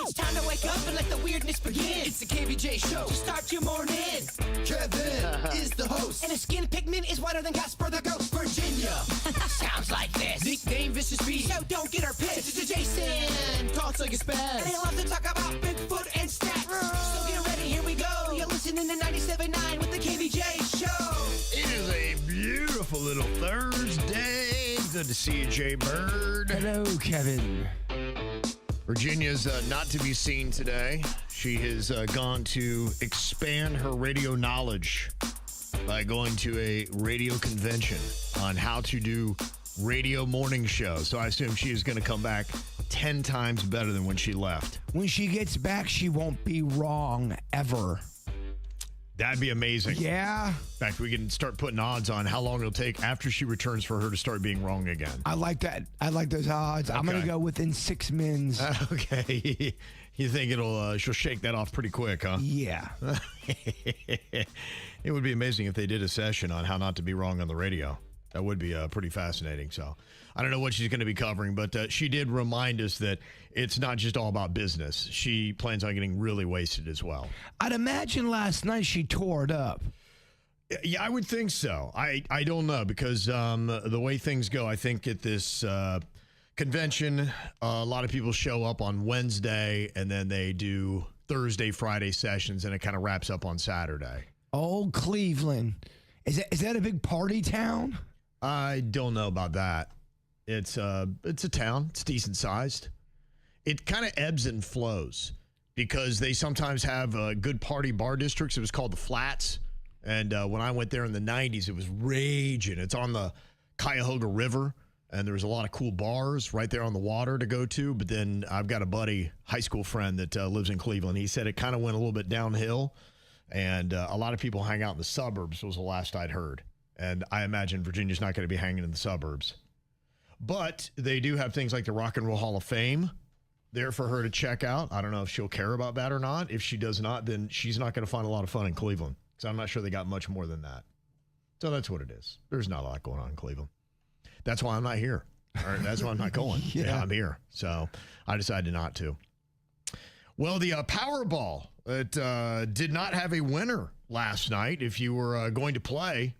It's time to wake up and let the weirdness begin. It's the KVJ Show to start your morning. Kevin is the host, and his skin pigment is whiter than Casper the Ghost. Virginia sounds like this. Nickname Vicious Beast, so don't get her pissed. It's Jason talks like a spaz, and he loves to talk about Bigfoot and stats. So get ready, here we go. You're listening to 97.9 with the KVJ Show. It is a beautiful little Thursday. Good to see you, Jbird. Hello, Kevin. Virginia's not to be seen today. She has gone to expand her radio knowledge by going to a radio convention on how to do radio morning shows. So I assume she is going to come back 10 times better than when she left. When she gets back, she won't be wrong ever. That'd be amazing. Yeah. In fact, we can start putting odds on how long it'll take after she returns for her to start being wrong again. I like that. I like those odds. Okay. I'm going to go within 6 mins. Okay. You think she'll shake that off pretty quick, huh? Yeah. It would be amazing if they did a session on how not to be wrong on the radio. That would be pretty fascinating. So I don't know what she's going to be covering, but she did remind us that it's not just all about business. She plans on getting really wasted as well. I'd imagine last night she tore it up. Yeah, I would think so. I don't know because the way things go, I think at this convention, a lot of people show up on Wednesday and then they do Thursday, Friday sessions, and it kind of wraps up on Saturday. Old Cleveland. Is that a big party town? I don't know about that. It's a town. It's decent sized. It kind of ebbs and flows because they sometimes have good party bar districts. It was called the Flats. And when I went there in the 90s, it was raging. It's on the Cuyahoga River, and there was a lot of cool bars right there on the water to go to. But then I've got a buddy, high school friend that lives in Cleveland. He said it kind of went a little bit downhill, and a lot of people hang out in the suburbs was the last I'd heard. And I imagine Virginia's not going to be hanging in the suburbs. But they do have things like the Rock and Roll Hall of Fame there for her to check out. I don't know if she'll care about that or not. If she does not, then she's not going to find a lot of fun in Cleveland. So I'm not sure they got much more than that. So that's what it is. There's not a lot going on in Cleveland. That's why I'm not here. Or that's why I'm not going. Yeah, I'm here. So I decided not to. Well, the Powerball, it did not have a winner last night. If you were going to play,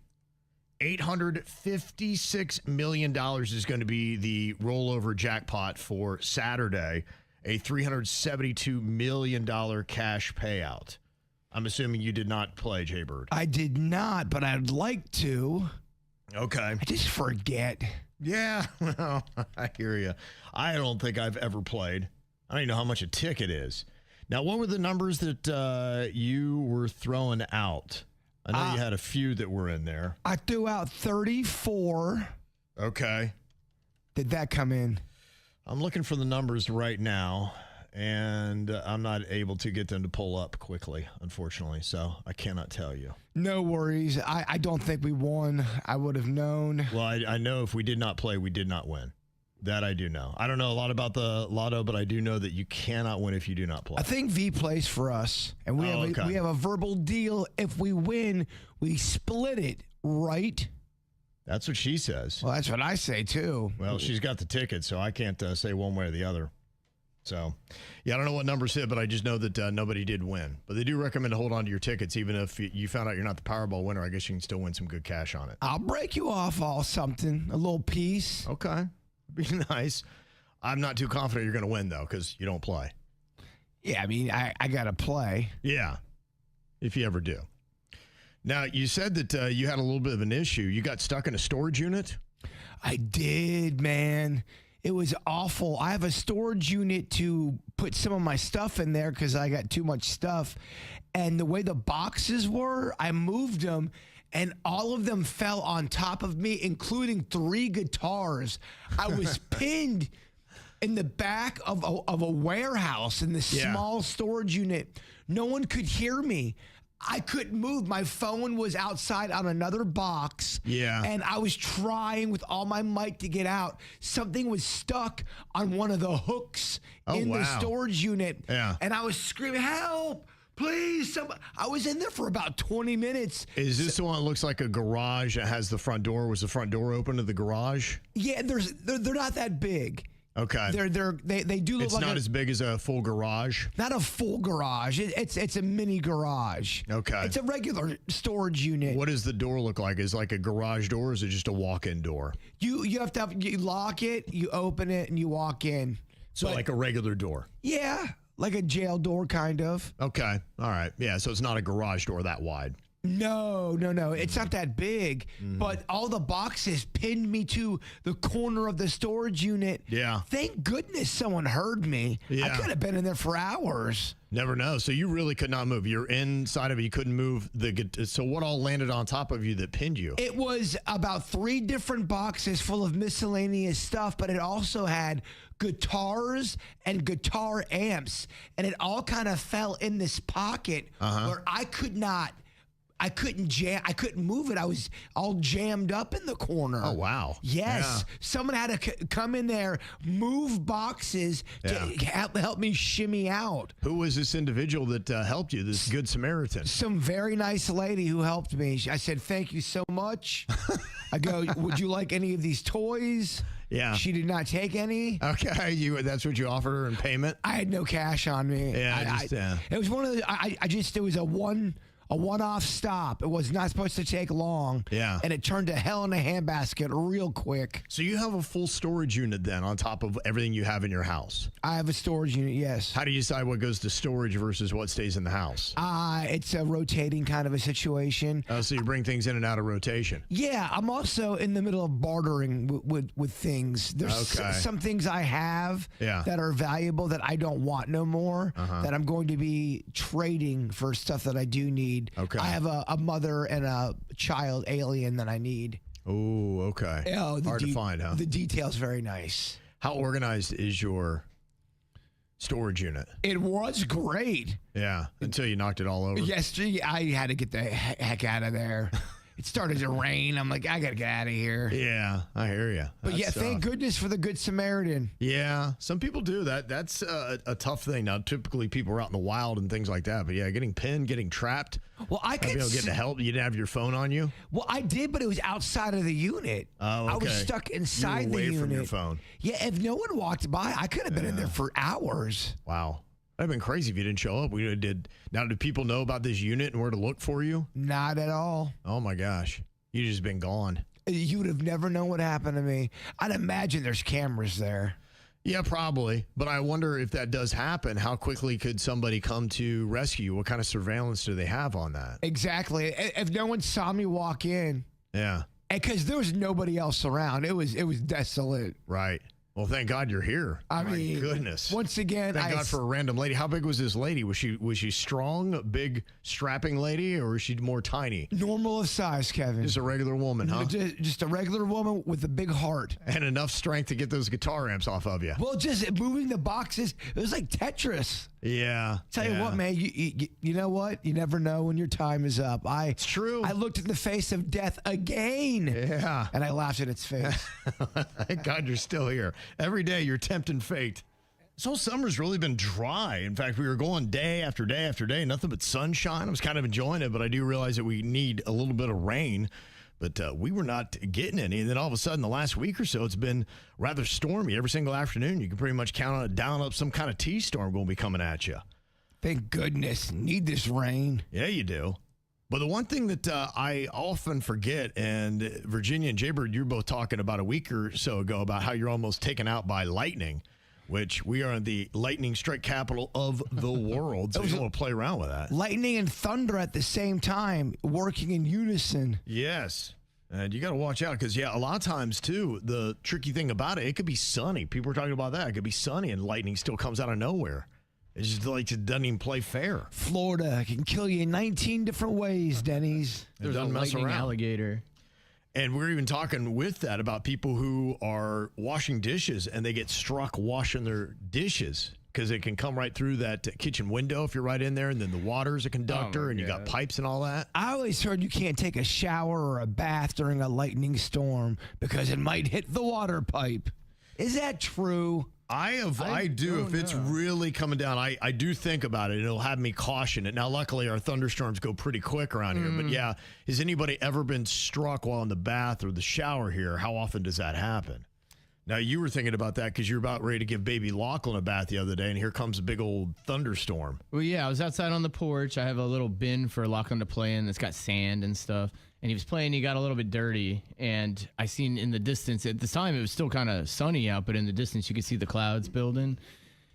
$856 million is going to be the rollover jackpot for Saturday, a $372 million cash payout. I'm assuming you did not play, Jbird. I did not, but I'd like to. Okay. I just forget. Yeah, well, I hear you. I don't think I've ever played. I don't even know how much a ticket is. Now, what were the numbers that you were throwing out? I know you had a few that were in there. I threw out 34. Okay. Did that come in? I'm looking for the numbers right now, and I'm not able to get them to pull up quickly, unfortunately, so I cannot tell you. No worries. I don't think we won. I would have known. Well, I know if we did not play, we did not win. That I do know. I don't know a lot about the lotto, but I do know that you cannot win if you do not play. I think V plays for us, and we have a verbal deal. If we win, we split it, right? That's what she says. Well, that's what I say, too. Well, she's got the ticket, so I can't say one way or the other. So, yeah, I don't know what numbers hit, but I just know that nobody did win. But they do recommend to hold on to your tickets, even if you found out you're not the Powerball winner. I guess you can still win some good cash on it. I'll break you off all something, a little piece. Okay. Be nice. I'm not too confident you're going to win, though, because you don't play. Yeah, I mean, I got to play. Yeah, if you ever do. Now, you said that you had a little bit of an issue. You got stuck in a storage unit? I did, man. It was awful. I have a storage unit to put some of my stuff in there because I got too much stuff. And the way the boxes were, I moved them, and all of them fell on top of me, including 3 guitars. I was pinned in the back of a warehouse in this small storage unit. No one could hear me. I couldn't move. My phone was outside on another box. Yeah. And I was trying with all my might to get out. Something was stuck on one of the hooks in the storage unit. Yeah. And I was screaming, help, please. Somebody. I was in there for about 20 minutes. Is this the one that looks like a garage that has the front door? Was the front door open to the garage? Yeah, they're not that big. Okay. They do look It's like not as big as a full garage. not a full garage. It's a mini garage. Okay. It's a regular storage unit. What does the door look like? Is it like a garage door, or is it just a walk-in door? You you lock it, you open it, and you walk in. So like a regular door. Yeah, like a jail door, kind of. Okay. All right. Yeah. So it's not a garage door that wide. No. It's not that big, but all the boxes pinned me to the corner of the storage unit. Yeah. Thank goodness someone heard me. Yeah. I could have been in there for hours. Never know. So you really could not move. You're inside of it. You couldn't move. So what all landed on top of you that pinned you? It was about 3 different boxes full of miscellaneous stuff, but it also had guitars and guitar amps, and it all kind of fell in this pocket where I couldn't move it. I was all jammed up in the corner. Oh, wow. Yes. Yeah. Someone had to come in there, move boxes to help me shimmy out. Who was this individual that helped you, this Good Samaritan? Some very nice lady who helped me. I said, thank you so much. I go, would you like any of these toys? Yeah. She did not take any. Okay. That's what you offered her in payment? I had no cash on me. Yeah. It was one of the, it was a one-off stop. It was not supposed to take long. Yeah. And it turned to hell in a handbasket real quick. So you have a full storage unit then on top of everything you have in your house? I have a storage unit, yes. How do you decide what goes to storage versus what stays in the house? It's a rotating kind of a situation. Oh, so you bring things in and out of rotation. Yeah, I'm also in the middle of bartering with things. There's some things I have that are valuable that I don't want no more, that I'm going to be trading for stuff that I do need. Okay. I have a mother and a child alien that I need. Oh, okay. Oh, hard to find, huh? The detail's very nice. How organized is your storage unit? It was great. Yeah, until you knocked it all over. Yes, I had to get the heck out of there. It started to rain. I'm like, I got to get out of here. Yeah, I hear you. But thank goodness for the Good Samaritan. Yeah, some people do that. That's a tough thing. Now, typically people are out in the wild and things like that. But yeah, getting pinned, getting trapped. Well, I could get the help. You didn't have your phone on you. Well, I did, but it was outside of the unit. Oh, okay. I was stuck inside the unit. Away from your phone. Yeah, if no one walked by, I could have been in there for hours. Wow. That'd have been crazy if you didn't show up. Now, do people know about this unit and where to look for you? Not at all. Oh my gosh. You just been gone. You would have never known what happened to me. I'd imagine there's cameras there. Yeah, probably. But I wonder if that does happen, how quickly could somebody come to rescue you? What kind of surveillance do they have on that? Exactly. If no one saw me walk in. Yeah. Because there was nobody else around. It was desolate. Right. Well, thank God you're here. I mean, goodness. Once again, thank God for a random lady. How big was this lady? Was she strong, a big strapping lady, or was she more tiny? Normal of size, Kevin. Just a regular woman, huh? Just a regular woman with a big heart and enough strength to get those guitar amps off of you. Well, just moving the boxes, it was like Tetris. Yeah. Tell you what, man, you know what? You never know when your time is up. It's true. I looked in the face of death again. Yeah. And I laughed at its face. Thank God you're still here. Every day you're tempting fate. This whole summer's really been dry. In fact, we were going day after day after day, nothing but sunshine. I was kind of enjoying it, but I do realize that we need a little bit of rain. But we were not getting any. And then all of a sudden, the last week or so, it's been rather stormy. Every single afternoon, you can pretty much count on it down up some kind of T-storm going to be coming at you. Thank goodness. Need this rain. Yeah, you do. But the one thing that I often forget, and Virginia and Jbird, you were both talking about a week or so ago about how you're almost taken out by lightning, which we are in the lightning strike capital of the world. So you want to play around with that. Lightning and thunder at the same time, working in unison. Yes. And you got to watch out because, a lot of times, too, the tricky thing about it could be sunny. People are talking about that. It could be sunny and lightning still comes out of nowhere. It's just like it doesn't even play fair. Florida can kill you in 19 different ways, Denny's. There's a lightning alligator. And we're even talking with that about people who are washing dishes and they get struck washing their dishes because it can come right through that kitchen window if you're right in there, and then the water's a conductor and you got pipes and all that. I always heard you can't take a shower or a bath during a lightning storm because it might hit the water pipe. Is that true? I do. If it's really coming down, I do think about it. It'll have me caution it. Now, luckily, our thunderstorms go pretty quick around here. But yeah, has anybody ever been struck while in the bath or the shower here? How often does that happen? Now, you were thinking about that because you're about ready to give baby Lachlan a bath the other day, and here comes a big old thunderstorm. Well, yeah, I was outside on the porch. I have a little bin for Lachlan to play in that's got sand and stuff. And he was playing, he got a little bit dirty. And I seen in the distance, at the time it was still kind of sunny out, but in the distance you could see the clouds building.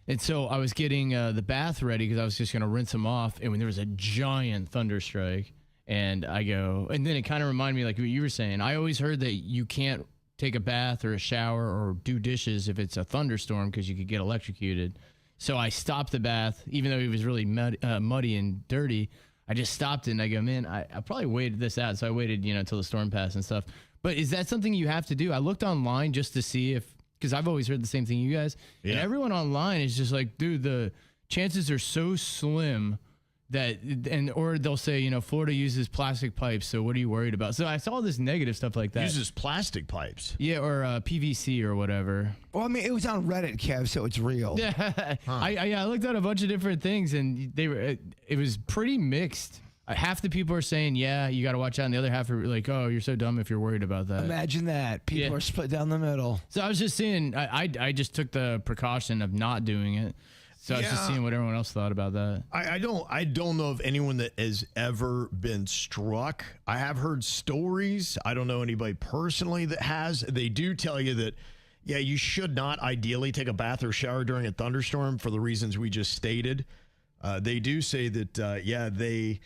And so I was getting the bath ready because I was just going to rinse him off. And when there was a giant thunderstrike, and I go, and then it kind of reminded me like what you were saying. I always heard that you can't take a bath or a shower or do dishes if it's a thunderstorm because you could get electrocuted. So I stopped the bath, even though he was really muddy and dirty. I just stopped it and I go, man, I probably waited this out. So I waited, until the storm passed and stuff. But is that something you have to do? I looked online just to see if, because I've always heard the same thing you guys. Yeah. And everyone online is just like, dude, the chances are so slim that, or they'll say, Florida uses plastic pipes, so what are you worried about? So I saw this negative stuff like that. Uses plastic pipes. Yeah, or PVC or whatever. Well, I mean, it was on Reddit, Kev, so it's real. Yeah, I looked at a bunch of different things, and it was pretty mixed. Half the people are saying, yeah, you got to watch out, and the other half are like, oh, you're so dumb if you're worried about that. Imagine that. People are split down the middle. So I was just saying, I just took the precaution of not doing it. So I was just seeing what everyone else thought about that. I don't know of anyone that has ever been struck. I have heard stories. I don't know anybody personally that has. They do tell you that, yeah, you should not ideally take a bath or shower during a thunderstorm for the reasons we just stated. They do say that, they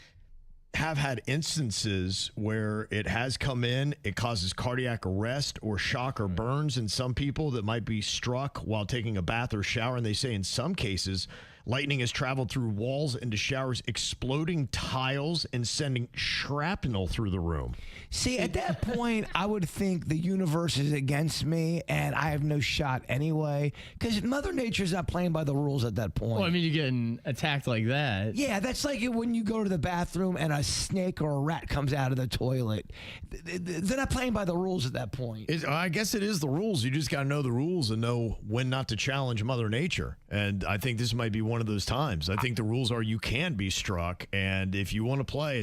have had instances where it has come in, it causes cardiac arrest or shock or burns in some people that might be struck while taking a bath or shower. And they say in some cases, lightning has traveled through walls into showers, exploding tiles and sending shrapnel through the room. See, at that point, I would think the universe is against me and I have no shot anyway, because Mother Nature's not playing by the rules at that point. Well, I mean, you're getting attacked like that. Yeah, that's like when you go to the bathroom and a snake or a rat comes out of the toilet. They're not playing by the rules at that point. I guess it is the rules. You just got to know the rules and know when not to challenge Mother Nature. And I think this might be one of those times. I think the rules are you can be struck, and if you want to play,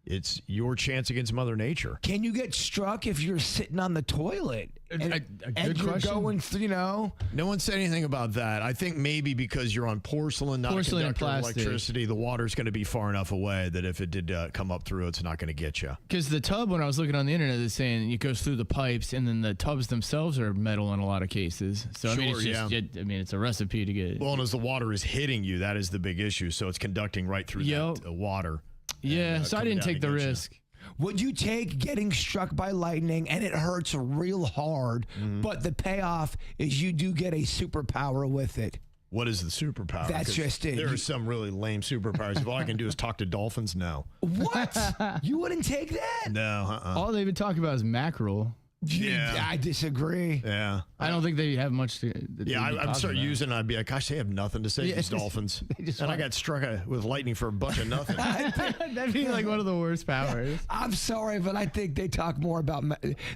it's your chance against Mother Nature. Can you get struck if you're sitting on the toilet and you're going through, No one said anything about that. I think maybe because you're on porcelain, not a conductor of electricity, the water's going to be far enough away that if it did come up through, it's not going to get you. Because the tub, when I was looking on the internet, is saying it goes through the pipes, and then the tubs themselves are metal in a lot of cases. So I mean, it's just, it's a recipe to get. Well, and as the water is hitting you, that is the big issue. So it's conducting right through that water. Yeah, so I didn't take the risk. Would you take getting struck by lightning and it hurts real hard, but the payoff is you do get a superpower with it? What is the superpower? That's just it. There are some really lame superpowers. If all I can do is talk to dolphins, no. What? You wouldn't take that? No. All they would talk about is mackerel. Yeah, I disagree. Yeah. I don't think they have much to. I'd start using it. I'd be like, gosh, they have nothing to say, these dolphins. I got struck with lightning for a bunch of nothing. That'd be like one of the worst powers. I'm sorry, but I think they talk more about.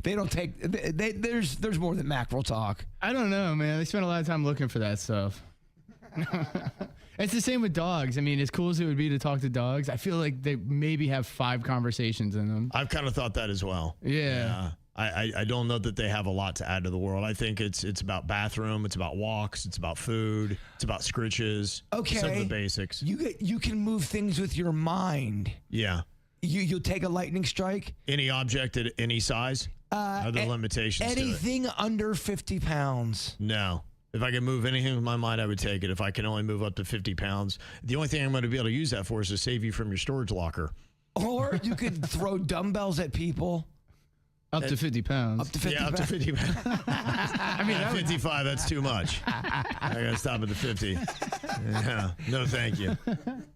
They don't take. There's more than mackerel talk. I don't know, man. They spend a lot of time looking for that stuff. It's the same with dogs. I mean, as cool as it would be to talk to dogs, I feel like they maybe have 5 conversations in them. I've kind of thought that as well. Yeah. I don't know that they have a lot to add to the world. I think it's about bathroom, it's about walks, it's about food, it's about scritches. Okay. Some of the basics. You can move things with your mind. Yeah. You'll take a lightning strike? Any object at any size? Are there limitations to it? Anything under 50 pounds. No. If I could move anything with my mind, I would take it. If I can only move up to 50 pounds, the only thing I'm going to be able to use that for is to save you from your storage locker. Or you could throw dumbbells at people. Up to 50 pounds. Up to 50 pounds. Up to 50 pounds. I mean, 55, that's too much. I got to stop at the 50. Yeah. No, thank you.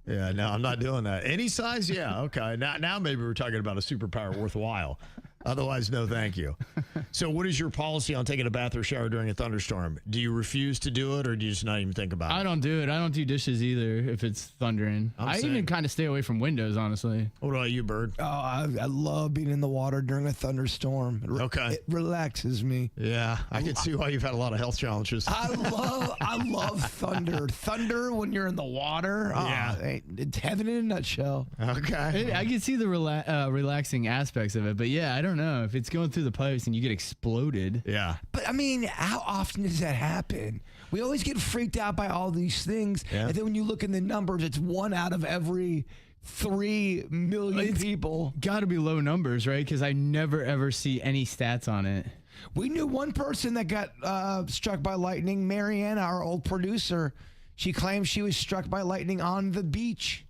Yeah, no, I'm not doing that. Any size? Yeah, okay. Now maybe we're talking about a superpower worthwhile. Otherwise, no thank you. So what is your policy on taking a bath or shower during a thunderstorm? Do you refuse to do it, or do you just not even think about it? I don't do it. I don't do dishes either if it's thundering. I even kind of stay away from windows, honestly. What about you, Bird? Oh, I love being in the water during a thunderstorm. It relaxes me. Yeah, I can see why you've had a lot of health challenges. I love love thunder. Thunder when you're in the water. Yeah. It's heaven in a nutshell. Okay. I can see the relaxing aspects of it, but yeah, I don't know if it's going through the pipes and you get exploded. Yeah. But I mean, how often does that happen? We always get freaked out by all these things. Yeah. And then when you look in the numbers, it's 1 out of every 3 million people. Got to be low numbers, right? Because I never ever see any stats on it. We knew one person that got struck by lightning. Marianne, our old producer, she claims she was struck by lightning on the beach.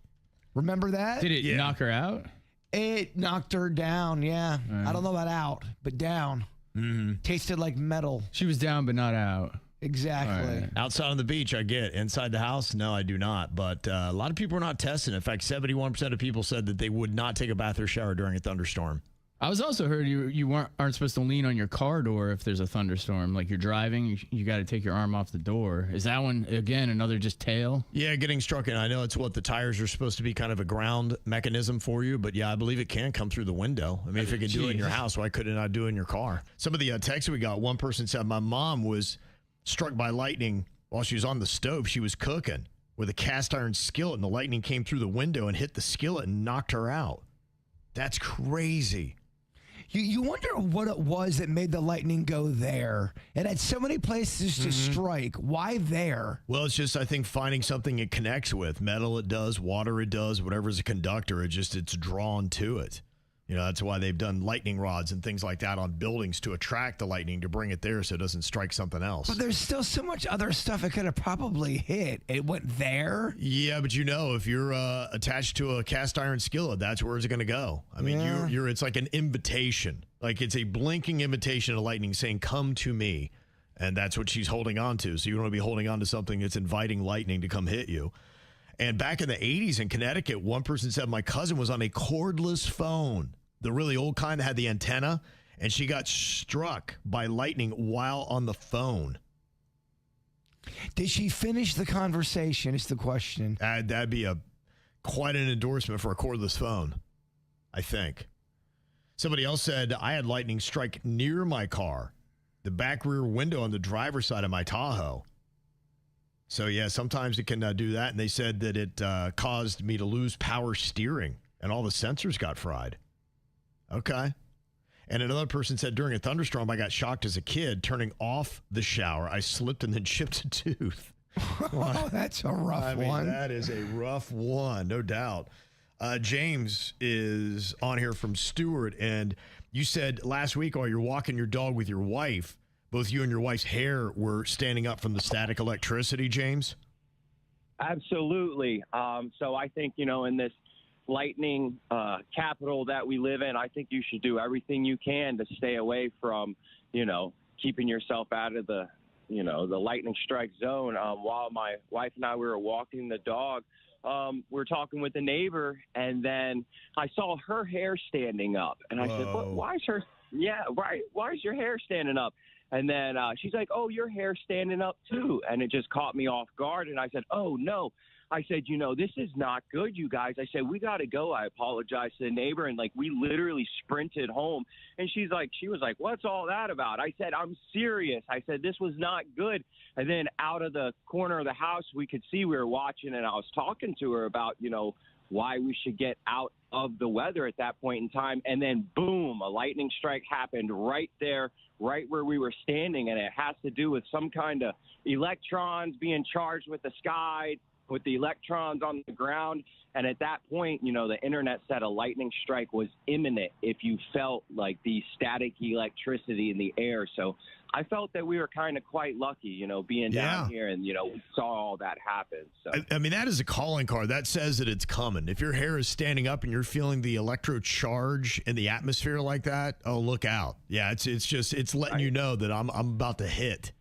Remember that? Did it knock her out? It knocked her down, yeah. I don't know about out, but down. Mm-hmm. Tasted like metal. She was down, but not out. Exactly. Right. Outside on the beach, I get. Inside the house, no, I do not. But a lot of people are not testing. In fact, 71% of people said that they would not take a bath or shower during a thunderstorm. I was also heard you aren't supposed to lean on your car door if there's a thunderstorm. Like you're driving, you got to take your arm off the door. Is that one, again, another just tail? Yeah, getting struck in. I know it's what the tires are supposed to be, kind of a ground mechanism for you. But yeah, I believe it can come through the window. I mean, if it can do it in your house, why couldn't it not do it in your car? Some of the texts we got, one person said, my mom was struck by lightning while she was on the stove. She was cooking with a cast iron skillet, and the lightning came through the window and hit the skillet and knocked her out. That's crazy. You wonder what it was that made the lightning go there. It had so many places to strike. Why there? Well, it's just, I think, finding something it connects with. Metal it does, water it does, whatever's a conductor, it's drawn to it. You know, that's why they've done lightning rods and things like that on buildings to attract the lightning, to bring it there so it doesn't strike something else. But there's still so much other stuff it could have probably hit. It went there. Yeah, but you know, if you're attached to a cast iron skillet, that's where it's going to go. I mean, you're it's like an invitation. Like it's a blinking invitation to lightning saying, come to me. And that's what she's holding on to. So you don't want to be holding on to something that's inviting lightning to come hit you. And back in the 80s in Connecticut, one person said my cousin was on a cordless phone, the really old kind that had the antenna, and she got struck by lightning while on the phone. Did she finish the conversation is the question. That'd be quite an endorsement for a cordless phone, I think. Somebody else said, I had lightning strike near my car, the back rear window on the driver's side of my Tahoe. So, yeah, sometimes it can do that. And they said that it caused me to lose power steering and all the sensors got fried. Okay. And another person said during a thunderstorm, I got shocked as a kid turning off the shower. I slipped and then chipped a tooth. Oh, that's a rough one. That is a rough one, no doubt. James is on here from Stewart. And you said last week while you're walking your dog with your wife, both you and your wife's hair were standing up from the static electricity, James? Absolutely. So I think, in this lightning capital that we live in, I think you should do everything you can to stay away from, keeping yourself out of the lightning strike zone. While my wife and I were walking the dog, we were talking with the neighbor, and then I saw her hair standing up. And I said, why is your hair standing up? And then she's like, oh, your hair's standing up too. And it just caught me off guard. And I said, oh, no. I said, this is not good, you guys. I said, we got to go. I apologized to the neighbor. And, we literally sprinted home. And she was like, what's all that about? I said, I'm serious. I said, this was not good. And then out of the corner of the house, we could see we were watching. And I was talking to her about, why we should get out of the weather at that point in time. And then, boom, a lightning strike happened right there, right where we were standing. And it has to do with some kind of electrons being charged with the sky, with the electrons on the ground. And at that point, the internet said a lightning strike was imminent if you felt like the static electricity in the air. So I felt that we were kind of quite lucky, being down here and, we saw all that happen. So I mean, that is a calling card. That says that it's coming. If your hair is standing up and you're feeling the electro charge in the atmosphere like that, oh, look out. Yeah, it's letting you know that I'm about to hit.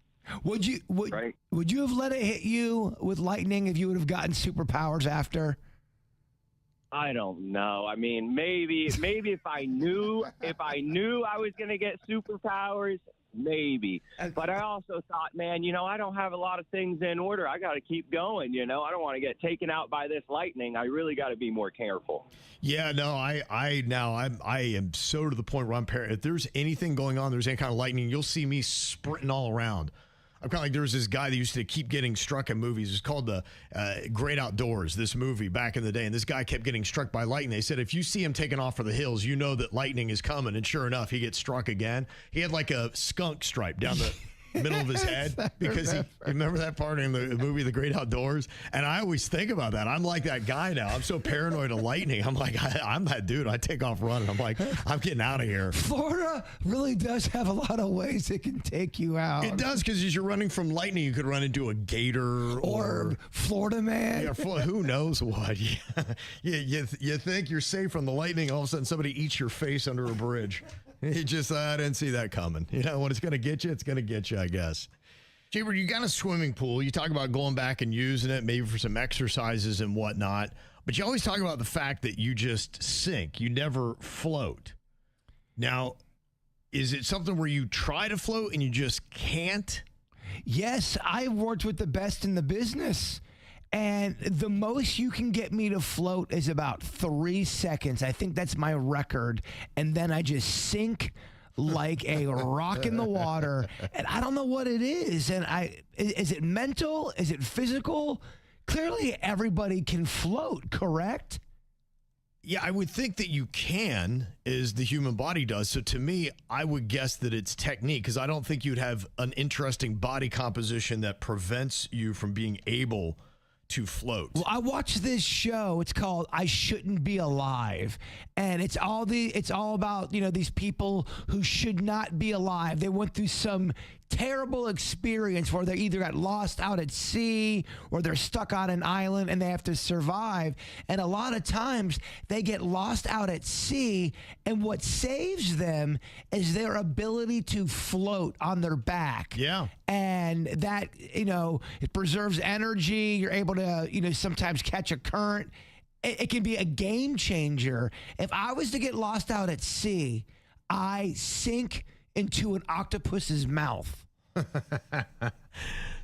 Would you have let it hit you with lightning if you would have gotten superpowers after? I don't know. I mean, maybe if I knew I was going to get superpowers, maybe. But I also thought, man, I don't have a lot of things in order. I got to keep going. I don't want to get taken out by this lightning. I really got to be more careful. Yeah, no, I am so to the point where if there's anything going on, there's any kind of lightning, you'll see me sprinting all around. I'm kind of like, there was this guy that used to keep getting struck in movies. It's called the Great Outdoors, this movie back in the day. And this guy kept getting struck by lightning. They said, if you see him taking off for the hills, you know that lightning is coming. And sure enough, he gets struck again. He had like a skunk stripe down the middle of his head because remember that part in the movie The Great Outdoors? And I always think about that. I'm like that guy now. I'm so paranoid of lightning. I'm like, I'm that dude. I take off running. I'm like, I'm getting out of here. Florida really does have a lot of ways it can take you out. It does, because as you're running from lightning, you could run into a gator or Florida man. Yeah, who knows what? You think you're safe from the lightning, all of a sudden somebody eats your face under a bridge. You just, I didn't see that coming. You know, when it's going to get you, it's going to get you, I guess. Jbird, you got a swimming pool. You talk about going back and using it, maybe for some exercises and whatnot. But you always talk about the fact that you just sink. You never float. Now, is it something where you try to float and you just can't? Yes, I've worked with the best in the business. And the most you can get me to float is about 3 seconds. I think that's my record. And then I just sink like a rock in the water. And I don't know what it is. And is it mental? Is it physical? Clearly everybody can float, correct? Yeah, I would think that you can, as the human body does. So to me, I would guess that it's technique, because I don't think you'd have an interesting body composition that prevents you from being able to float. Well, I watched this show. It's called I Shouldn't Be Alive. And it's all about, you know, these people who should not be alive. They went through some terrible experience where they either got lost out at sea or they're stuck on an island and they have to survive. And a lot of times they get lost out at sea, and what saves them is their ability to float on their back. Yeah. And that, you know, it preserves energy. You're able to, you know, sometimes catch a current. It can be a game changer. If I was to get lost out at sea, I sink into an octopus's mouth.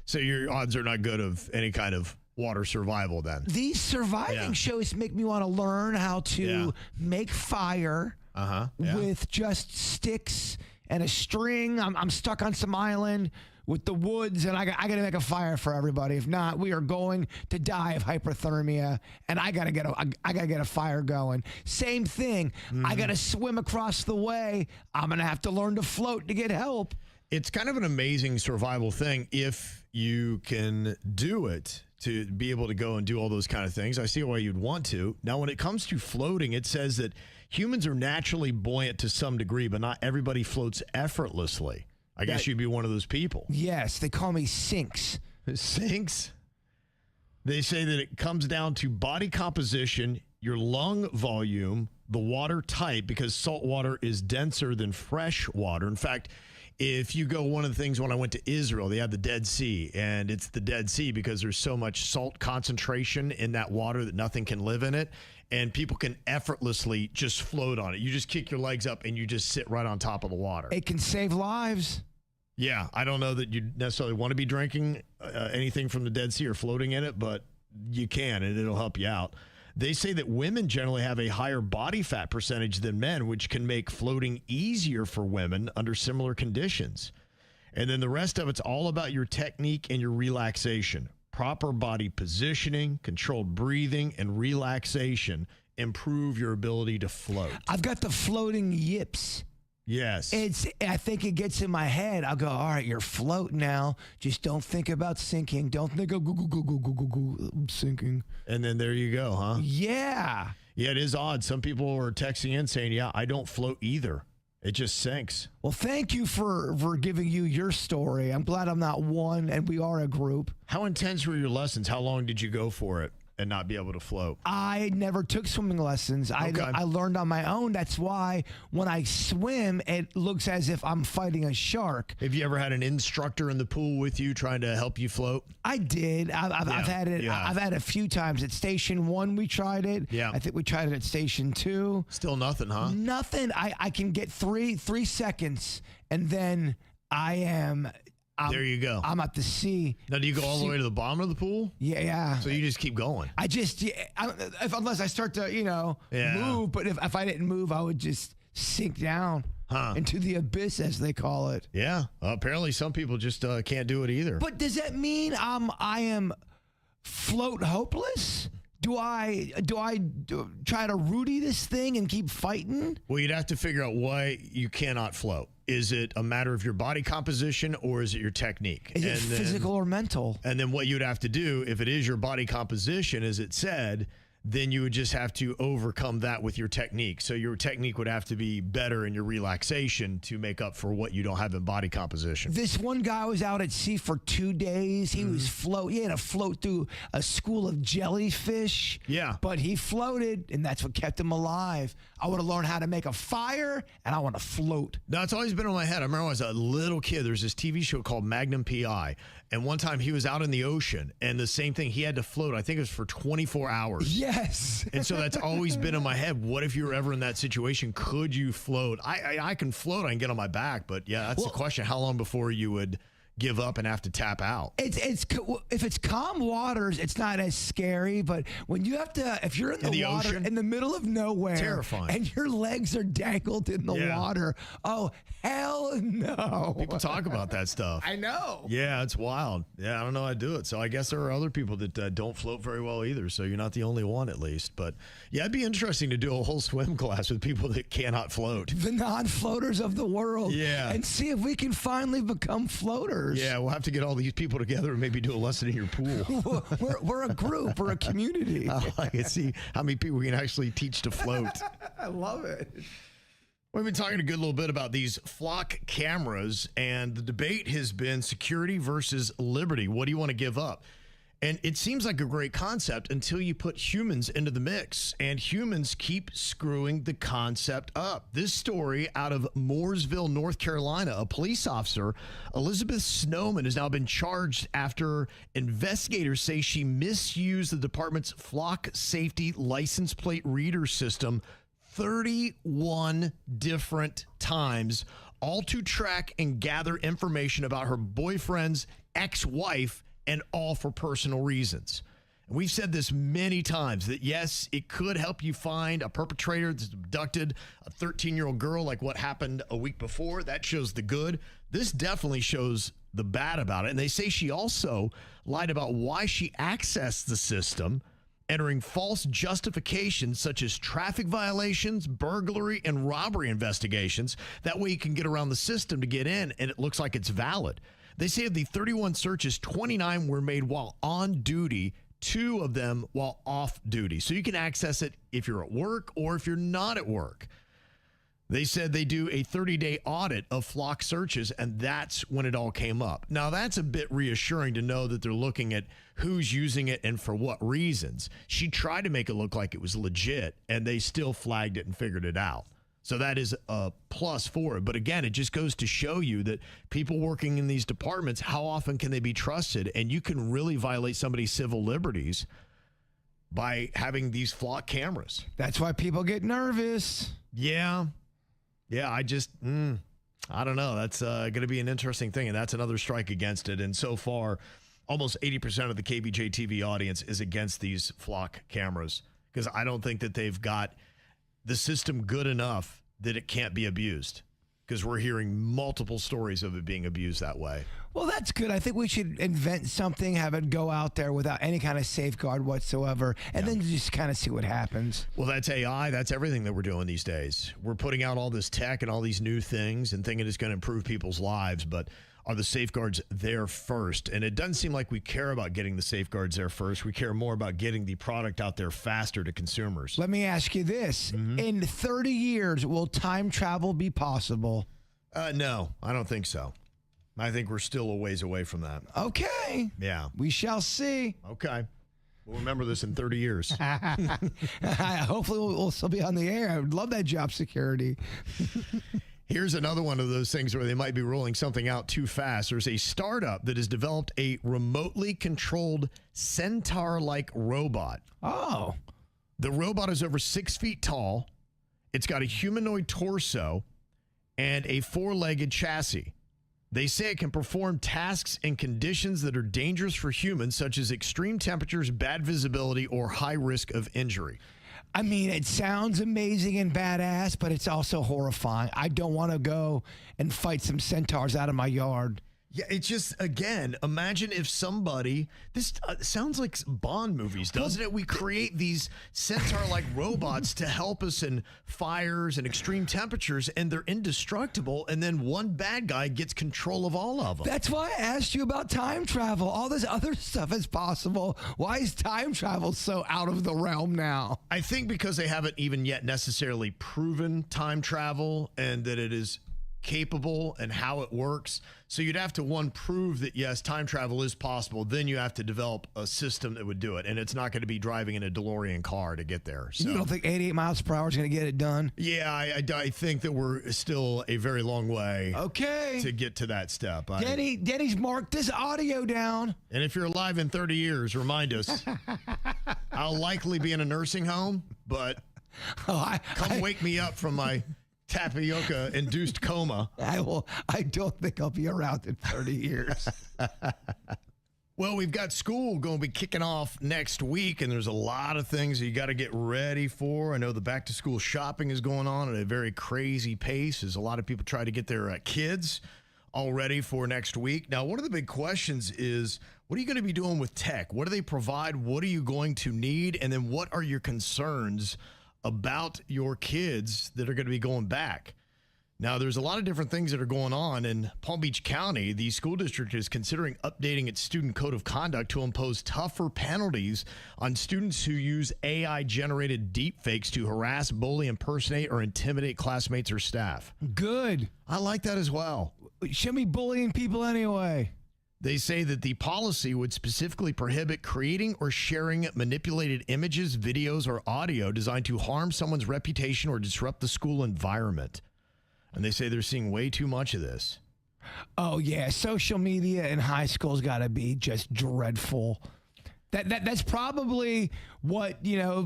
So your odds are not good of any kind of water survival then. These surviving shows make me want to learn how to make fire with just sticks and a string. I'm stuck on some island with the woods, and I got to make a fire for everybody. If not, we are going to die of hypothermia, and I got to get a fire going. Same thing. I got to swim across the way. I'm going to have to learn to float to get help. It's kind of an amazing survival thing if you can do it, to be able to go and do all those kind of things. I see why you'd want to. Now, when it comes to floating, it says that humans are naturally buoyant to some degree, but not everybody floats effortlessly. I guess you'd be one of those people. Yes, they call me Sinks. Sinks? They say that it comes down to body composition, your lung volume, the water type, because salt water is denser than fresh water. In fact, if you go, one of the things when I went to Israel, they had the Dead Sea, and it's the Dead Sea because there's so much salt concentration in that water that nothing can live in it, and people can effortlessly just float on it. You just kick your legs up and you just sit right on top of the water. It can save lives. Yeah, I don't know that you necessarily want to be drinking anything from the Dead Sea or floating in it, but you can, and it'll help you out. They say that women generally have a higher body fat percentage than men, which can make floating easier for women under similar conditions. And then the rest of it's all about your technique and your relaxation. Proper body positioning, controlled breathing, and relaxation improve your ability to float. I've got the floating yips. Yes. I think it gets in my head. I'll go, all right, you're floating now. Just don't think about sinking. Don't think of I'm sinking. And then there you go, huh? Yeah. Yeah, it is odd. Some people are texting in saying, yeah, I don't float either. It just sinks. Well, thank you for giving you your story. I'm glad I'm not one, and we are a group. How intense were your lessons? How long did you go for it and not be able to float? I never took swimming lessons. Okay. I learned on my own. That's why when I swim, it looks as if I'm fighting a shark. Have you ever had an instructor in the pool with you trying to help you float? I did. I've had it. Yeah. I've had it a few times. At Station 1, we tried it. Yeah. I think we tried it at Station 2. Still nothing, huh? Nothing. I can get three seconds, and then there you go. I'm at the sea. Now, do you go all the way to the bottom of the pool? Yeah. So you just keep going. Unless I start to, Yeah. move. But if I didn't move, I would just sink down. into the abyss, as they call it. Yeah. Apparently, some people just can't do it either. But does that mean I am float hopeless? Do I try to Rudy this thing and keep fighting? Well, you'd have to figure out why you cannot float. Is it a matter of your body composition or is it your technique? Is it physical or mental? And then what you'd have to do, if it is your body composition, as it said, then you would just have to overcome that with your technique. So your technique would have to be better in your relaxation to make up for what you don't have in body composition. This one guy was out at sea for 2 days. He was he had to float through a school of jellyfish. Yeah. But he floated, and that's what kept him alive. I would have learned how to make a fire, and I want to float. No, it's always been in my head. I remember when I was a little kid, there was this TV show called Magnum P.I., and one time he was out in the ocean, and the same thing, he had to float, I think it was for 24 hours. Yes. And so that's always been in my head. What if you were ever in that situation? Could you float? I can float. I can get on my back. But, yeah, that's the question. How long before you would give up and have to tap out? If it's calm waters, it's not as scary. But when you have to, if you're in the water ocean? in the middle of nowhere, Terrifying. and your legs are dangled in the water, oh hell no! People talk about that stuff. I know. Yeah, it's wild. Yeah, I don't know how to do it. So I guess there are other people that don't float very well either. So you're not the only one, at least. But yeah, it'd be interesting to do a whole swim class with people that cannot float. The non-floaters of the world. Yeah. And see if we can finally become floaters. Yeah, we'll have to get all these people together and maybe do a lesson in your pool. we're a group. We're a community. I can see how many people we can actually teach to float. I love it. We've been talking a good little bit about these flock cameras, and the debate has been security versus liberty. What do you want to give up? And it seems like a great concept until you put humans into the mix, and humans keep screwing the concept up. This story out of Mooresville, North Carolina, a police officer, Elizabeth Snowman, has now been charged after investigators say she misused the department's flock safety license plate reader system 31 different times, all to track and gather information about her boyfriend's ex-wife, and all for personal reasons. And we've said this many times that, yes, it could help you find a perpetrator that's abducted a 13-year-old girl like what happened a week before. That shows the good. This definitely shows the bad about it. And they say she also lied about why she accessed the system, entering false justifications such as traffic violations, burglary, and robbery investigations. That way you can get around the system to get in, and it looks like it's valid. They say of the 31 searches, 29 were made while on duty, 2 of them while off duty. So you can access it if you're at work or if you're not at work. They said they do a 30-day audit of flock searches, and that's when it all came up. Now, that's a bit reassuring to know that they're looking at who's using it and for what reasons. She tried to make it look like it was legit, and they still flagged it and figured it out. So that is a plus for it. But again, it just goes to show you that people working in these departments, how often can they be trusted? And you can really violate somebody's civil liberties by having these flock cameras. That's why people get nervous. Yeah. Yeah, I don't know. That's going to be an interesting thing, and that's another strike against it. And so far, almost 80% of the KVJ TV audience is against these flock cameras because I don't think that they've got the system good enough that it can't be abused, because we're hearing multiple stories of it being abused that way. Well, that's good. I think we should invent something, have it go out there without any kind of safeguard whatsoever, and then just kind of see what happens. Well, that's AI. That's everything that we're doing these days. We're putting out all this tech and all these new things and thinking it's going to improve people's lives, but are the safeguards there first? And it doesn't seem like we care about getting the safeguards there first. We care more about getting the product out there faster to consumers. Let me ask you this. In 30 years, will time travel be possible? No, I don't think so. I think we're still a ways away from that. Okay. Yeah. We shall see. Okay. We'll remember this in 30 years. Hopefully we'll still be on the air. I would love that job security. Here's another one of those things where they might be rolling something out too fast. There's a startup that has developed a remotely controlled centaur-like robot. Oh. The robot is over 6 feet tall. It's got a humanoid torso and a 4-legged chassis. They say it can perform tasks in conditions that are dangerous for humans, such as extreme temperatures, bad visibility, or high risk of injury. I mean, it sounds amazing and badass, but it's also horrifying. I don't want to go and fight some centaurs out of my yard. Yeah, it's just, again, imagine if somebody, this sounds like Bond movies, doesn't it? We create these centaur-like robots to help us in fires and extreme temperatures, and they're indestructible, and then one bad guy gets control of all of them. That's why I asked you about time travel. All this other stuff is possible. Why is time travel so out of the realm now? I think because they haven't even yet necessarily proven time travel and that it is capable and how it works. So you'd have to, one, prove that, yes, time travel is possible. Then you have to develop a system that would do it. And it's not going to be driving in a DeLorean car to get there. So. You don't think 88 miles per hour is going to get it done? Yeah, I think that we're still a very long way to get to that step. Denny's marked this audio down. And if you're alive in 30 years, remind us. I'll likely be in a nursing home, but come wake me up from my tapioca-induced coma. I don't think I'll be around in 30 years. Well, we've got school going to be kicking off next week, and there's a lot of things that you got to get ready for. I know the back-to-school shopping is going on at a very crazy pace as a lot of people try to get their kids all ready for next week. Now, one of the big questions is, what are you going to be doing with tech? What do they provide? What are you going to need? And then what are your concerns about your kids that are going to be going back? Now, there's a lot of different things that are going on in Palm Beach County. The school district is considering updating its student code of conduct to impose tougher penalties on students who use AI-generated deepfakes to harass, bully, impersonate, or intimidate classmates or staff. Good. I like that as well. Shouldn't be bullying people anyway. They say that the policy would specifically prohibit creating or sharing manipulated images, videos, or audio designed to harm someone's reputation or disrupt the school environment. And they say they're seeing way too much of this. Oh, yeah. Social media in high school's got to be just dreadful. That's probably what, your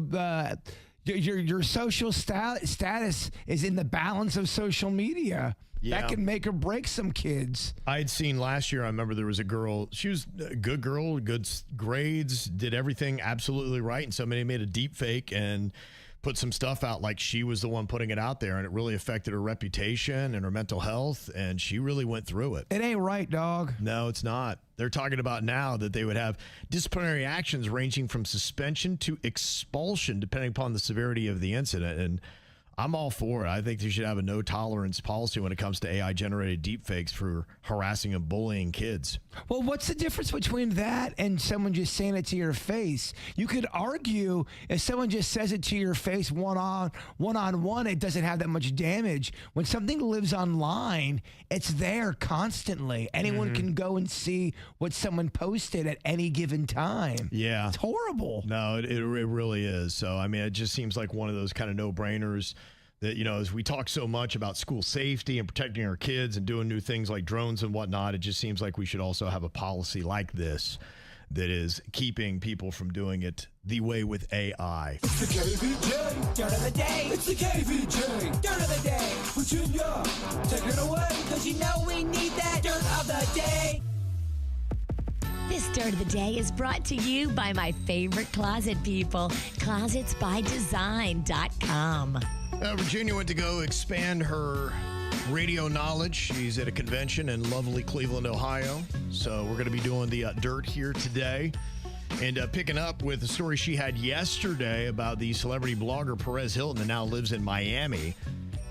social status is in the balance of social media. Yeah. That can make or break some kids. I had seen last year, I remember there was a girl, she was a good girl, good grades, did everything absolutely right. And somebody made a deep fake and put some stuff out like she was the one putting it out there. And it really affected her reputation and her mental health. And she really went through it. It ain't right, dog. No, it's not. They're talking about now that they would have disciplinary actions ranging from suspension to expulsion, depending upon the severity of the incident. And I'm all for it. I think they should have a no tolerance policy when it comes to AI generated deepfakes for harassing and bullying kids. Well, what's the difference between that and someone just saying it to your face? You could argue if someone just says it to your face one on one, it doesn't have that much damage. When something lives online, it's there constantly. Anyone can go and see what someone posted at any given time. Yeah. It's horrible. No, it really is. So, I mean, it just seems like one of those kind of no-brainers that, as we talk so much about school safety and protecting our kids and doing new things like drones and whatnot, it just seems like we should also have a policy like this that is keeping people from doing it the way with AI. It's the KVJ Dirt of the Day. It's the KVJ Dirt of the Day. Virginia, take it away, because you know we need that Dirt of the Day. This Dirt of the Day is brought to you by my favorite closet people, closetsbydesign.com. Virginia went to go expand her radio knowledge. She's at a convention in lovely Cleveland, Ohio. So we're going to be doing the dirt here today and picking up with the story she had yesterday about the celebrity blogger Perez Hilton that now lives in Miami.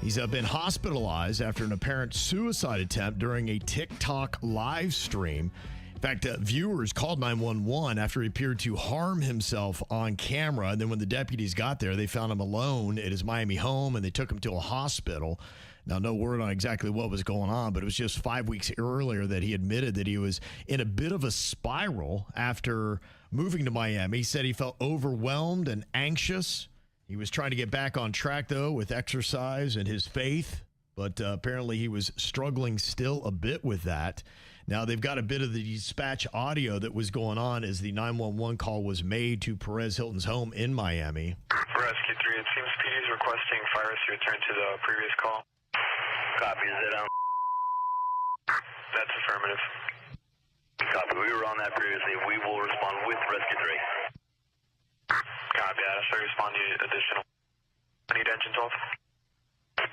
He's been hospitalized after an apparent suicide attempt during a TikTok live stream. In fact, viewers called 911 after he appeared to harm himself on camera. And then when the deputies got there, they found him alone at his Miami home, and they took him to a hospital. Now, no word on exactly what was going on, but it was just 5 weeks earlier that he admitted that he was in a bit of a spiral after moving to Miami. He said he felt overwhelmed and anxious. He was trying to get back on track, though, with exercise and his faith, but apparently he was struggling still a bit with that. Now, they've got a bit of the dispatch audio that was going on as the 911 call was made to Perez Hilton's home in Miami. For Rescue 3, it seems PD is requesting fire rescue return to the previous call. Copy, is it That's affirmative. Copy, we were on that previously. We will respond with Rescue 3. Copy, I'll respond to you additional. I need engine 12.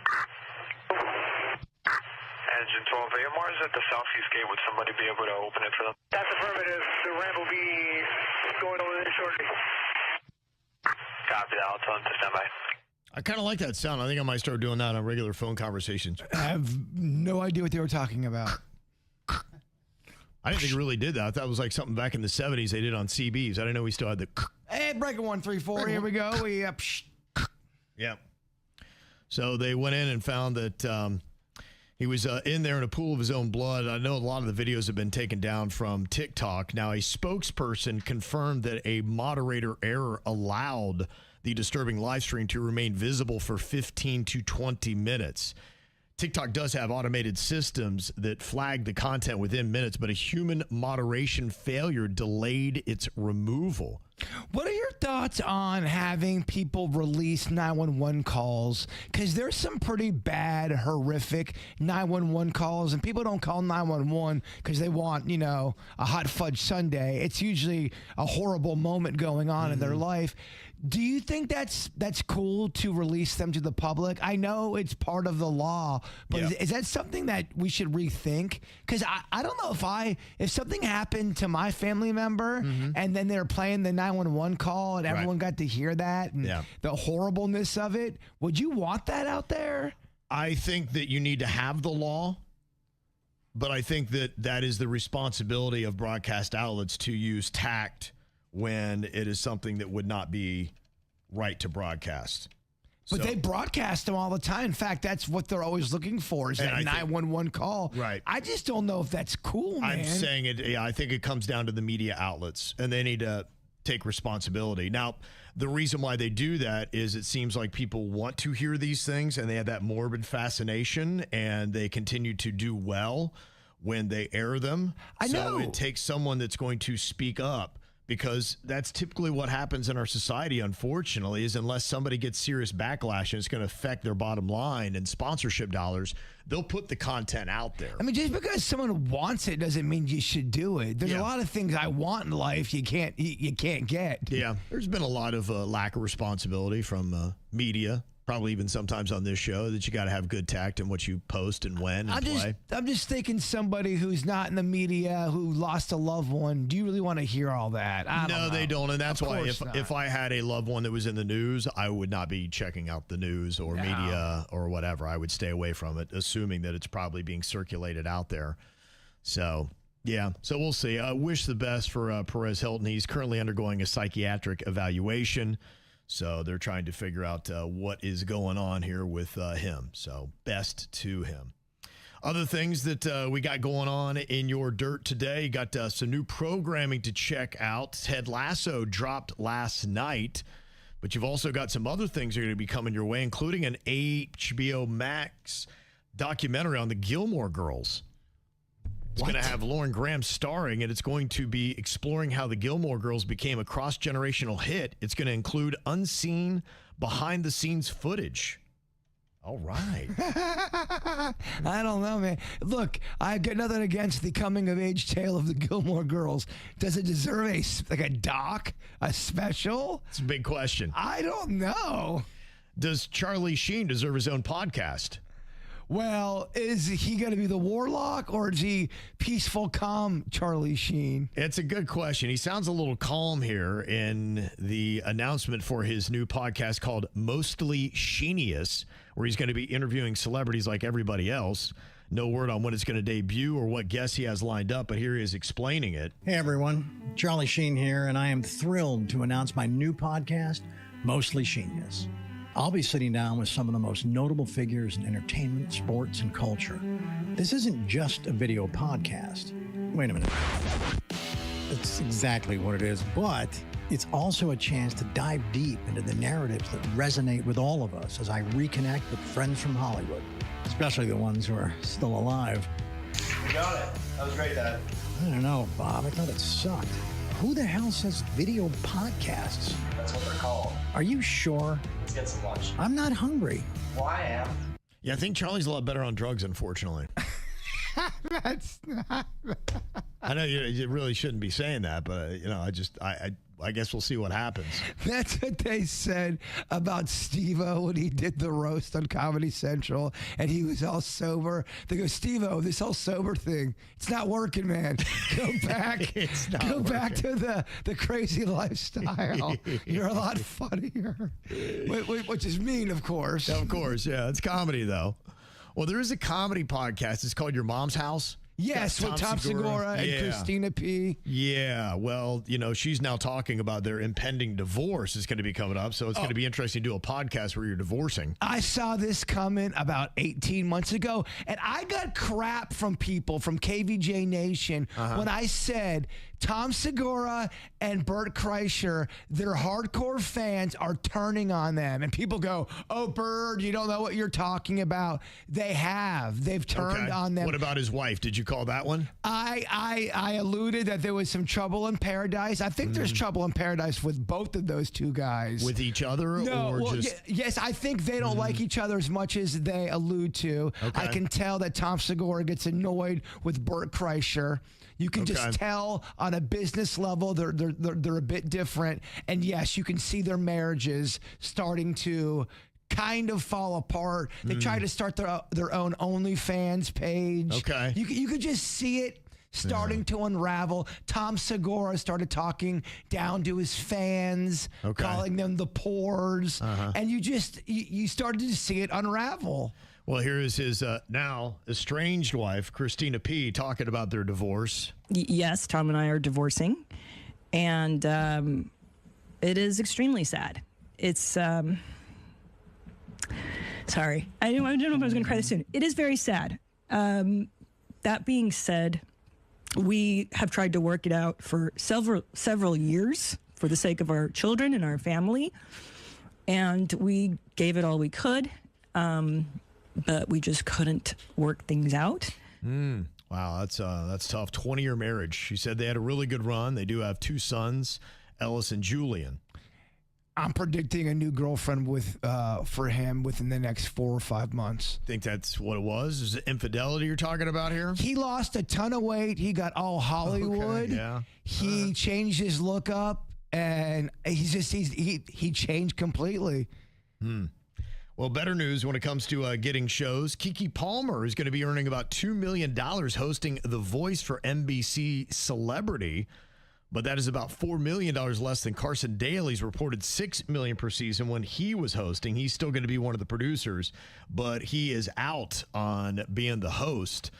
Engine 12, AMR is at the southeast gate. Would somebody be able to open it for them? That's affirmative. The ramp will be going over there shortly. Copy that. I'll tell them to stand by. I kind of like that sound. I think I might start doing that on regular phone conversations. I have no idea what they were talking about. I didn't think it really did that. That was like something back in the 70s they did on CBs. I didn't know we still had the. Hey, breaker 134. Here we go. Yeah. So they went in and found that he was in there in a pool of his own blood. I know a lot of the videos have been taken down from TikTok. Now, a spokesperson confirmed that a moderator error allowed the disturbing live stream to remain visible for 15 to 20 minutes. TikTok does have automated systems that flag the content within minutes, but a human moderation failure delayed its removal. What are your thoughts on having people release 911 calls? Because there's some pretty bad, horrific 911 calls, and people don't call 911 because they want, a hot fudge sundae. It's usually a horrible moment going on in their life. Do you think that's cool to release them to the public? I know it's part of the law, but is that something that we should rethink? Because I don't know if something happened to my family member and then they're playing the 911 call and everyone got to hear that and the horribleness of it, would you want that out there? I think that you need to have the law, but I think that is the responsibility of broadcast outlets to use tact when it is something that would not be right to broadcast. But they broadcast them all the time. In fact, that's what they're always looking for is that 911 call. Right. I just don't know if that's cool, man. I'm saying it. Yeah, I think it comes down to the media outlets, and they need to take responsibility. Now, the reason why they do that is it seems like people want to hear these things, and they have that morbid fascination, and they continue to do well when they air them. I know. So it takes someone that's going to speak up, because that's typically what happens in our society, unfortunately, is unless somebody gets serious backlash and it's going to affect their bottom line and sponsorship dollars, they'll put the content out there. I mean, just because someone wants it doesn't mean you should do it. There's a lot of things I want in life you can't get. Yeah, there's been a lot of lack of responsibility from media, probably even sometimes on this show, that you got to have good tact in what you post and when and play. I'm just thinking somebody who's not in the media, who lost a loved one, do you really want to hear all that? No, they don't. And that's why if I had a loved one that was in the news, I would not be checking out the news or media or whatever. I would stay away from it, assuming that it's probably being circulated out there. So, yeah. So we'll see. I wish the best for Perez Hilton. He's currently undergoing a psychiatric evaluation. So they're trying to figure out what is going on here with him. So best to him. Other things that we got going on in your dirt today. You got some new programming to check out. Ted Lasso dropped last night. But you've also got some other things that are going to be coming your way, including an HBO Max documentary on the Gilmore Girls. It's going to have Lauren Graham starring, and it's going to be exploring how the Gilmore Girls became a cross-generational hit. It's going to include unseen, behind-the-scenes footage. All right. I don't know, man. Look, I got nothing against the coming-of-age tale of the Gilmore Girls. Does it deserve a doc, a special? It's a big question. I don't know. Does Charlie Sheen deserve his own podcast? Well, is he going to be the warlock, or is he peaceful, calm Charlie Sheen? It's a good question. He sounds a little calm here in the announcement for his new podcast called Mostly Sheenius, where he's going to be interviewing celebrities like everybody else. No word on when it's going to debut or what guests he has lined up, but here he is explaining it. Hey, everyone. Charlie Sheen here, and I am thrilled to announce my new podcast, Mostly Sheenius. I'll be sitting down with some of the most notable figures in entertainment, sports, and culture. This isn't just a video podcast. Wait a minute. That's exactly what it is, but it's also a chance to dive deep into the narratives that resonate with all of us as I reconnect with friends from Hollywood, especially the ones who are still alive. You got it. That was great, Dad. I don't know, Bob. I thought it sucked. Who the hell says video podcasts? That's what they're called. Are you sure? Let's get some lunch. I'm not hungry. Well, I am. Yeah, I think Charlie's a lot better on drugs, unfortunately. That's not. I know you really shouldn't be saying that, but I guess we'll see what happens. That's what they said about Steve-O when he did the roast on Comedy Central and he was all sober. They go, Steve-O, this whole sober thing, it's not working, man. Go back. It's not Go back working. to the crazy lifestyle. You're a lot funnier. Which is mean, of course. Of course, yeah. It's comedy, though. Well, there is a comedy podcast. It's called Your Mom's House. Yes, with Tom Segura and Christina P. Yeah, well, she's now talking about their impending divorce is going to be coming up, so it's going to be interesting to do a podcast where you're divorcing. I saw this coming about 18 months ago, and I got crap from people from KVJ Nation when I said Tom Segura and Bert Kreischer, their hardcore fans are turning on them. And people go, oh, Bird, you don't know what you're talking about. They have. They've turned on them. What about his wife? Did you call that one? I alluded that there was some trouble in paradise. I think there's trouble in paradise with both of those two guys. With each other? No, or well, just... yes, I think they don't like each other as much as they allude to. Okay. I can tell that Tom Segura gets annoyed with Bert Kreischer. You can just tell on a business level they're a bit different. And yes, you can see their marriages starting to kind of fall apart. They try to start their own OnlyFans page. Okay. You could just see it starting to unravel. Tom Segura started talking down to his fans, calling them the pores. And you started to see it unravel. Well, here is his now estranged wife, Christina P., talking about their divorce. Yes, Tom and I are divorcing, and it is extremely sad. It's sorry, I don't know if I was going to cry this soon. It is very sad. That being said, we have tried to work it out for several years for the sake of our children and our family, and we gave it all we could. But we just couldn't work things out. Wow, that's tough. 20-year marriage. She said they had a really good run. They do have 2 sons, Ellis and Julian. I'm predicting a new girlfriend for him within the next 4 or 5 months. Think that's what it was? Is it infidelity you're talking about here? He lost a ton of weight. He got all Hollywood. Okay, yeah. He changed his look up, and he changed completely. Well, better news when it comes to getting shows. Keke Palmer is going to be earning about $2 million hosting The Voice for NBC Celebrity, but that is about $4 million less than Carson Daly's reported $6 million per season when he was hosting. He's still going to be one of the producers, but he is out on being the host.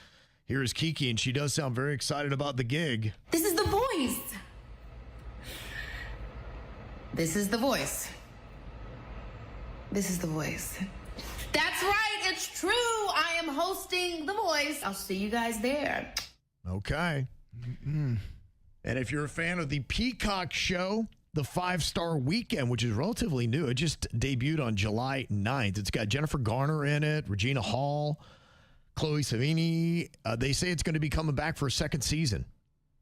Here's Keke, and she does sound very excited about the gig. This is The Voice. This is The Voice. This is The Voice. That's right, it's true. I am hosting The Voice. I'll see you guys there. Okay. And if you're a fan of the Peacock show, the 5-Star Weekend, which is relatively new, it just debuted on July 9th. It's got Jennifer Garner in it, Regina Hall, Chloe Savini. They say it's going to be coming back for a second season.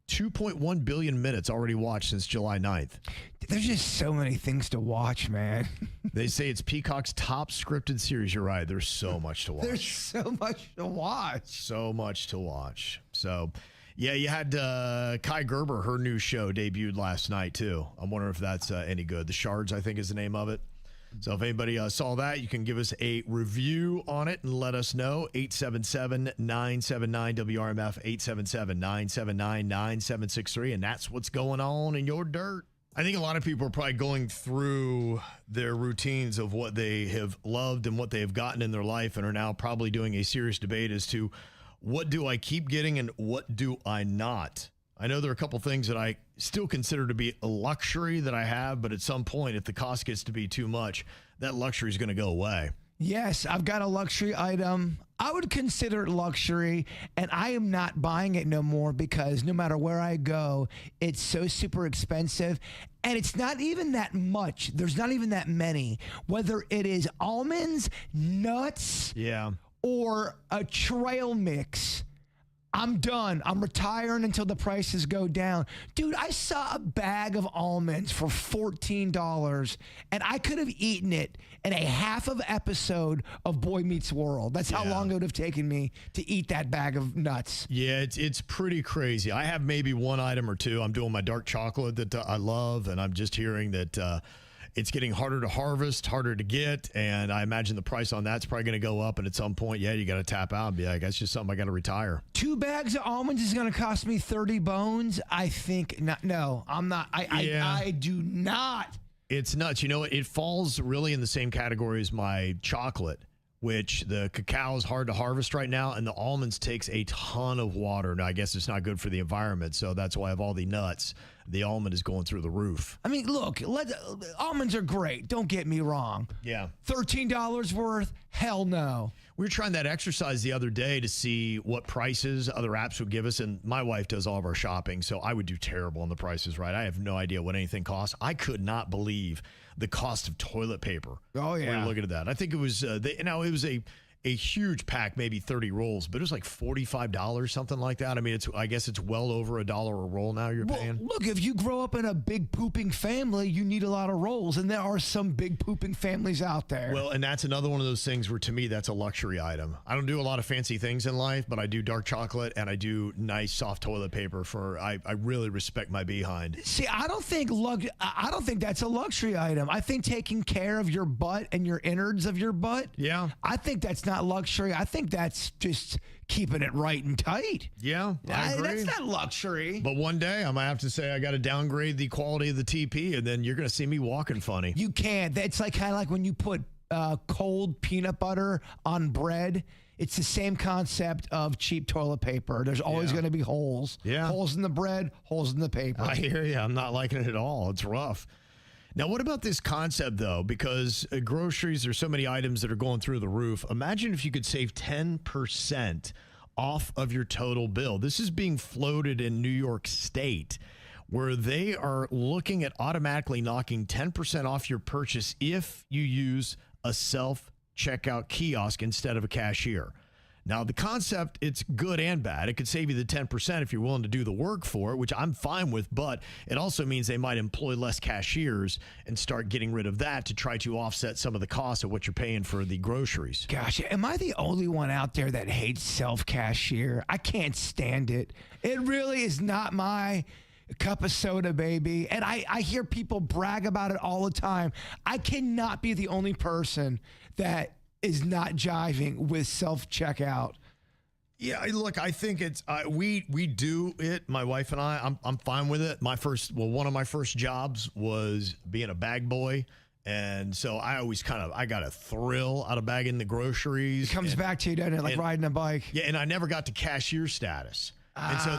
2.1 billion minutes already watched since July 9th. There's just so many things to watch, man. They say it's Peacock's top scripted series. You're right. There's so much to watch. There's so much to watch. So much to watch. So, yeah, you had Kai Gerber, her new show debuted last night, too. I'm wondering if that's any good. The Shards, I think, is the name of it. So if anybody saw that, you can give us a review on it and let us know. 877-979-WRMF, 877-979-9763. And that's what's going on in your dirt. I think a lot of people are probably going through their routines of what they have loved and what they have gotten in their life and are now probably doing a serious debate as to what do I keep getting and what do I not? I know there are a couple things that I still consider to be a luxury that I have, but at some point, if the cost gets to be too much, that luxury is going to go away. Yes, I've got a luxury item. I would consider it luxury, and I am not buying it no more because no matter where I go, it's so super expensive, and it's not even that much. There's not even that many. Whether it is almonds, nuts, or a trail mix, I'm done. I'm retiring until the prices go down. Dude, I saw a bag of almonds for $14, and I could have eaten it in a half of episode of Boy Meets World. That's how long it would have taken me to eat that bag of nuts. Yeah, it's pretty crazy. I have maybe one item or two. I'm doing my dark chocolate that I love, and I'm just hearing that it's getting harder to harvest, harder to get, and I imagine the price on that's probably going to go up, and at some point, you got to tap out and be like, that's just something I got to retire. 2 bags of almonds is going to cost me 30 bones? I think not. No, I'm not. I do not. It's nuts. You know, it falls really in the same category as my chocolate, which the cacao is hard to harvest right now, and the almonds takes a ton of water. Now, I guess it's not good for the environment, so that's why I have all the nuts. The almond is going through the roof. I mean, look, almonds are great. Don't get me wrong. Yeah. $13 worth? Hell no. We were trying that exercise the other day to see what prices other apps would give us, and my wife does all of our shopping, so I would do terrible on the prices, right? I have no idea what anything costs. I could not believe the cost of toilet paper. Oh, yeah. When you look at that. I think it was, it was a huge pack, maybe 30 rolls, but it was like $45, something like that. I mean, I guess it's well over $1 a roll now you're paying. Look, if you grow up in a big pooping family, you need a lot of rolls, and there are some big pooping families out there. Well, and that's another one of those things where, to me, that's a luxury item. I don't do a lot of fancy things in life, but I do dark chocolate, and I do nice soft toilet paper I really respect my behind. See, I don't think that's a luxury item. I think taking care of your butt and your innards of your butt, I think that's not luxury. I think that's just keeping it right and tight. Yeah, I agree. That's not luxury. But one day I might have to say I got to downgrade the quality of the TP, and then you're going to see me walking funny. You can't. It's like kind of like when you put cold peanut butter on bread. It's the same concept of cheap toilet paper. There's always going to be holes. Yeah. Holes in the bread, holes in the paper. I hear you. I'm not liking it at all. It's rough. Now, what about this concept, though? Because groceries, there's so many items that are going through the roof. Imagine if you could save 10% off of your total bill. This is being floated in New York State, where they are looking at automatically knocking 10% off your purchase if you use a self-checkout kiosk instead of a cashier. Now, the concept, it's good and bad. It could save you the 10% if you're willing to do the work for it, which I'm fine with, but it also means they might employ less cashiers and start getting rid of that to try to offset some of the cost of what you're paying for the groceries. Gosh, am I the only one out there that hates self-cashier? I can't stand it. It really is not my cup of soda, baby. And I hear people brag about it all the time. I cannot be the only person that is not jiving with self-checkout. Yeah, look, I think it's we do it. My wife and I'm fine with it. One of my first jobs was being a bag boy, and so I always I got a thrill out of bagging the groceries. It comes back to you, doesn't it? Like riding a bike. Yeah, and I never got to cashier status. And so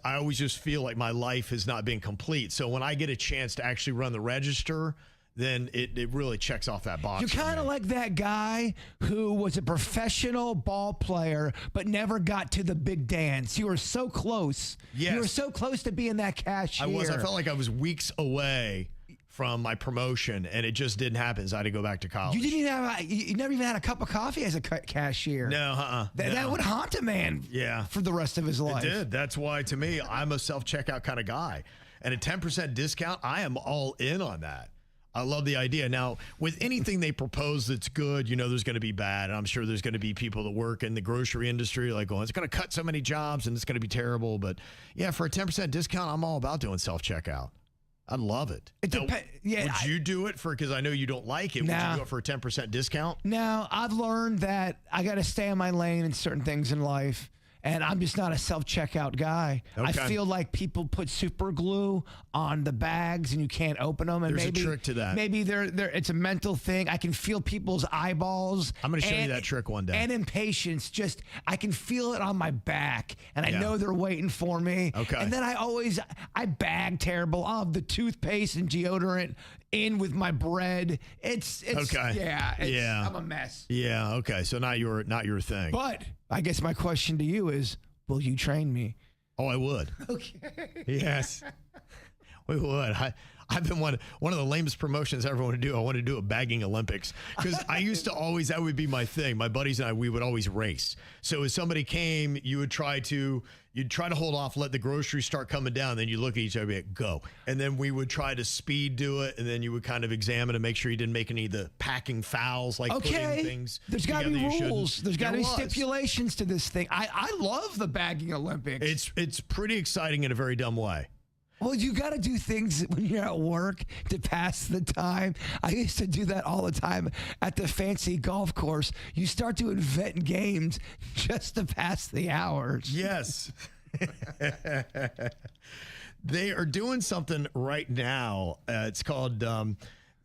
I always just feel like my life has not been complete. So when I get a chance to actually run the register, then it really checks off that box. You're kind of like that guy who was a professional ball player but never got to the big dance. You were so close. Yes. You were so close to being that cashier. I felt like I was weeks away from my promotion, and it just didn't happen, so I had to go back to college. You never even had a cup of coffee as a cashier. No, That would haunt a man for the rest of his life. It did. That's why, to me, I'm a self-checkout kind of guy. And a 10% discount, I am all in on that. I love the idea. Now, with anything they propose that's good, there's going to be bad. And I'm sure there's going to be people that work in the grocery industry like, it's going to cut so many jobs and it's going to be terrible. But yeah, for a 10% discount, I'm all about doing self-checkout. I love it. Would you do it because I know you don't like it. Would you go for a 10% discount? No, I've learned that I got to stay in my lane in certain things in life. And I'm just not a self-checkout guy. Okay. I feel like people put super glue on the bags and you can't open them. And There's a trick to that. Maybe it's a mental thing. I can feel people's eyeballs. I'm going to show you that trick one day. And impatience. I can feel it on my back. And I know they're waiting for me. Okay. And then I bag terrible. I'll have the toothpaste and deodorant in with my bread. It's okay. I'm a mess. Yeah, okay. So not your thing. But I guess my question to you is, will you train me? Oh, I would. Okay. Yes. We would. I've been one of the lamest promotions I ever want to do. I want to do a bagging Olympics because I used to always, that would be my thing. My buddies and I, we would always race. So as somebody came, you'd try to hold off, let the groceries start coming down. Then you look at each other and be like, go. And then we would try to speed do it. And then you would kind of examine and make sure you didn't make any of the packing fouls, like putting things. There's got to be rules. There's got to be stipulations to this thing. I love the bagging Olympics. It's pretty exciting in a very dumb way. Well, you got to do things when you're at work to pass the time. I used to do that all the time at the fancy golf course. You start to invent games just to pass the hours. Yes. They are doing something right now. It's called the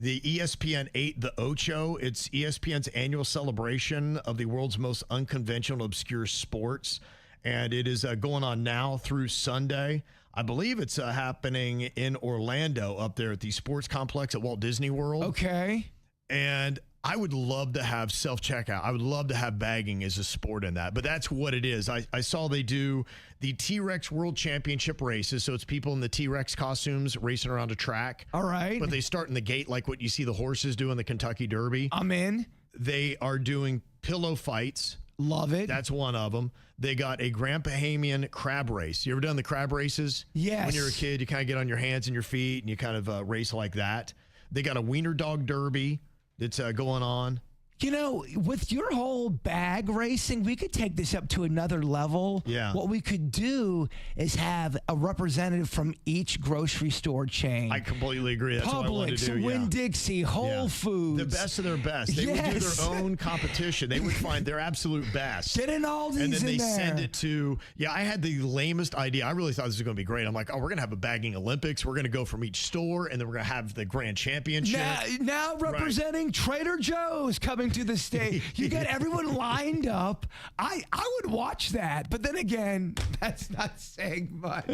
ESPN 8, the Ocho. It's ESPN's annual celebration of the world's most unconventional, obscure sports. And it is going on now through Sunday. I believe it's happening in Orlando up there at the sports complex at Walt Disney World. Okay. And I would love to have self-checkout. I would love to have bagging as a sport in that. But that's what it is. I saw they do the T-Rex World Championship races. So it's people in the T-Rex costumes racing around a track. All right. But they start in the gate like what you see the horses do in the Kentucky Derby. I'm in. They are doing pillow fights. Love it. That's one of them. They got a Grand Bahamian crab race. You ever done the crab races? Yes. When you're a kid, you kind of get on your hands and your feet and you kind of race like that. They got a wiener dog derby that's going on. You know, with your whole bag racing, we could take this up to another level. Yeah. What we could do is have a representative from each grocery store chain. I completely agree. That's what I wanted to do. Publix, Winn-Dixie, Whole Foods. The best of their best. They would do their own competition. They would find their absolute best. Get in all these and then they there. send it to, I had the lamest idea. I really thought this was going to be great. I'm like, we're going to have a bagging Olympics. We're going to go from each store, and then we're going to have the grand championship. Now representing Trader Joe's coming to the state. You got everyone lined up. I would watch that, but then again, that's not saying much.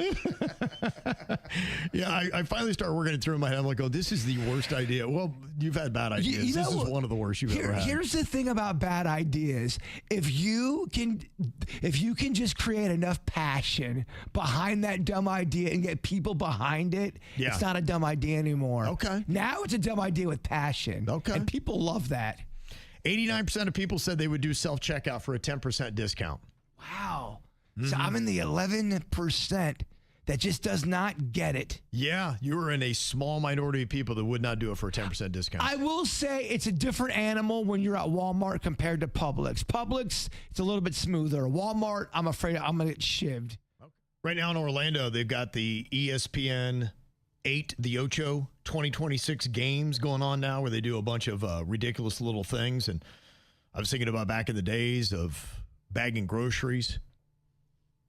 I finally started working it through in my head. I'm like, this is the worst idea. Well, you've had bad ideas. This is one of the worst you've ever had. Here's the thing about bad ideas. If you can just create enough passion behind that dumb idea and get people behind it, it's not a dumb idea anymore. Okay. Now it's a dumb idea with passion. Okay. And people love that. 89% of people said they would do self-checkout for a 10% discount. Wow. So I'm in the 11% that just does not get it. Yeah, you were in a small minority of people that would not do it for a 10% discount. I will say it's a different animal when you're at Walmart compared to Publix. Publix, it's a little bit smoother. Walmart, I'm afraid I'm going to get shivved. Right now in Orlando, they've got the ESPN 8, the Ocho 2026 games going on now where they do a bunch of ridiculous little things. And I was thinking about back in the days of bagging groceries.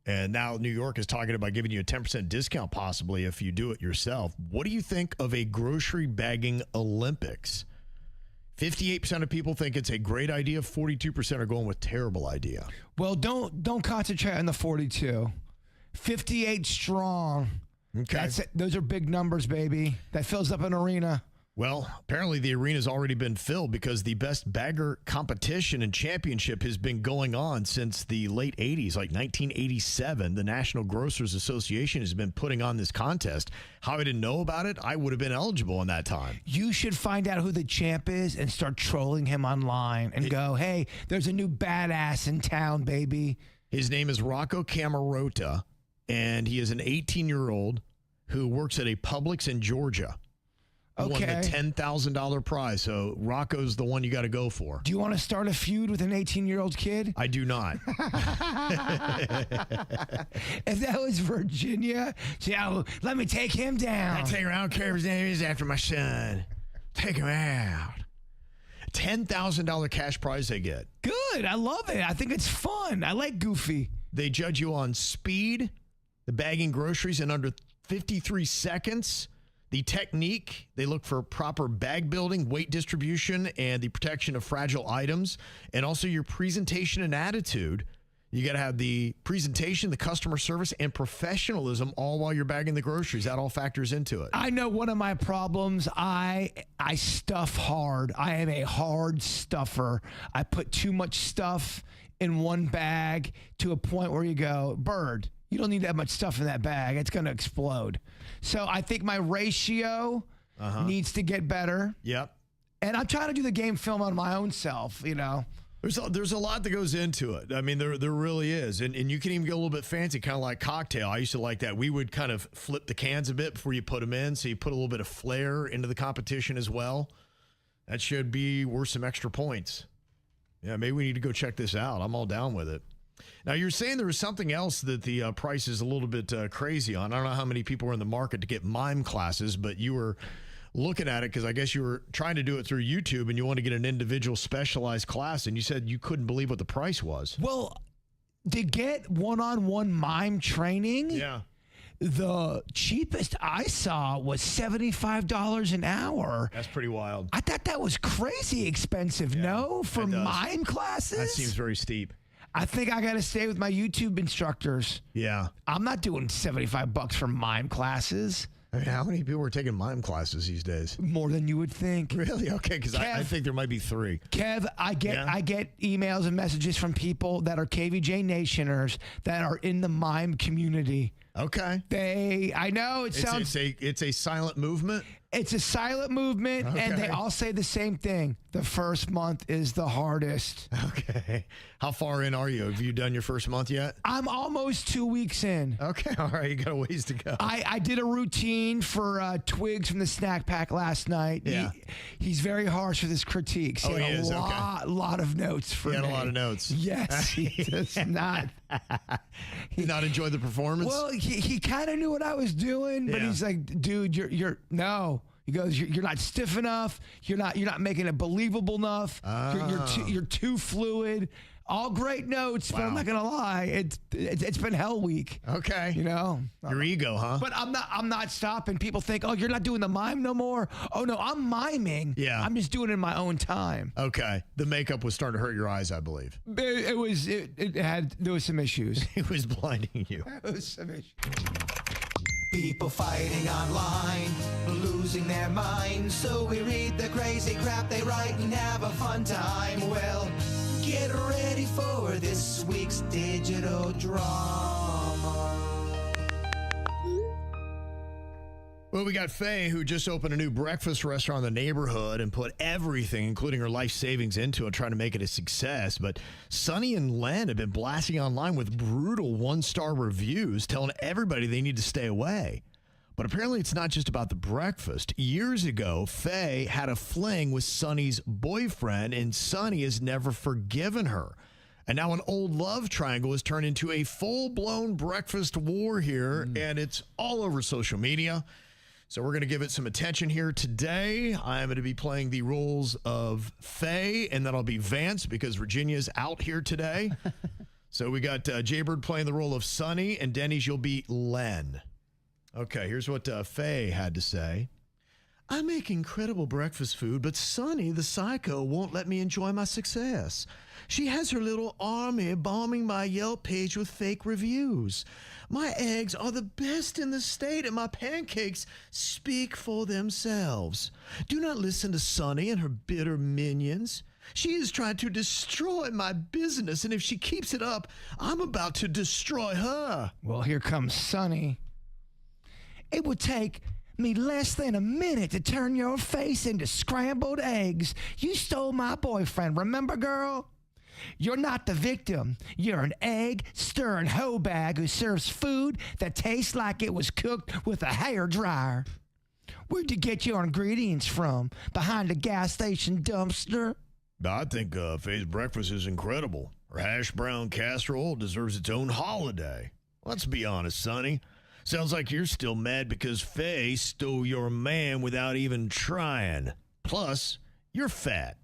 And now New York is talking about giving you a 10% discount possibly if you do it yourself. What do you think of a grocery bagging Olympics? 58% of people think it's a great idea. 42% are going with terrible idea. Well, don't concentrate on the 42. 58 strong. Okay. Those are big numbers, baby. That fills up an arena. Well, apparently the arena's already been filled because the best bagger competition and championship has been going on since the late 80s, like 1987. The National Grocers Association has been putting on this contest. How I didn't know about it, I would have been eligible in that time. You should find out who the champ is and start trolling him online and go, hey, there's a new badass in town, baby. His name is Rocco Camarota, and he is an 18-year-old who works at a Publix in Georgia. Okay. Won the $10,000 prize. So Rocco's the one you got to go for. Do you want to start a feud with an 18-year-old kid? I do not. If that was Virginia, let me take him down. I don't care if his name is after my son. Take him out. $10,000 cash prize they get. Good. I love it. I think it's fun. I like Goofy. They judge you on speed, the bagging groceries in under 53 seconds. The technique, they look for proper bag building, weight distribution, and the protection of fragile items, and also your presentation and attitude. You got to have the presentation, the customer service, and professionalism all while you're bagging the groceries. That all factors into it. I know one of my problems. I stuff hard. I am a hard stuffer. I put too much stuff in one bag to a point where you go, Bird, you don't need that much stuff in that bag. It's going to explode. So I think my ratio needs to get better. Yep. And I'm trying to do the game film on my own self, you know. There's a lot that goes into it. I mean, there really is. And you can even get a little bit fancy, kind of like cocktail. I used to like that. We would kind of flip the cans a bit before you put them in, so you put a little bit of flair into the competition as well. That should be worth some extra points. Yeah, maybe we need to go check this out. I'm all down with it. Now, you're saying there was something else that the price is a little bit crazy on. I don't know how many people are in the market to get mime classes, but you were looking at it because I guess you were trying to do it through YouTube and you want to get an individual specialized class, and you said you couldn't believe what the price was. Well, to get one-on-one mime training, the cheapest I saw was $75 an hour. That's pretty wild. I thought that was crazy expensive, no? For mime classes? That seems very steep. I think I got to stay with my YouTube instructors. Yeah. I'm not doing $75 for mime classes. I mean, how many people are taking mime classes these days? More than you would think. Really? Okay, because I think there might be 3. Kev, I get emails and messages from people that are KVJ Nationers that are in the mime community. Okay. I know it sounds... It's a silent movement? It's a silent movement, and they all say the same thing. The first month is the hardest. Okay. How far in are you? Have you done your first month yet? I'm almost 2 weeks in. Okay. All right. You got a ways to go. I did a routine for Twigs from the snack pack last night. Yeah. He's very harsh with his critiques. He had a lot of notes for me. He had a lot of notes. Yes. He does not. He not enjoy the performance? Well, he kind of knew what I was doing, but he's like, dude, you're no. He goes, you're not stiff enough. You're not making it believable enough. You're too fluid. All great notes, but I'm not gonna lie, it's been hell week. Okay, you know your ego, huh? But I'm not stopping. People think, oh, you're not doing the mime no more. Oh no, I'm miming. Yeah, I'm just doing it in my own time. Okay, the makeup was starting to hurt your eyes, I believe. There was some issues. It was blinding you. There was some issues. People fighting online, losing their minds. So we read the crazy crap they write and have a fun time. Well, get ready for this week's digital drama. Well, we got Faye, who just opened a new breakfast restaurant in the neighborhood and put everything, including her life savings, into it, trying to make it a success. But Sonny and Len have been blasting online with brutal one-star reviews, telling everybody they need to stay away. But apparently it's not just about the breakfast. Years ago, Faye had a fling with Sonny's boyfriend, and Sonny has never forgiven her. And now an old love triangle has turned into a full-blown breakfast war here, and it's all over social media. So we're going to give it some attention here today. I'm going to be playing the roles of Faye, and then I'll be Vance because Virginia's out here today. So we got Jbird playing the role of Sonny, and Denny's, you'll be Len. Okay, here's what Faye had to say. I make incredible breakfast food, but Sonny, the psycho, won't let me enjoy my success. She has her little army bombing my Yelp page with fake reviews. My eggs are the best in the state, and my pancakes speak for themselves. Do not listen to Sonny and her bitter minions. She is trying to destroy my business, and if she keeps it up, I'm about to destroy her. Well, here comes Sonny. It would take me less than a minute to turn your face into scrambled eggs. You stole my boyfriend, remember, girl? You're not the victim. You're an egg-stirring hoe bag who serves food that tastes like it was cooked with a hair dryer. Where'd you get your ingredients from? Behind a gas station dumpster? I think Faye's breakfast is incredible. Her hash brown casserole deserves its own holiday. Let's be honest, Sonny. Sounds like you're still mad because Faye stole your man without even trying. Plus, you're fat.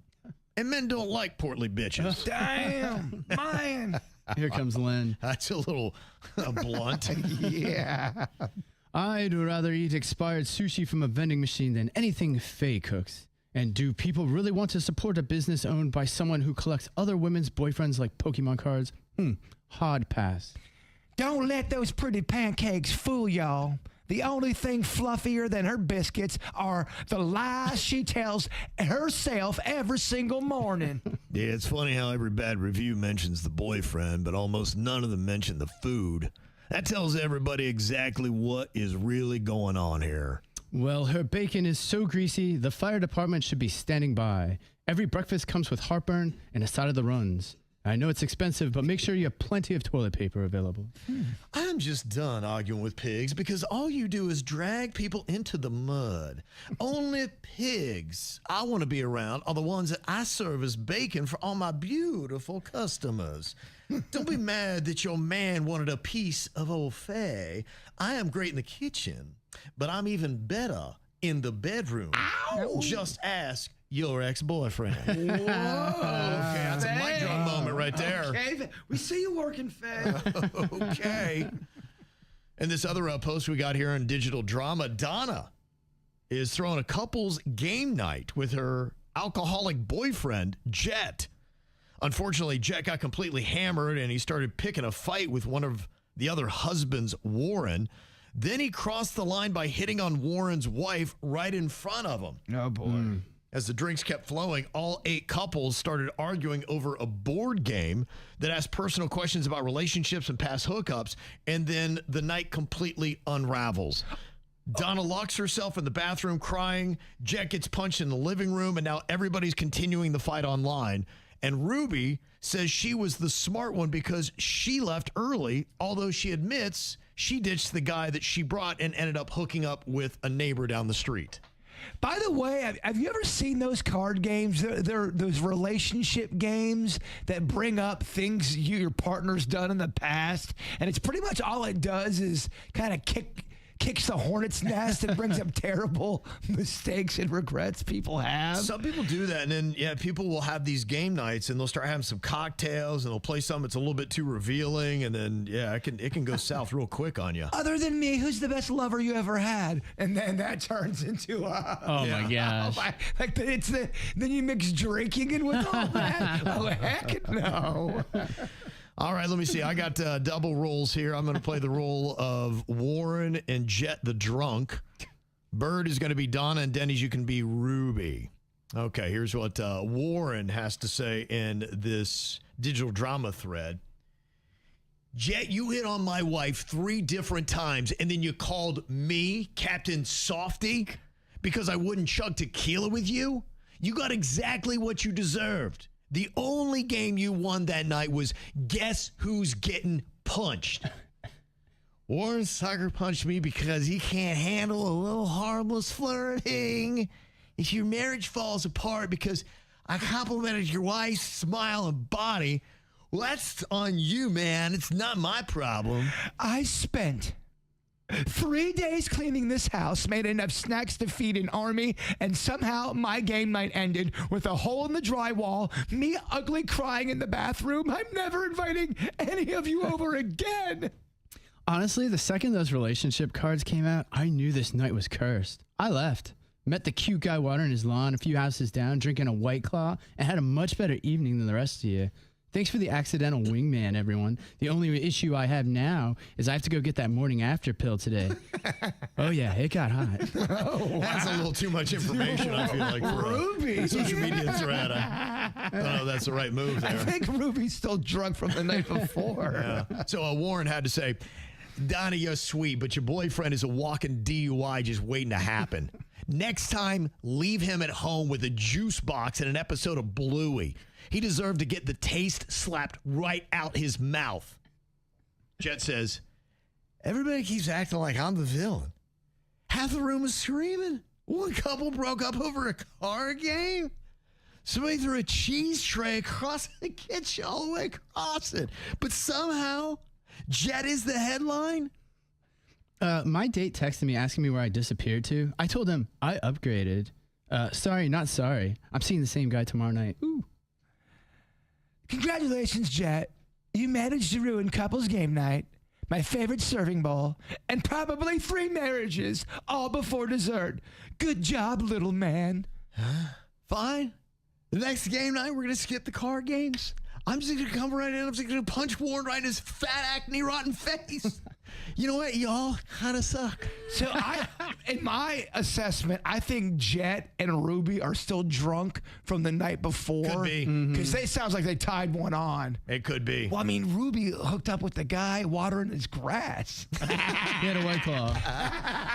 And men don't like portly bitches. Damn, man. Here comes Len. That's a little blunt. Yeah. I'd rather eat expired sushi from a vending machine than anything Faye cooks. And do people really want to support a business owned by someone who collects other women's boyfriends like Pokemon cards? Hard pass. Don't let those pretty pancakes fool y'all. The only thing fluffier than her biscuits are the lies she tells herself every single morning. Yeah, it's funny how every bad review mentions the boyfriend, but almost none of them mention the food. That tells everybody exactly what is really going on here. Well, her bacon is so greasy, the fire department should be standing by. Every breakfast comes with heartburn and a side of the runs. I know it's expensive, but make sure you have plenty of toilet paper available. I'm just done arguing with pigs because all you do is drag people into the mud. Only pigs I want to be around are the ones that I serve as bacon for all my beautiful customers. Don't be mad that your man wanted a piece of old Faye. I am great in the kitchen, but I'm even better in the bedroom. Ow! Just ask your ex-boyfriend. Whoa. Okay, that's a mic drop moment right there. Okay, we see you working, Faye. Okay. And this other post we got here on Digital Drama, Donna is throwing a couple's game night with her alcoholic boyfriend, Jet. Unfortunately, Jet got completely hammered and he started picking a fight with one of the other husbands, Warren. Then he crossed the line by hitting on Warren's wife right in front of him. Oh, boy. As the drinks kept flowing, all 8 couples started arguing over a board game that asked personal questions about relationships and past hookups, and then the night completely unravels. Donna locks herself in the bathroom crying. Jet gets punched in the living room, and now everybody's continuing the fight online. And Ruby says she was the smart one because she left early, although she admits she ditched the guy that she brought and ended up hooking up with a neighbor down the street. By the way, have you ever seen those card games? They're those relationship games that bring up things your partner's done in the past, and it's pretty much all it does is kind of kicks the hornet's nest and brings up terrible mistakes and regrets people have. Some people do that, and then, people will have these game nights, and they'll start having some cocktails, and they'll play something that's a little bit too revealing, and then, it can go south real quick on you. Other than me, who's the best lover you ever had? And then that turns into my gosh. Then you mix drinking in with all that? Oh, heck no. All right, let me see. I got double roles here. I'm going to play the role of Warren and Jet the drunk. Bird is going to be Donna, and Denny's you can be Ruby. Okay, here's what Warren has to say in this digital drama thread. Jet, you hit on my wife 3 different times, and then you called me Captain Softy because I wouldn't chug tequila with you? You got exactly what you deserved. The only game you won that night was Guess Who's Getting Punched. Warren sucker punched me because he can't handle a little harmless flirting. If your marriage falls apart because I complimented your wife's smile and body, well, that's on you, man. It's not my problem. I spent 3 days cleaning this house, made enough snacks to feed an army, and somehow my game night ended with a hole in the drywall, me ugly crying in the bathroom. I'm never inviting any of you over again. Honestly, the second those relationship cards came out, I knew this night was cursed. I left. Met the cute guy watering his lawn a few houses down, drinking a White Claw, and had a much better evening than the rest of you. Thanks for the accidental wingman, everyone. The only issue I have now is I have to go get that morning after pill today. Oh, yeah, it got hot. That's a little too much information, I feel like, for a social media thread. I don't know if that's the right move there. I think Ruby's still drunk from the night before. Yeah. So Warren had to say, Donna, you're sweet, but your boyfriend is a walking DUI just waiting to happen. Next time, leave him at home with a juice box and an episode of Bluey. He deserved to get the taste slapped right out his mouth. Jet says, everybody keeps acting like I'm the villain. Half the room is screaming. One couple broke up over a card game. Somebody threw a cheese tray across the kitchen all the way across it. But somehow, Jet is the headline. My date texted me asking me where I disappeared to. I told him I upgraded. Sorry, not sorry. I'm seeing the same guy tomorrow night. Ooh. Congratulations, Jet. You managed to ruin couples game night, my favorite serving bowl, and probably 3 marriages, all before dessert. Good job, little man. Fine. The next game night, we're going to skip the card games. I'm just going to come right in. I'm just going to punch Warren right in his fat, acne-rotten face. You know what? Y'all kind of suck. So in my assessment, I think Jet and Ruby are still drunk from the night before. Could be. Because they sounds like they tied one on. It could be. Well, I mean, Ruby hooked up with the guy watering his grass. He had a White Claw.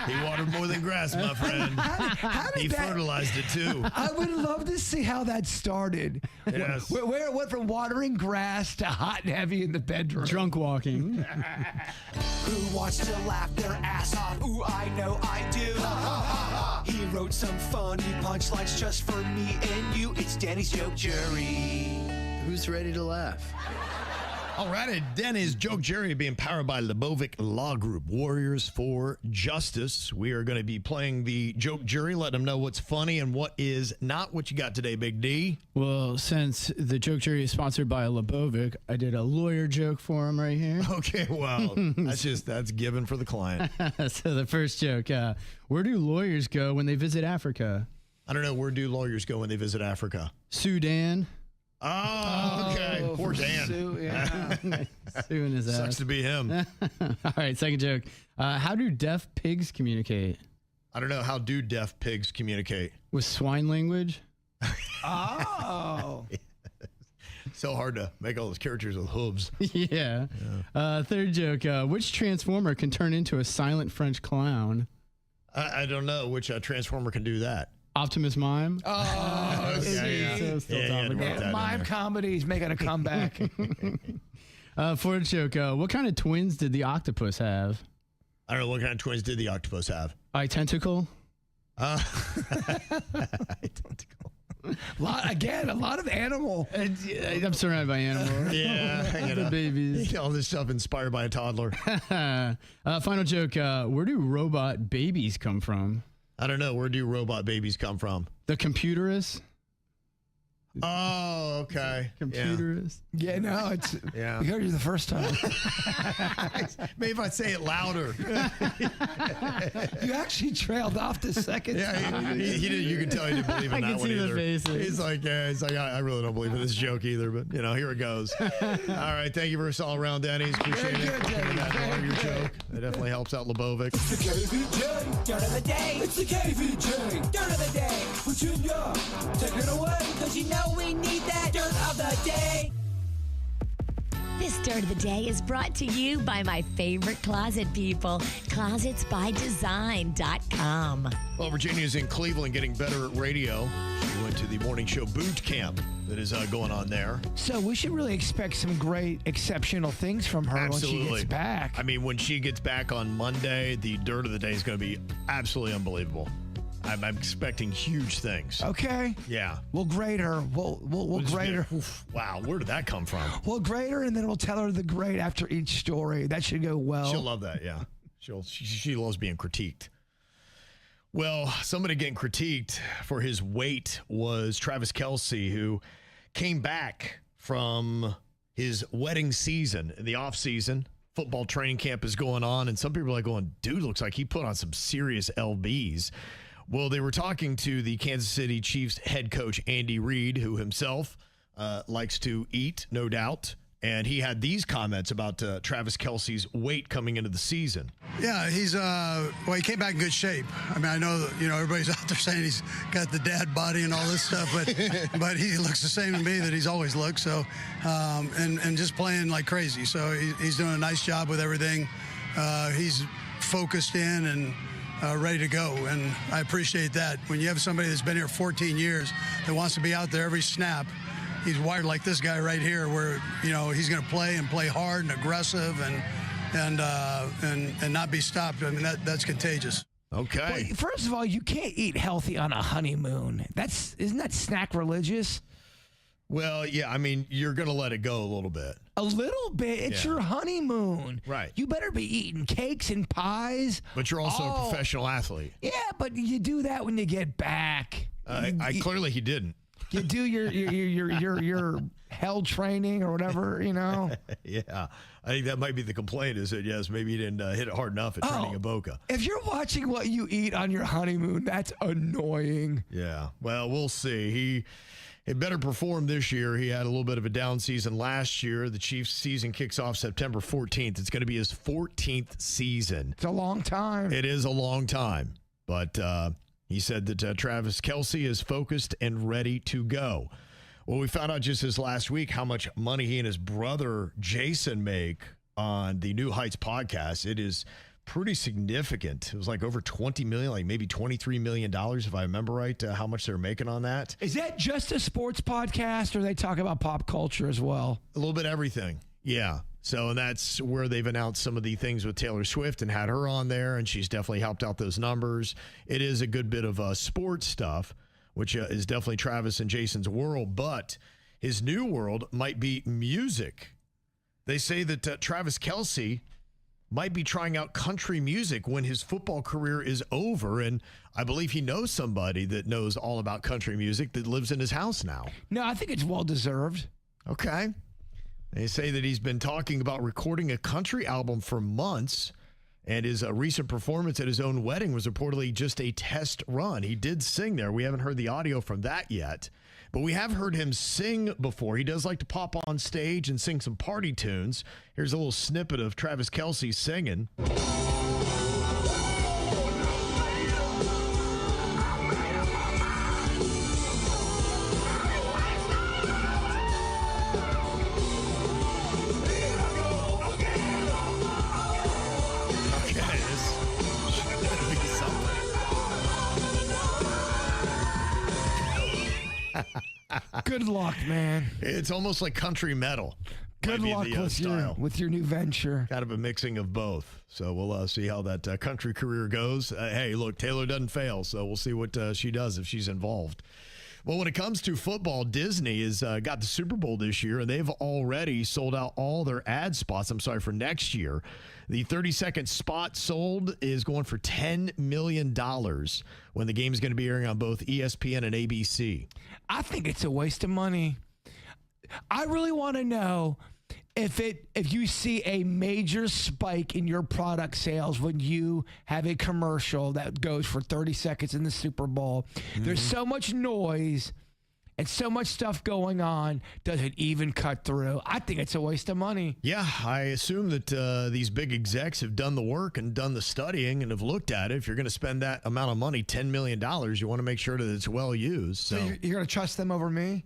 He watered more than grass, my friend. How did He that, fertilized it, too. I would love to see how that started. Yes. Where it went from watering grass to hot and heavy in the bedroom. Drunk walking. Who wants to laugh their ass off? Ooh, I know I do. He wrote some funny punchlines just for me and you. It's Danny's Joke Jury. Who's ready to laugh? All right, Denny's Joke Jury being powered by Lebovic Law Group, Warriors for Justice. We are going to be playing the Joke Jury, letting them know what's funny and what is not. What you got today, Big D? Well, since the Joke Jury is sponsored by Lebovic, I did a lawyer joke for him right here. Okay, well, that's given for the client. So the first joke, where do lawyers go when they visit Africa? I don't know. Where do lawyers go when they visit Africa? Sudan. Oh, okay. Poor Dan. Suing his ass. Sucks to be him. All right, second joke. How do deaf pigs communicate? I don't know. How do deaf pigs communicate? With swine language? Oh. So hard to make all those characters with hooves. Yeah. Third joke. Which Transformer can turn into a silent French clown? I don't know which Transformer can do that. Optimus Mime. Oh, Okay, yeah. Mime comedy's making a comeback. Fourth joke. What kind of twins did the octopus have? I don't know what kind of twins did the octopus have. Identical. Identical. A lot of animal. I'm surrounded by animals. Yeah, The babies. All this stuff inspired by a toddler. Final joke. Where do robot babies come from? I don't know. Where do robot babies come from? The computerist. Oh, okay. Computerist. Yeah, no, it's. Yeah. We heard you the first time. Maybe if I say it louder. You actually trailed off the second time. He didn't. You can tell he didn't believe in that one either. He's like, I really don't believe in this joke either. But here it goes. All right, thank you for us all around, Denny's. Appreciate it. That your joke. It definitely helps out Lebovic. It's the KVJ Dirt of the Day. It's the KVJ Dirt of the Day. Virginia, take it away, because you know we need that Dirt of the Day. This Dirt of the Day is brought to you by my favorite closet people, closetsbydesign.com. Well, Virginia's in Cleveland getting better at radio. She went to the morning show boot camp that is going on there. So we should really expect some great, exceptional things from her when she gets back. I mean, when she gets back on Monday, the Dirt of the Day is going to be absolutely unbelievable. I'm expecting huge things. Okay. Yeah. We'll grade her. We'll grade her. Wow, where did that come from? We'll grade her, and then we'll tell her the grade after each story. That should go well. She'll love that, yeah. She loves being critiqued. Well, somebody getting critiqued for his weight was Travis Kelce, who came back from his wedding season in the off season. Football training camp is going on, and some people are like going, dude, looks like he put on some serious LBs. Well, they were talking to the Kansas City Chiefs head coach, Andy Reid, who himself likes to eat, no doubt. And he had these comments about Travis Kelce's weight coming into the season. Yeah, he came back in good shape. I mean, I know that, everybody's out there saying he's got the dad body and all this stuff, but he looks the same to me that he's always looked. So, and just playing like crazy. So he's doing a nice job with everything. He's focused in and ready to go, and I appreciate that. When you have somebody that's been here 14 years that wants to be out there every snap, he's wired like this guy right here, where he's going to play and play hard and aggressive and not be stopped. I mean, that's contagious. Okay. Well, first of all, you can't eat healthy on a honeymoon. Isn't that snack religious? Well, yeah, I mean, you're going to let it go a little bit. A little bit. It's your honeymoon. Right. You better be eating cakes and pies. But you're also a professional athlete. Yeah, but you do that when you get back. Clearly he didn't. You do your hell training or whatever, you know. Yeah, I think that might be the complaint. Is that yes, maybe you didn't hit it hard enough at training a Boca. If you're watching what you eat on your honeymoon, that's annoying. Yeah, well, we'll see. He better perform this year. He had a little bit of a down season last year. The Chiefs season kicks off September 14th. It's going to be his 14th season. It's a long time. It is a long time. But he said that Travis Kelce is focused and ready to go. Well, we found out just this last week how much money he and his brother Jason make on the New Heights podcast. It is pretty significant. It was like over $20 million, like maybe $23 million, if I remember right, how much they're making on that. Is that just a sports podcast, or they talk about pop culture as well? A little bit of everything. Yeah. So, and that's where they've announced some of the things with Taylor Swift and had her on there, and she's definitely helped out those numbers. It is a good bit of sports stuff, which is definitely Travis and Jason's world, but his new world might be music. They say that Travis Kelce might be trying out country music when his football career is over, and I believe he knows somebody that knows all about country music that lives in his house now. No, I think it's well-deserved. Okay. They say that he's been talking about recording a country album for months, and his recent performance at his own wedding was reportedly just a test run. He did sing there. We haven't heard the audio from that yet, but we have heard him sing before. He does like to pop on stage and sing some party tunes. Here's a little snippet of Travis Kelce singing. Good luck, man. It's almost like country metal. Good luck with your new venture. Kind of a mixing of both. So we'll see how that country career goes. Hey, look, Taylor doesn't fail, so we'll see what she does if she's involved. Well, when it comes to football, Disney has got the Super Bowl this year, and they've already sold out all their ad spots, for next year. The 30-second spot sold is going for $10 million when the game is going to be airing on both ESPN and ABC. I think it's a waste of money. I really want to know if you see a major spike in your product sales when you have a commercial that goes for 30 seconds in the Super Bowl. Mm-hmm. There's so much noise and so much stuff going on, does it even cut through? I think it's a waste of money. Yeah, I assume that these big execs have done the work and done the studying and have looked at it. If you're going to spend that amount of money, $10 million, you want to make sure that it's well used. So you're going to trust them over me?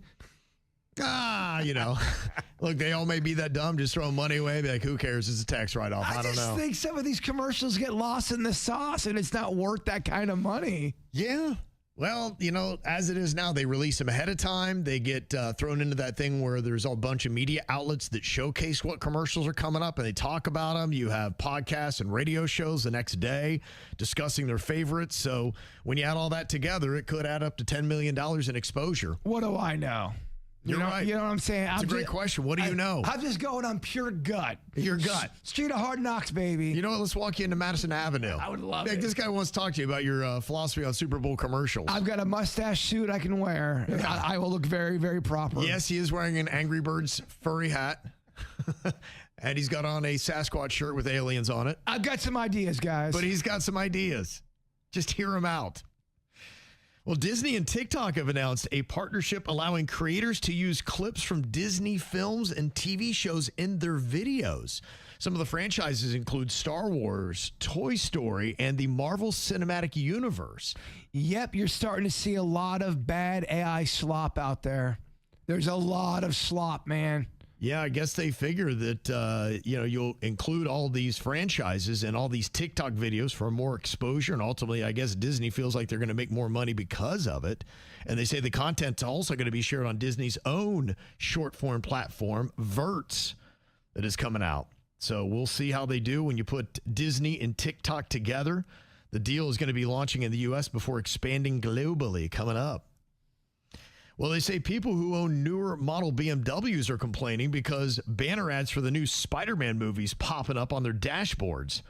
Look, they all may be that dumb, just throwing money away, be like, who cares? It's a tax write-off. I don't know. I think some of these commercials get lost in the sauce, and it's not worth that kind of money. Yeah. Well, as it is now, they release them ahead of time. They get thrown into that thing where there's a bunch of media outlets that showcase what commercials are coming up, and they talk about them. You have podcasts and radio shows the next day discussing their favorites. So when you add all that together, it could add up to $10 million in exposure. What do I know? You're right. You know what I'm saying? It's a great question. What do you know? I'm just going on pure gut. Your gut. Street of Hard Knocks, baby. You know what? Let's walk you into Madison Avenue. I would love it. This guy wants to talk to you about your philosophy on Super Bowl commercials. I've got a mustache suit I can wear. Yeah. I will look very, very proper. Yes, he is wearing an Angry Birds furry hat. And he's got on a Sasquatch shirt with aliens on it. I've got some ideas, guys. But he's got some ideas. Just hear him out. Well, Disney and TikTok have announced a partnership allowing creators to use clips from Disney films and TV shows in their videos. Some of the franchises include Star Wars, Toy Story, and the Marvel Cinematic Universe. Yep, you're starting to see a lot of bad AI slop out there. There's a lot of slop, man. Yeah, I guess they figure that, you'll include all these franchises and all these TikTok videos for more exposure. And ultimately, I guess Disney feels like they're going to make more money because of it. And they say the content's also going to be shared on Disney's own short form platform, Verts, that is coming out. So we'll see how they do when you put Disney and TikTok together. The deal is going to be launching in the U.S. before expanding globally coming up. Well, they say people who own newer model BMWs are complaining because banner ads for the new Spider-Man movies popping up on their dashboards.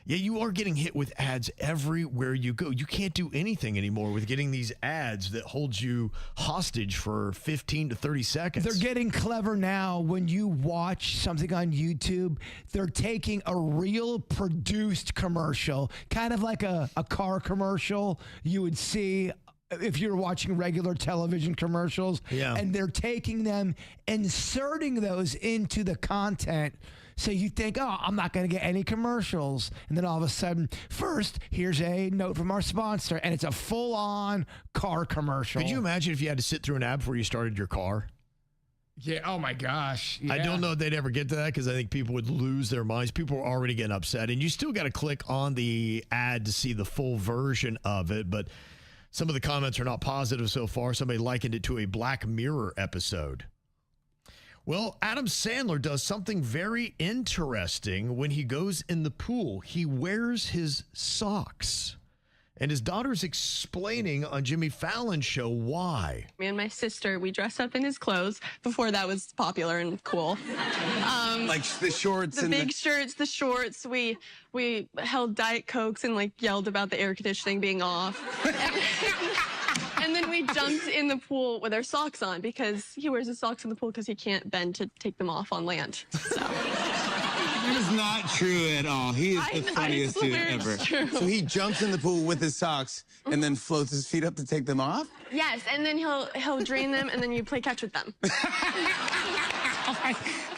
Yeah, you are getting hit with ads everywhere you go. You can't do anything anymore with getting these ads that hold you hostage for 15 to 30 seconds. They're getting clever now. When you watch something on YouTube, they're taking a real produced commercial, kind of like a car commercial you would see if you're watching regular television commercials. Yeah. And they're taking them, inserting those into the content. So you think, oh, I'm not going to get any commercials. And then all of a sudden, first, here's a note from our sponsor. And it's a full-on car commercial. Could you imagine if you had to sit through an ad before you started your car? Yeah. Oh, my gosh. I don't know if they'd ever get to that because I think people would lose their minds. People are already getting upset. And you still got to click on the ad to see the full version of it. But some of the comments are not positive so far. Somebody likened it to a Black Mirror episode. Well, Adam Sandler does something very interesting when he goes in the pool. He wears his socks. And his daughter's explaining on Jimmy Fallon's show why. Me and my sister, we dressed up in his clothes before that was popular and cool. Like the shorts the and big shirts, the shorts. We held Diet Cokes and like yelled about the air conditioning being off. And then we jumped in the pool with our socks on because he wears his socks in the pool because he can't bend to take them off on land. So. That is not true at all. He is the funniest dude ever. True. So he jumps in the pool with his socks and then floats his feet up to take them off? Yes, and then he'll drain them and then you play catch with them.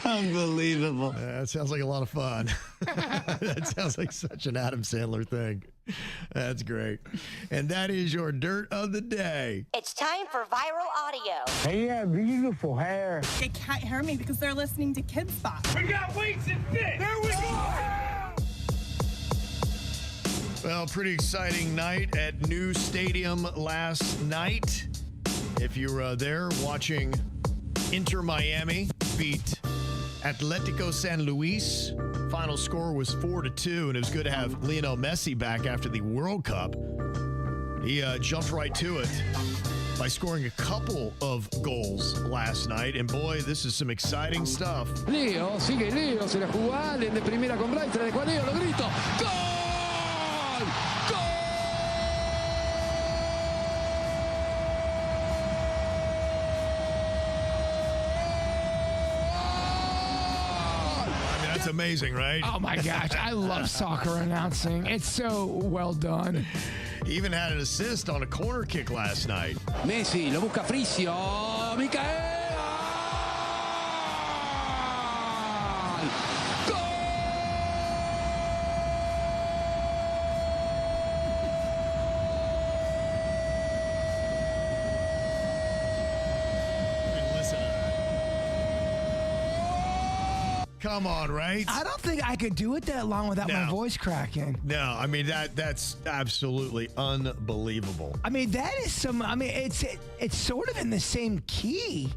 Unbelievable. That sounds like a lot of fun. That sounds like such an Adam Sandler thing. That's great. And that is your dirt of the day. It's time for viral audio. Hey, you have beautiful hair. They can't hear me because they're listening to Kids Spot. We got weights and fit. There we go. Well, pretty exciting night at New Stadium last night. If you were there watching Inter Miami beat Atletico San Luis. Final score was 4-2, and it was good to have Lionel Messi back after the World Cup. He jumped right to it by scoring a couple of goals last night. And boy, this is some exciting stuff. Leo, sigue Leo, se la jugó Allen de primera con Bright, de cual Leo, lo grito. ¡Gol! ¡Gol! That's amazing, right? Oh, my gosh. I love soccer announcing. It's so well done. He even had an assist on a corner kick last night. Messi, lo busca Fricio. Micael. Come on, right? I don't think I could do it that long without my voice cracking. No, I mean, that's absolutely unbelievable. I mean, that is some, I mean, it's sort of in the same key.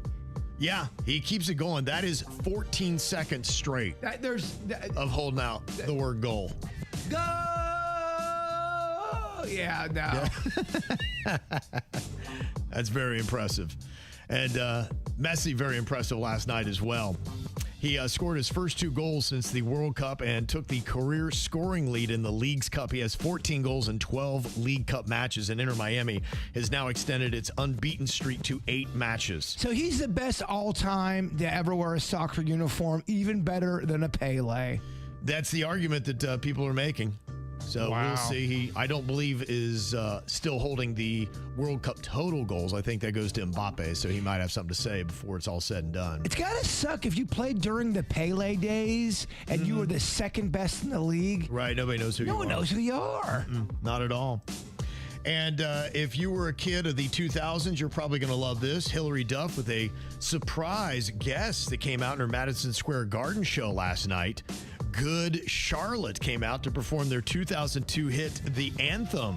Yeah, he keeps it going. That is 14 seconds straight of holding out the word goal. Go! Yeah, no. That's very impressive. And Messi, very impressive last night as well. He scored his first 2 goals since the World Cup and took the career scoring lead in the League's Cup. He has 14 goals in 12 League Cup matches, and Inter Miami has now extended its unbeaten streak to 8 matches. So he's the best all-time to ever wear a soccer uniform, even better than a Pele. That's the argument that people are making. So we'll see. I don't believe is still holding the World Cup total goals. I think that goes to Mbappe, so he might have something to say before it's all said and done. It's got to suck if you played during the Pele days and you were the second best in the league. Right, nobody knows who you are. No one knows who you are. Not at all. And if you were a kid of the 2000s, you're probably going to love this. Hillary Duff with a surprise guest that came out in her Madison Square Garden show last night. Good Charlotte came out to perform their 2002 hit, The Anthem.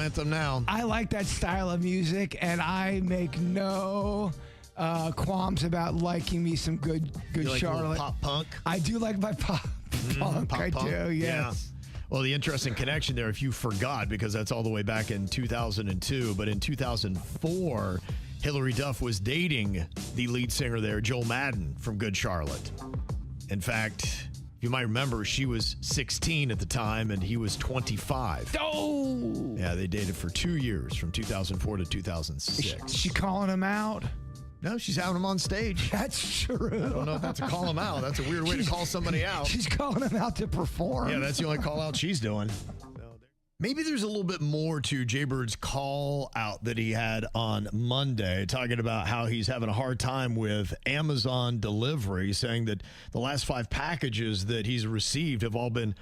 anthem now. I like that style of music, and I make no qualms about liking me some good You like a little Charlotte. pop punk? I do like my pop punk. Pop I punk? do, yes. Yeah. Well, the interesting connection there, if you forgot, because that's all the way back in 2002, but in 2004, Hillary Duff was dating the lead singer there, Joel Madden from Good Charlotte. In fact, you might remember she was 16 at the time and he was 25. Oh! Yeah, they dated for 2 years from 2004 to 2006. Is she calling him out? No, she's having him on stage. That's true. I don't know if that's a call him out. That's a weird way to call somebody out. She's calling him out to perform. Yeah, that's the only call out she's doing. Maybe there's a little bit more to Jbird's call out that he had on Monday, talking about how he's having a hard time with Amazon delivery, saying that the last 5 packages that he's received have all been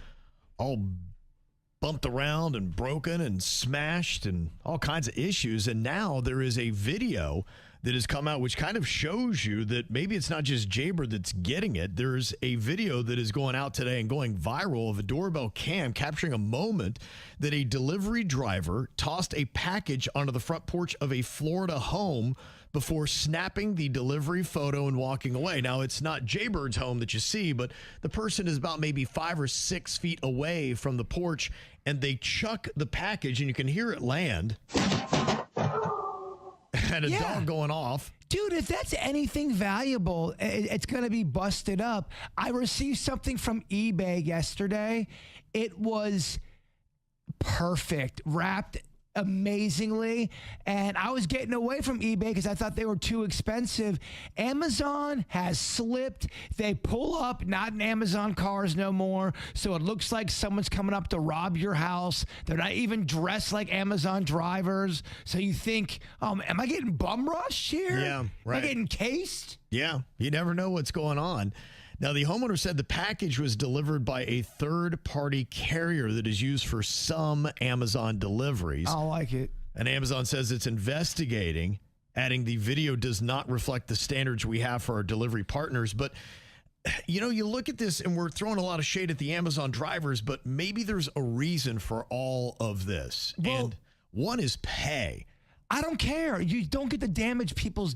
bumped around and broken and smashed and all kinds of issues. And now there is a video that has come out which kind of shows you that maybe it's not just Jbird that's getting it. There's a video that is going out today and going viral of a doorbell cam capturing a moment that a delivery driver tossed a package onto the front porch of a Florida home before snapping the delivery photo and walking away. Now, it's not Jbird's home that you see, but the person is about maybe 5 or 6 feet away from the porch, and they chuck the package, and you can hear it land. And a dog going off. Dude, if that's anything valuable, it's going to be busted up. I received something from eBay yesterday. It was perfect, wrapped amazingly, and I was getting away from eBay because I thought they were too expensive. Amazon has slipped. They pull up, not in Amazon cars no more, so it looks like someone's coming up to rob your house. They're not even dressed like Amazon drivers, so you think, am I getting bum rushed here? Yeah, right. Am I getting cased? Yeah, you never know what's going on. Now, the homeowner said the package was delivered by a third-party carrier that is used for some Amazon deliveries. I like it. And Amazon says it's investigating, adding the video does not reflect the standards we have for our delivery partners. But, you know, you look at this and we're throwing a lot of shade at the Amazon drivers, but maybe there's a reason for all of this. Well, and one is pay. I don't care. You don't get to damage people's...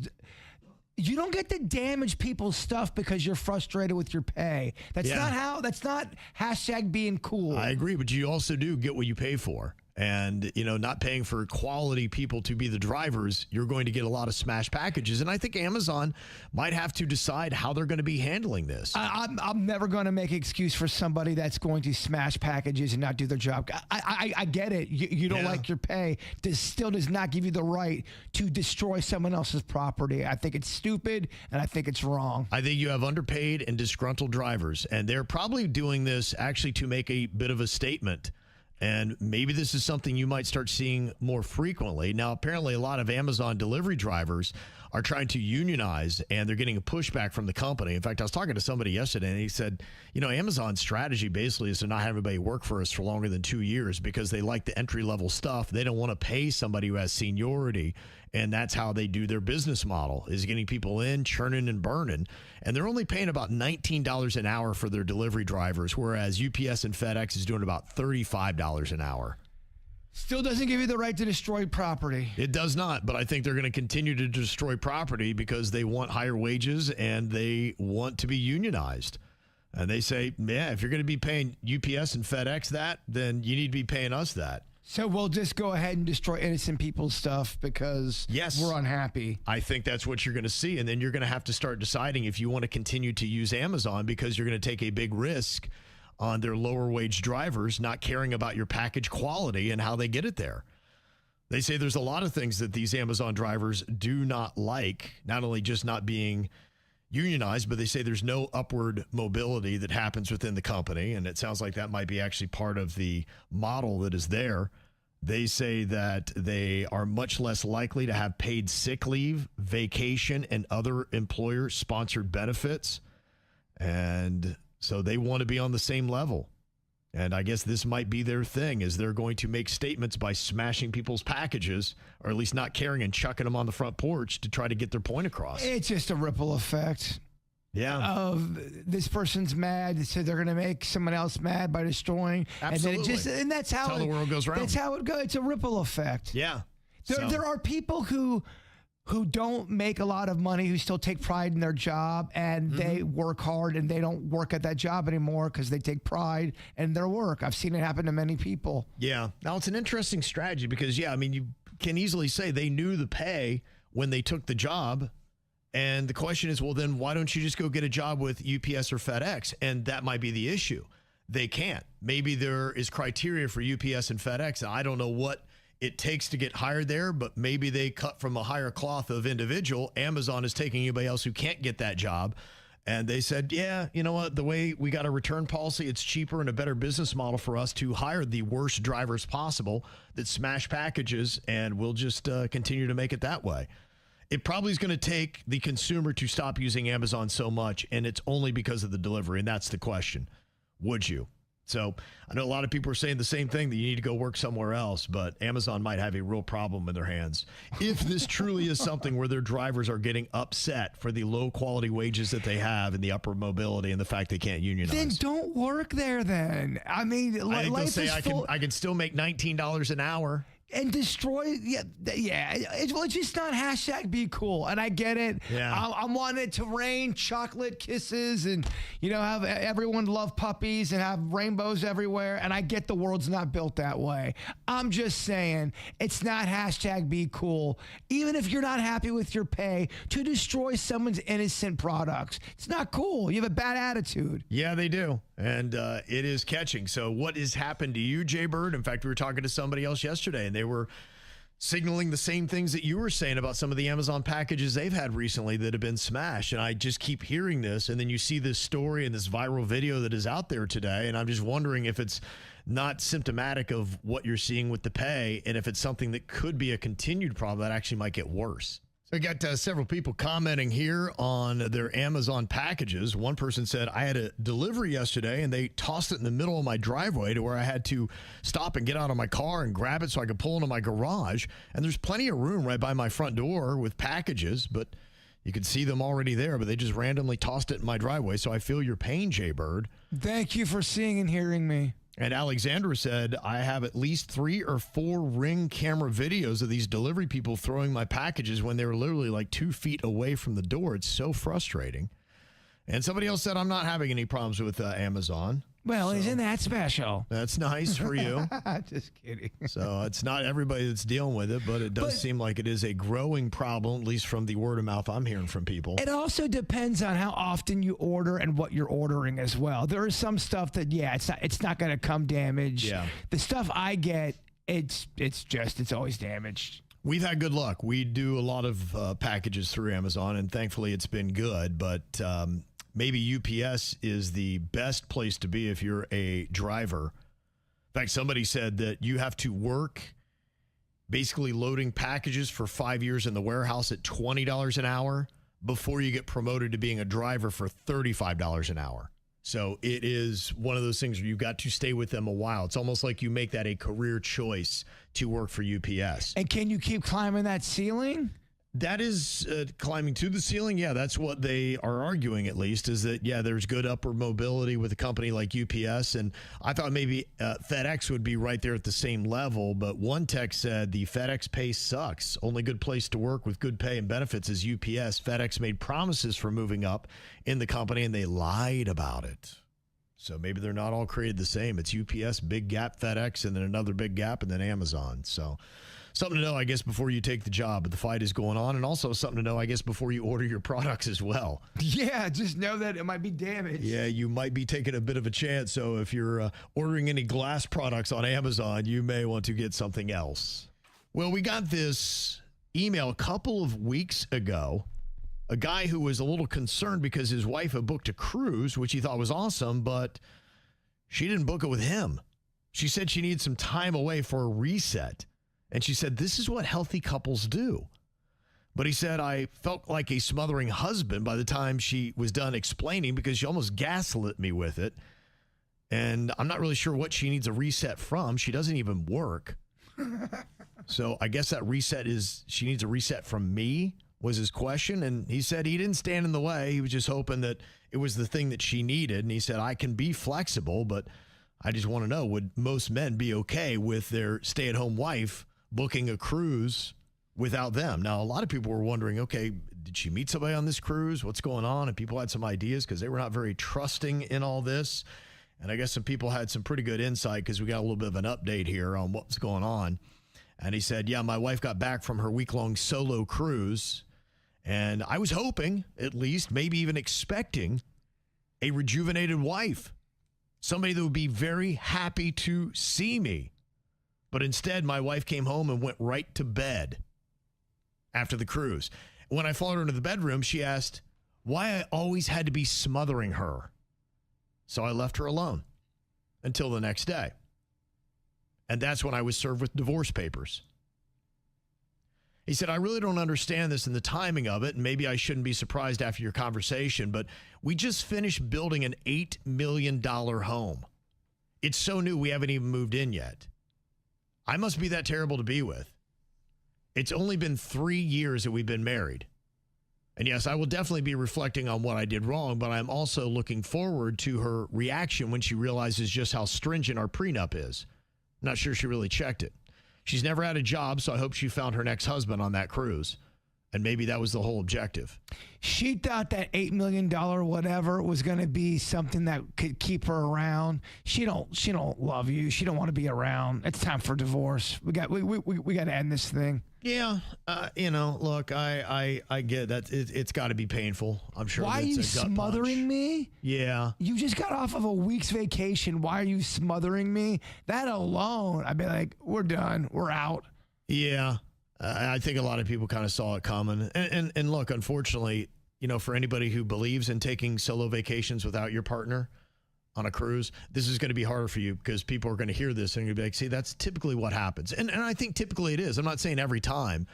You don't get to damage people's stuff because you're frustrated with your pay. That's not hashtag being cool. I agree, but you also do get what you pay for. And, you know, not paying for quality people to be the drivers, you're going to get a lot of smash packages. And I think Amazon might have to decide how they're going to be handling this. I'm never going to make an excuse for somebody that's going to smash packages and not do their job. I get it. You don't like your pay. This still does not give you the right to destroy someone else's property. I think it's stupid, and I think it's wrong. I think you have underpaid and disgruntled drivers, and they're probably doing this actually to make a bit of a statement. And maybe this is something you might start seeing more frequently. Now, apparently a lot of Amazon delivery drivers are trying to unionize, and they're getting a pushback from the company. In fact, I was talking to somebody yesterday, and he said, you know, Amazon's strategy basically is to not have anybody work for us for longer than 2 years because they like the entry-level stuff. They don't want to pay somebody who has seniority, and that's how they do their business model, is getting people in, churning and burning. And they're only paying about $19 an hour for their delivery drivers, whereas UPS and FedEx is doing about $35 an hour. Still doesn't give you the right to destroy property. It does not, but I think they're going to continue to destroy property because they want higher wages and they want to be unionized. And they say, yeah, if you're going to be paying UPS and FedEx that, then you need to be paying us that. So we'll just go ahead and destroy innocent people's stuff because we're unhappy. I think that's what you're going to see. And then you're going to have to start deciding if you want to continue to use Amazon because you're going to take a big risk on their lower wage drivers not caring about your package quality and how they get it there. They say there's a lot of things that these Amazon drivers do not like, not only just not being unionized, but they say there's no upward mobility that happens within the company. And it sounds like that might be actually part of the model that is there. They say that they are much less likely to have paid sick leave, vacation, and other employer-sponsored benefits. And so they want to be on the same level. And I guess this might be their thing, is they're going to make statements by smashing people's packages, or at least not caring and chucking them on the front porch to try to get their point across. It's just a ripple effect. of this person's mad, so they're going to make someone else mad by destroying. Absolutely. And that's how the world goes around. That's how it goes. It's a ripple effect. Yeah. There are people who don't make a lot of money, who still take pride in their job, and they work hard, and they don't work at that job anymore because they take pride in their work. I've seen it happen to many people. Yeah. Now, it's an interesting strategy because, I mean, you can easily say they knew the pay when they took the job. And the question is, well, then why don't you just go get a job with UPS or FedEx? And that might be the issue. They can't. Maybe there is criteria for UPS and FedEx. I don't know what it takes to get hired there, but maybe they cut from a higher cloth of individual. Amazon is taking anybody else who can't get that job. And they said, yeah, you know what? The way we got a return policy, it's cheaper and a better business model for us to hire the worst drivers possible that smash packages, and we'll just continue to make it that way. It probably is going to take the consumer to stop using Amazon so much, and it's only because of the delivery, and that's the question. Would you? So I know a lot of people are saying the same thing, that you need to go work somewhere else, but Amazon might have a real problem in their hands if this truly is something where their drivers are getting upset for the low quality wages that they have and the upper mobility and the fact they can't unionize. Then don't work there then. I mean, I think they'll say full. I can still make $19 an hour. And destroy, it's just not hashtag be cool. And I get it. Yeah. I wanted it to rain chocolate kisses and, have everyone love puppies and have rainbows everywhere. And I get the world's not built that way. I'm just saying it's not hashtag be cool. Even if you're not happy with your pay, to destroy someone's innocent products. It's not cool. You have a bad attitude. Yeah, they do. And it is catching. So what has happened to you, Jbird? In fact, we were talking to somebody else yesterday, and they were signaling the same things that you were saying about some of the Amazon packages they've had recently that have been smashed. And I just keep hearing this. And then you see this story and this viral video that is out there today. And I'm just wondering if it's not symptomatic of what you're seeing with the pay, and if it's something that could be a continued problem that actually might get worse. I got several people commenting here on their Amazon packages. One person said, I had a delivery yesterday and they tossed it in the middle of my driveway to where I had to stop and get out of my car and grab it so I could pull into my garage. And there's plenty of room right by my front door with packages, but you could see them already there, but they just randomly tossed it in my driveway. So I feel your pain, Jbird. Thank you for seeing and hearing me. And Alexandra said, I have at least 3 or 4 Ring camera videos of these delivery people throwing my packages when they were literally like 2 feet away from the door. It's so frustrating. And somebody else said, I'm not having any problems with Amazon. Well, isn't that special? That's nice for you. Just kidding. So it's not everybody that's dealing with it, but it does seem like it is a growing problem, at least from the word of mouth I'm hearing from people. It also depends on how often you order and what you're ordering as well. There is some stuff that, it's not going to come damaged. Yeah. The stuff I get, it's always damaged. We've had good luck. We do a lot of packages through Amazon, and thankfully it's been good, but maybe UPS is the best place to be if you're a driver. In fact, somebody said that you have to work basically loading packages for 5 years in the warehouse at $20 an hour before you get promoted to being a driver for $35 an hour. So it is one of those things where you've got to stay with them a while. It's almost like you make that a career choice to work for UPS. And can you keep climbing that ceiling? That is climbing to the ceiling. Yeah, that's what they are arguing, at least, is that, there's good upper mobility with a company like UPS. And I thought maybe FedEx would be right there at the same level. But one tech said the FedEx pay sucks. Only good place to work with good pay and benefits is UPS. FedEx made promises for moving up in the company, and they lied about it. So maybe they're not all created the same. It's UPS, big gap, FedEx, and then another big gap, and then Amazon. So something to know, I guess, before you take the job. But the fight is going on, and also something to know, I guess, before you order your products as well. Yeah, just know that it might be damaged. Yeah, you might be taking a bit of a chance. So if you're ordering any glass products on Amazon, you may want to get something else. Well, we got this email a couple of weeks ago. A guy who was a little concerned because his wife had booked a cruise, which he thought was awesome, but she didn't book it with him. She said she needed some time away for a reset. And she said, this is what healthy couples do. But he said, I felt like a smothering husband by the time she was done explaining because she almost gaslit me with it. And I'm not really sure what she needs a reset from. She doesn't even work. So I guess that reset is she needs a reset from me. was his question. And he said he didn't stand in the way. He was just hoping that it was the thing that she needed. And he said, I can be flexible, but I just want to know, would most men be okay with their stay-at-home wife booking a cruise without them? Now, a lot of people were wondering, okay, did she meet somebody on this cruise? What's going on? And people had some ideas because they were not very trusting in all this. And I guess some people had some pretty good insight because we got a little bit of an update here on what's going on. And he said, yeah, my wife got back from her week-long solo cruise, and I was hoping, at least, maybe even expecting, a rejuvenated wife, somebody that would be very happy to see me. But instead, my wife came home and went right to bed after the cruise. When I followed her into the bedroom, she asked why I always had to be smothering her. So I left her alone until the next day. And that's when I was served with divorce papers. He said, I really don't understand this and the timing of it, and maybe I shouldn't be surprised after your conversation, but we just finished building an $8 million home. It's so new we haven't even moved in yet. I must be that terrible to be with. It's only been 3 years that we've been married. And yes, I will definitely be reflecting on what I did wrong, but I'm also looking forward to her reaction when she realizes just how stringent our prenup is. Not sure she really checked it. She's never had a job, so I hope she found her next husband on that cruise. And maybe that was the whole objective. She thought that $8 million whatever was going to be something that could keep her around. She don't love you. She don't want to be around. It's time for divorce. We got to end this thing. Yeah, look, I get that. It's got to be painful. I'm sure. Why are you smothering me? Yeah. You just got off of a week's vacation. Why are you smothering me? That alone, I'd be like, we're done. We're out. Yeah. I think a lot of people kind of saw it coming. And look, unfortunately, for anybody who believes in taking solo vacations without your partner on a cruise, this is going to be harder for you because people are going to hear this and you're going to be like, see, that's typically what happens. And I think typically it is. I'm not saying every time.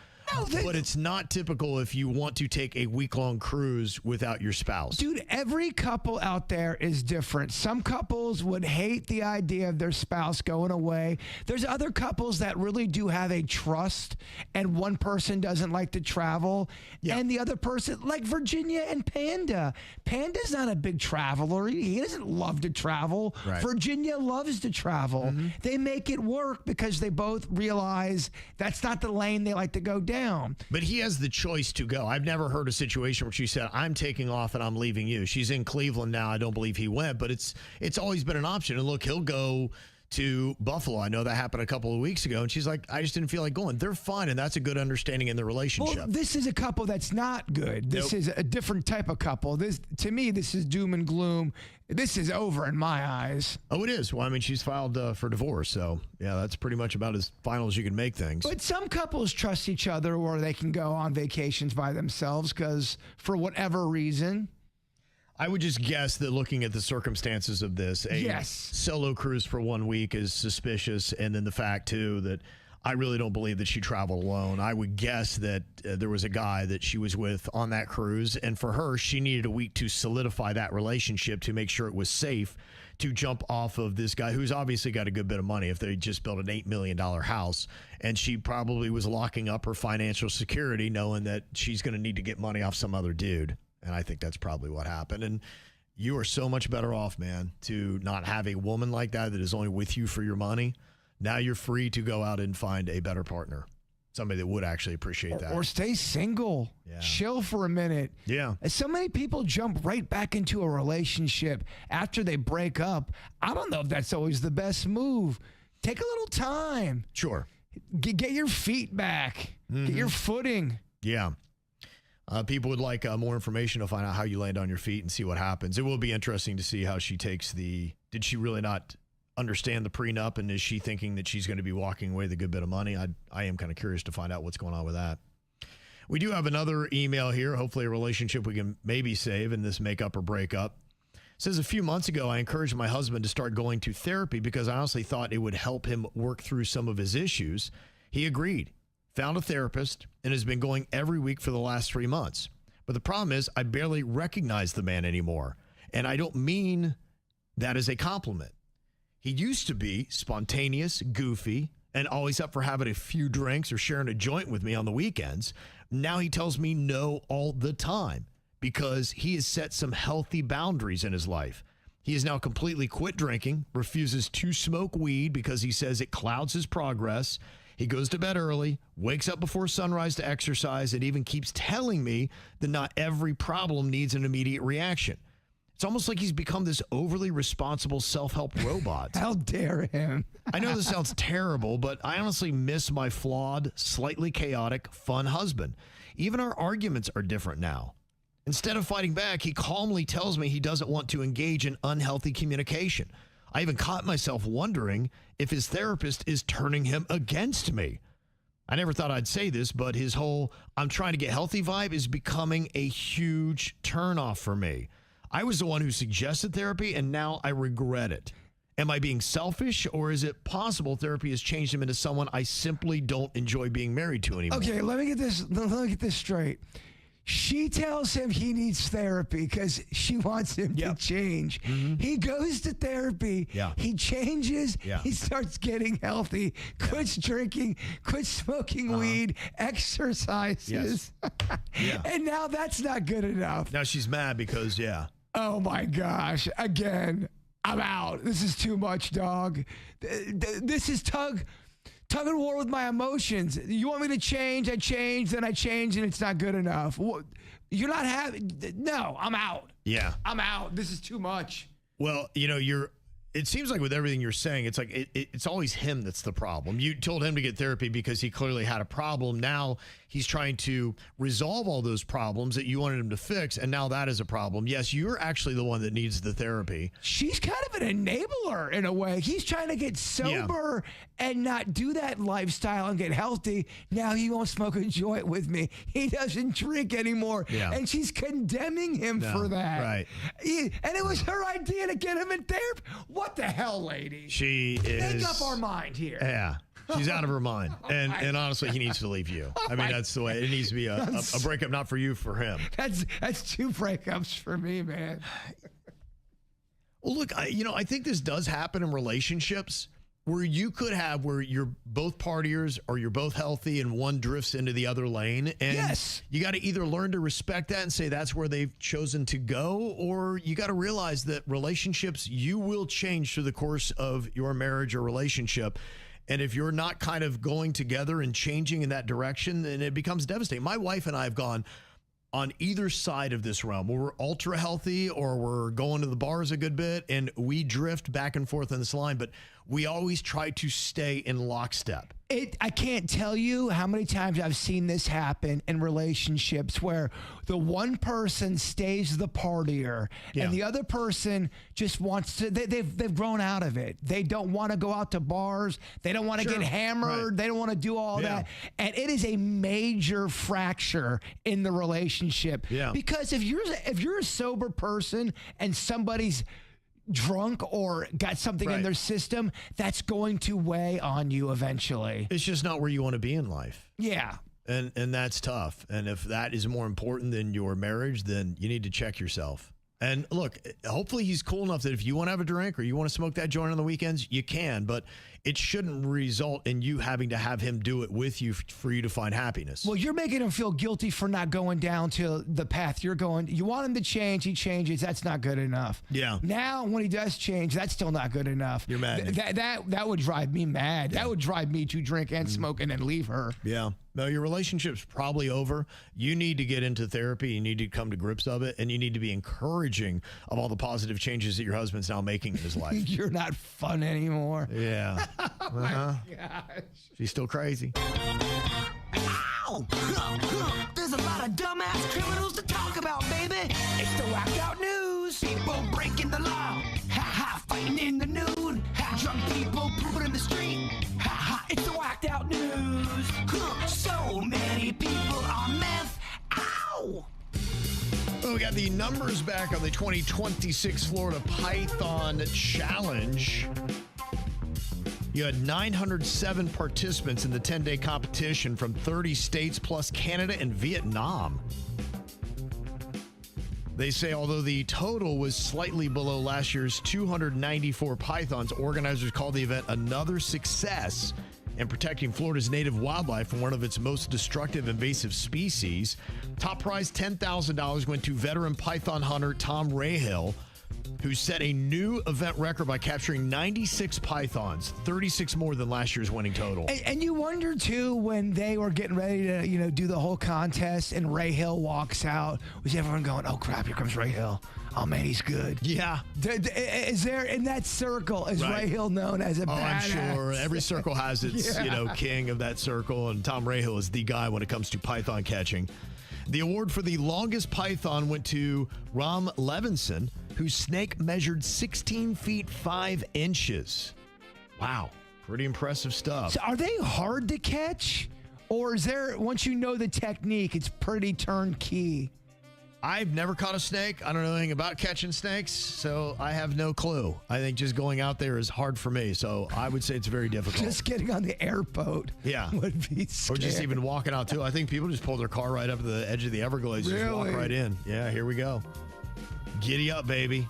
But it's not typical if you want to take a week-long cruise without your spouse. Dude, every couple out there is different. Some couples would hate the idea of their spouse going away. There's other couples that really do have a trust, and one person doesn't like to travel, and the other person, like Virginia and Panda. Panda's not a big traveler. He doesn't love to travel. Right. Virginia loves to travel. Mm-hmm. They make it work because they both realize that's not the lane they like to go down. But he has the choice to go. I've never heard a situation where she said, I'm taking off and I'm leaving you. She's in Cleveland now. I don't believe he went, but it's always been an option. And look, he'll go to Buffalo. I know that happened a couple of weeks ago. And she's like, I just didn't feel like going. They're fine. And that's a good understanding in the relationship. Well, this is a couple that's not good. This is a different type of couple. To me, this is doom and gloom. This is over in my eyes. Oh, it is. Well, I mean, she's filed for divorce. So, yeah, that's pretty much about as final as you can make things. But some couples trust each other or they can go on vacations by themselves because for whatever reason. I would just guess that looking at the circumstances of this, a solo cruise for 1 week is suspicious. And then the fact, too, that I really don't believe that she traveled alone. I would guess that there was a guy that she was with on that cruise. And for her, she needed a week to solidify that relationship to make sure it was safe to jump off of this guy who's obviously got a good bit of money if they just built an $8 million house. And she probably was locking up her financial security knowing that she's going to need to get money off some other dude. And I think that's probably what happened. And you are so much better off, man, to not have a woman like that is only with you for your money. Now you're free to go out and find a better partner, somebody that would actually appreciate that. Or stay single. Yeah. Chill for a minute. Yeah. So many people jump right back into a relationship after they break up. I don't know if that's always the best move. Take a little time. Sure. Get your feet back. Mm-hmm. Get your footing. Yeah. People would like more information to find out how you land on your feet and see what happens. It will be interesting to see how she takes did she really not understand the prenup, and is she thinking that she's going to be walking away with a good bit of money? I am kind of curious to find out what's going on with that. We do have another email here, hopefully a relationship we can maybe save in this makeup or breakup. It says, a few months ago, I encouraged my husband to start going to therapy because I honestly thought it would help him work through some of his issues. He agreed, found a therapist, and has been going every week for the last 3 months. But the problem is I barely recognize the man anymore. And I don't mean that as a compliment. He used to be spontaneous, goofy, and always up for having a few drinks or sharing a joint with me on the weekends. Now he tells me no all the time because he has set some healthy boundaries in his life. He has now completely quit drinking, refuses to smoke weed because he says it clouds his progress. He goes to bed early, wakes up before sunrise to exercise, and even keeps telling me that not every problem needs an immediate reaction. It's almost like he's become this overly responsible self-help robot. How dare him? I know this sounds terrible, but I honestly miss my flawed, slightly chaotic, fun husband. Even our arguments are different now. Instead of fighting back, he calmly tells me he doesn't want to engage in unhealthy communication. I even caught myself wondering if his therapist is turning him against me. I never thought I'd say this, but his whole "I'm trying to get healthy" vibe is becoming a huge turnoff for me. I was the one who suggested therapy, and now I regret it. Am I being selfish, or is it possible therapy has changed him into someone I simply don't enjoy being married to anymore? Okay, let me get this straight. She tells him he needs therapy because she wants him to change. He goes to therapy. He changes. He starts getting healthy, quits drinking, quits smoking weed, exercises. And now that's not good enough. Now she's mad because, Oh, my gosh. Again, I'm out. This is too much, dog. This is tug and war with my emotions. You want me to change? I change, then I change, and it's not good enough. You're not having. No, I'm out. Yeah. I'm out. This is too much. Well, it seems like with everything you're saying, it's like it's always him that's the problem. You told him to get therapy because he clearly had a problem. Now he's trying to resolve all those problems that you wanted him to fix, and now that is a problem. Yes, you're actually the one that needs the therapy. She's kind of an enabler in a way. He's trying to get sober and not do that lifestyle and get healthy. Now he won't smoke a joint with me. He doesn't drink anymore. And she's condemning him for that. Right. And it was her idea to get him in therapy. What the hell, lady? She is. Make up our mind here. Yeah. She's out of her mind. And honestly, he needs to leave you. I mean, that's the way. It needs to be a breakup, not for you, for him. That's two breakups for me, man. Well, look, I think this does happen in relationships where you could have where you're both partiers or you're both healthy and one drifts into the other lane. And you got to either learn to respect that and say that's where they've chosen to go, or you got to realize that relationships, you will change through the course of your marriage or relationship. And if you're not kind of going together and changing in that direction, then it becomes devastating. My wife and I have gone on either side of this realm where we're ultra healthy or we're going to the bars a good bit, and we drift back and forth on this line, but we always try to stay in lockstep. I can't tell you how many times I've seen this happen in relationships where the one person stays the partier and the other person just wants to, they've grown out of it. They don't want to go out to bars. They don't want to get hammered. They don't want to do all that. And it is a major fracture in the relationship. Because if you're a sober person and somebody's drunk or got something in their system, that's going to weigh on you eventually. It's just not where you want to be in life. Yeah. And that's tough. And if that is more important than your marriage, then you need to check yourself. And look, hopefully he's cool enough that if you want to have a drink or you want to smoke that joint on the weekends, you can, but it shouldn't result in you having to have him do it with you for you to find happiness. Well, you're making him feel guilty for not going down to the path you're going. You want him to change, he changes. That's not good enough. Yeah. Now, when he does change, that's still not good enough. You're mad. That would drive me mad. That would drive me to drink and smoke and then leave her. Yeah. No, your relationship's probably over. You need to get into therapy. You need to come to grips of it, and you need to be encouraging of all the positive changes that your husband's now making in his life. You're not fun anymore. Yeah. Oh my gosh. She's still crazy. Ow! There's a lot of dumbass criminals to talk about, baby. It's the whacked out news. People breaking the law. Ha ha, fighting in the nude. Ha, drunk people pooping in the street. Ha ha, it's the whacked out news. So many people on meth. Ow! Well, we got the numbers back on the 2026 Florida Python Challenge. You had 907 participants in the 10-day competition from 30 states plus Canada and Vietnam. They say although the total was slightly below last year's 294 pythons, organizers called the event another success and protecting Florida's native wildlife from one of its most destructive invasive species. Top prize $10,000 went to veteran python hunter Tom Rahill, who set a new event record by capturing 96 pythons, 36 more than last year's winning total. And you wonder, too, when they were getting ready to, do the whole contest and Ray Hill walks out, was everyone going, oh, crap, here comes Ray Hill. Oh, man, he's good. Yeah. Is there, in that circle, is Ray Hill known as a badass? I'm sure. Every circle has its, king of that circle, and Tom Rahill is the guy when it comes to python catching. The award for the longest python went to Ram Levinson, whose snake measured 16 feet 5 inches. Wow. Pretty impressive stuff. So are they hard to catch? Or is there, once you know the technique, it's pretty turnkey? I've never caught a snake. I don't know anything about catching snakes, so I have no clue. I think just going out there is hard for me, so I would say it's very difficult. Just getting on the airboat would be scary. Or just even walking out, too. I think people just pull their car right up to the edge of the Everglades, just walk right in. Yeah, here we go. Giddy up, baby.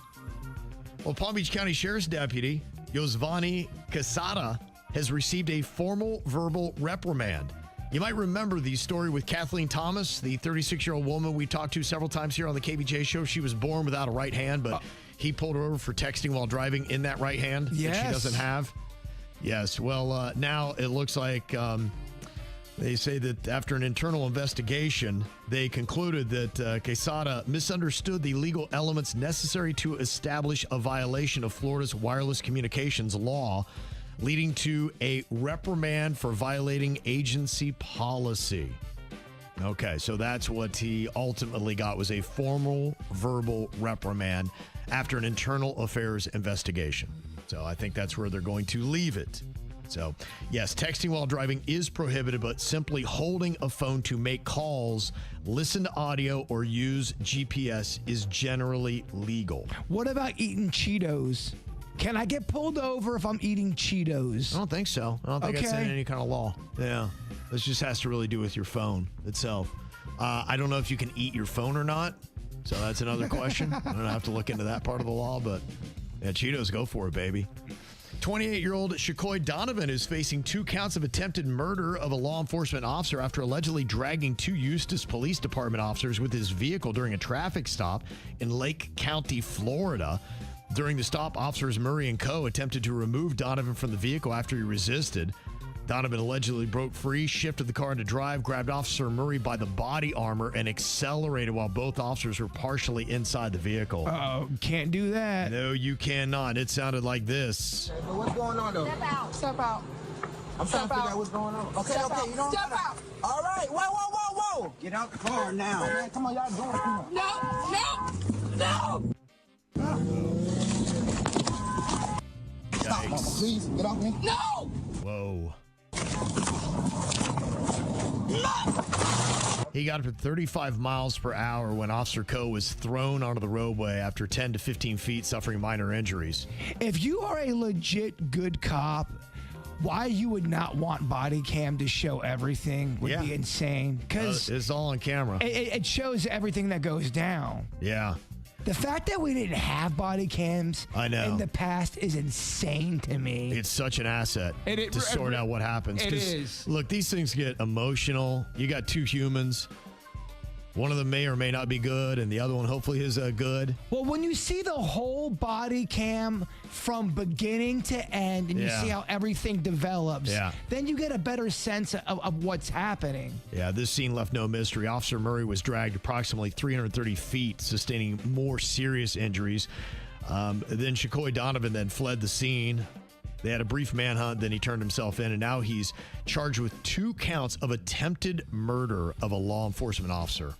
Well, Palm Beach County Sheriff's Deputy Yosvani Casada has received a formal verbal reprimand. You might remember the story with Kathleen Thomas, the 36-year-old woman we talked to several times here on the KVJ show. She was born without a right hand, but he pulled her over for texting while driving in that right hand that she doesn't have. Yes. Well, now it looks like they say that after an internal investigation, they concluded that Quesada misunderstood the legal elements necessary to establish a violation of Florida's wireless communications law, leading to a reprimand for violating agency policy. Okay, so that's what he ultimately got, was a formal verbal reprimand after an internal affairs investigation. So I think that's where they're going to leave it. So, yes, texting while driving is prohibited, but simply holding a phone to make calls, listen to audio, or use GPS is generally legal. What about eating Cheetos? Can I get pulled over if I'm eating Cheetos? I don't think so. I don't think that's in any kind of law. Yeah. This just has to really do with your phone itself. I don't know if you can eat your phone or not. So that's another question. I don't have to look into that part of the law, but yeah, Cheetos, go for it, baby. 28-year-old Shakoy Donovan is facing 2 counts of attempted murder of a law enforcement officer after allegedly dragging 2 Eustis Police Department officers with his vehicle during a traffic stop in Lake County, Florida. During the stop, officers Murray and Co. attempted to remove Donovan from the vehicle after he resisted. Donovan allegedly broke free, shifted the car into drive, grabbed Officer Murray by the body armor, and accelerated while both officers were partially inside the vehicle. Uh-oh, can't do that. No, you cannot. It sounded like this. Okay, but what's going on, though? Step out. Step out. I'm trying to figure out what's going on. Okay, Step okay, out. you don't Step out. All right, whoa. Get out the car now. Man, come on, y'all doing it. Come on. No. Stop, mama, please. Get off me. No. Whoa. He got up to 35 miles per hour when Officer Coe was thrown onto the roadway after 10 to 15 feet, suffering minor injuries. If you are a legit good cop, why you would not want body cam to show everything would be insane. Because it's all on camera. It shows everything that goes down. Yeah. The fact that we didn't have body cams in the past is insane to me. It's such an asset to sort out what happens. It is. Look, these things get emotional. You got 2 humans. One of them may or may not be good, and the other one hopefully is good. Well, when you see the whole body cam from beginning to end, and you see how everything develops, then you get a better sense of what's happening. Yeah, this scene left no mystery. Officer Murray was dragged approximately 330 feet, sustaining more serious injuries. Then Shakoy Donovan then fled the scene. They had a brief manhunt, then he turned himself in, and now he's charged with 2 counts of attempted murder of a law enforcement officer.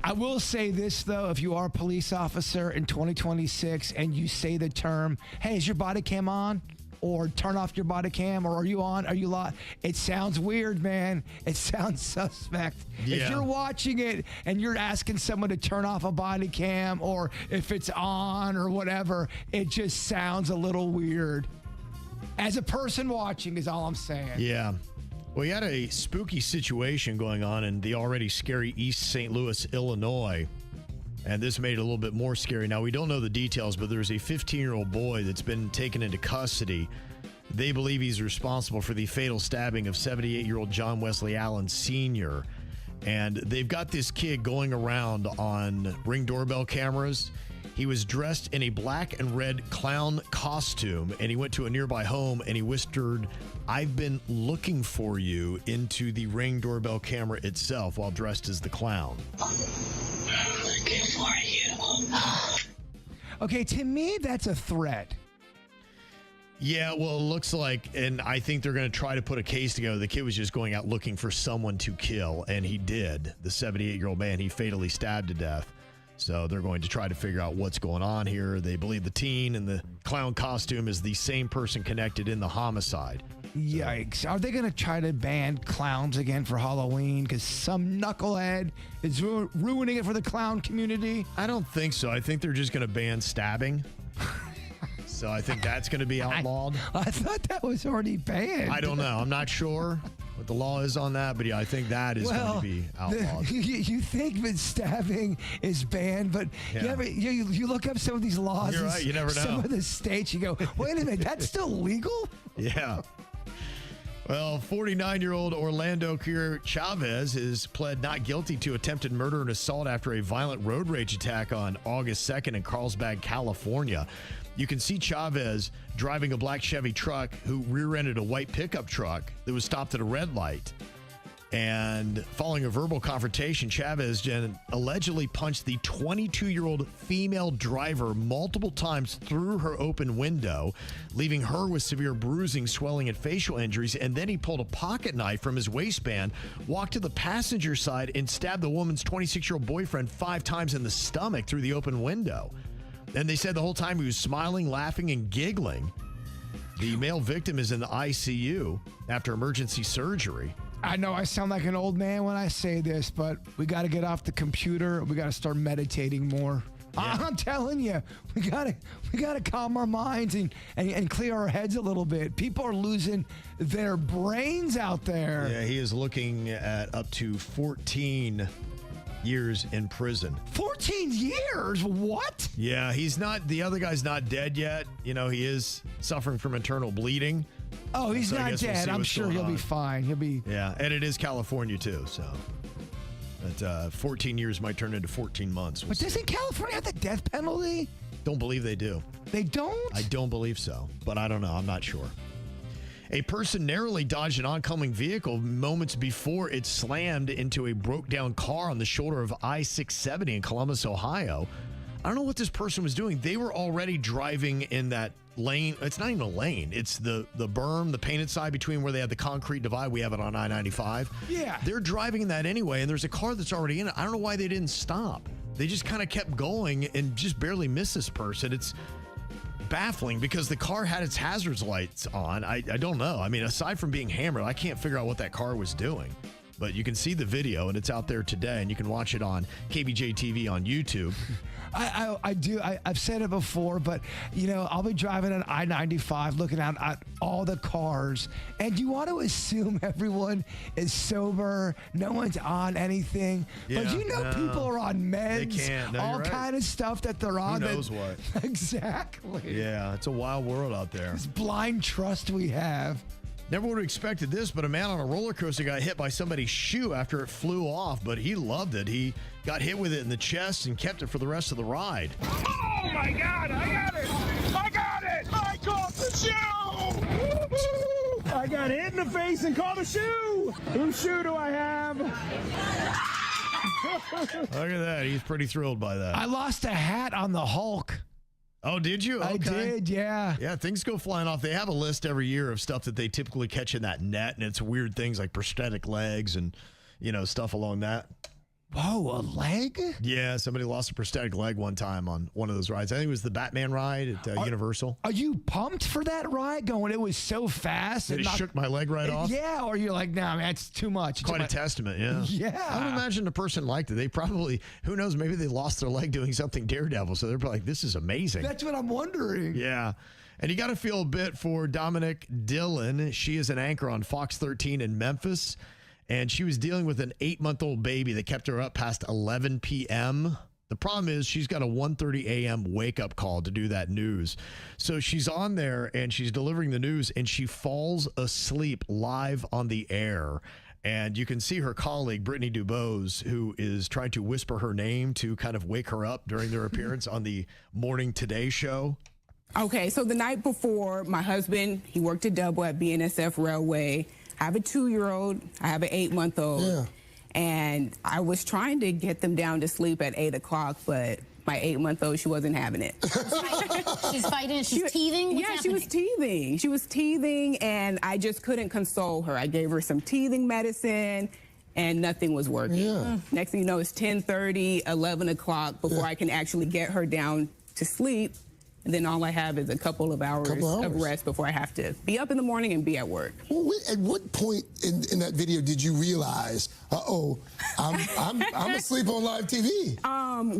I will say this, though. If you are a police officer in 2026 and you say the term, hey, is your body cam on? Or turn off your body cam, or are you on? Are you live? It sounds weird, man. It sounds suspect. Yeah. If you're watching it and you're asking someone to turn off a body cam, or if it's on or whatever, it just sounds a little weird. As a person watching is all I'm saying. Yeah. Well, you had a spooky situation going on in the already scary East St. Louis, Illinois. And this made it a little bit more scary. Now, we don't know the details, but there's a 15-year-old boy that's been taken into custody They believe he's responsible for the fatal stabbing of 78-year-old John Wesley Allen Sr. And they've got this kid going around on Ring doorbell cameras. He was dressed in a black and red clown costume, and he went to a nearby home and he whispered, "I've been looking for you," into the Ring doorbell camera itself while dressed as the clown. Looking for you. Okay, to me, that's a threat. Yeah, well, it looks like, and I think they're going to try to put a case together. The kid was just going out looking for someone to kill, and he did. The 78-year-old man, he fatally stabbed to death. So they're going to try to figure out what's going on here. They believe the teen in the clown costume is the same person connected in the homicide. Yikes. Are they going to try to ban clowns again for Halloween? Because some knucklehead is ruining it for the clown community? I don't think so. I think they're just going to ban stabbing. So I think that's going to be outlawed. I thought that was already banned. I don't know. I'm not sure what the law is on that, but yeah, I think that is going to be outlawed. You think that stabbing is banned, but you look up some of these laws. You're right. You never know. Some of the states, you go, wait a minute, that's still legal? Yeah. Well, 49-year-old Orlando Chavez is pled not guilty to attempted murder and assault after a violent road rage attack on August 2nd in Carlsbad, California. You can see Chavez driving a black Chevy truck who rear-ended a white pickup truck that was stopped at a red light. And following a verbal confrontation, Chavez allegedly punched the 22-year-old female driver multiple times through her open window, leaving her with severe bruising, swelling, and facial injuries. And then he pulled a pocket knife from his waistband, walked to the passenger side, and stabbed the woman's 26-year-old boyfriend 5 times in the stomach through the open window. And they said the whole time he was smiling, laughing, and giggling. The male victim is in the ICU after emergency surgery. I know I sound like an old man when I say this, but we got to get off the computer. We got to start meditating more. Yeah. I'm telling you, we gotta calm our minds and clear our heads a little bit. People are losing their brains out there. Yeah, he is looking at up to 14 years in prison. 14 years? What? Yeah, the other guy's not dead yet. You know, he is suffering from internal bleeding. Oh, he's not dead. I'm sure he'll be fine. Yeah, and it is California too, so. But 14 years might turn into 14 months. But doesn't California have the death penalty? Don't believe they do. They don't? I don't believe so, but I don't know. I'm not sure. A person narrowly dodged an oncoming vehicle moments before it slammed into a broke-down car on the shoulder of I-670 in Columbus, Ohio. I don't know what this person was doing. They were already driving in that lane. It's not even a lane. It's the berm, the painted side between where they have the concrete divide. We have it on I-95. Yeah. They're driving in that anyway, and there's a car that's already in it. I don't know why they didn't stop. They just kind of kept going and just barely missed this person. It's baffling because the car had its hazards lights on. I don't know. I mean, aside from being hammered, I can't figure out what that car was doing. But you can see the video, and it's out there today, and you can watch it on KVJ TV on YouTube. I do. I've said it before, but, you know, I'll be driving on I-95 looking out at all the cars, and you want to assume everyone is sober, no one's on anything. Yeah, but you know people are on meds, they can't. No, all you're right. kind of stuff that they're on. Who knows what? Exactly. Yeah, it's a wild world out there. This blind trust we have. Never would have expected this, but a man on a roller coaster got hit by somebody's shoe after it flew off, but he loved it. He got hit with it in the chest and kept it for the rest of the ride. Oh my God, I got it! I got it! I caught the shoe! Woo-hoo! I got hit in the face and caught a shoe! Whose shoe do I have? Look at that. He's pretty thrilled by that. I lost a hat on the Hulk. Oh, did you? Okay. I did, yeah. Yeah, things go flying off. They have a list every year of stuff that they typically catch in that net, and it's weird things like prosthetic legs and, you know, stuff along that. Whoa, a leg? Yeah, somebody lost a prosthetic leg one time on one of those rides. I think it was the Batman ride at Universal. Are you pumped for that ride? Going, it was so fast. It shook my leg right off? Yeah, or you're like, nah, man, it's too much. Quite a testament, yeah. Yeah. I would imagine the person liked it. They probably, who knows, maybe they lost their leg doing something daredevil, so they're probably like, this is amazing. That's what I'm wondering. Yeah. And you got to feel a bit for Dominic Dillon. She is an anchor on Fox 13 in Memphis. And she was dealing with an 8-month-old baby that kept her up past 11 p.m. The problem is she's got a 1:30 a.m. wake-up call to do that news. So she's on there, and she's delivering the news, and she falls asleep live on the air. And you can see her colleague, Brittany DuBose, who is trying to whisper her name to kind of wake her up during their appearance on the Morning Today show. Okay, so the night before, my husband, he worked at Double at BNSF Railway. I have a 2-year-old. I have an 8-month-old. Yeah. And I was trying to get them down to sleep at 8 o'clock, but my 8-month-old, she wasn't having it. She's fighting. She's teething. What's happening? She was teething. She was teething, and I just couldn't console her. I gave her some teething medicine, and nothing was working. Yeah. Next thing you know, it's 10:30, 11 o'clock before I can actually get her down to sleep. And then all I have is a couple of hours of rest before I have to be up in the morning and be at work. Well, at what point in that video did you realize, I'm asleep on live TV?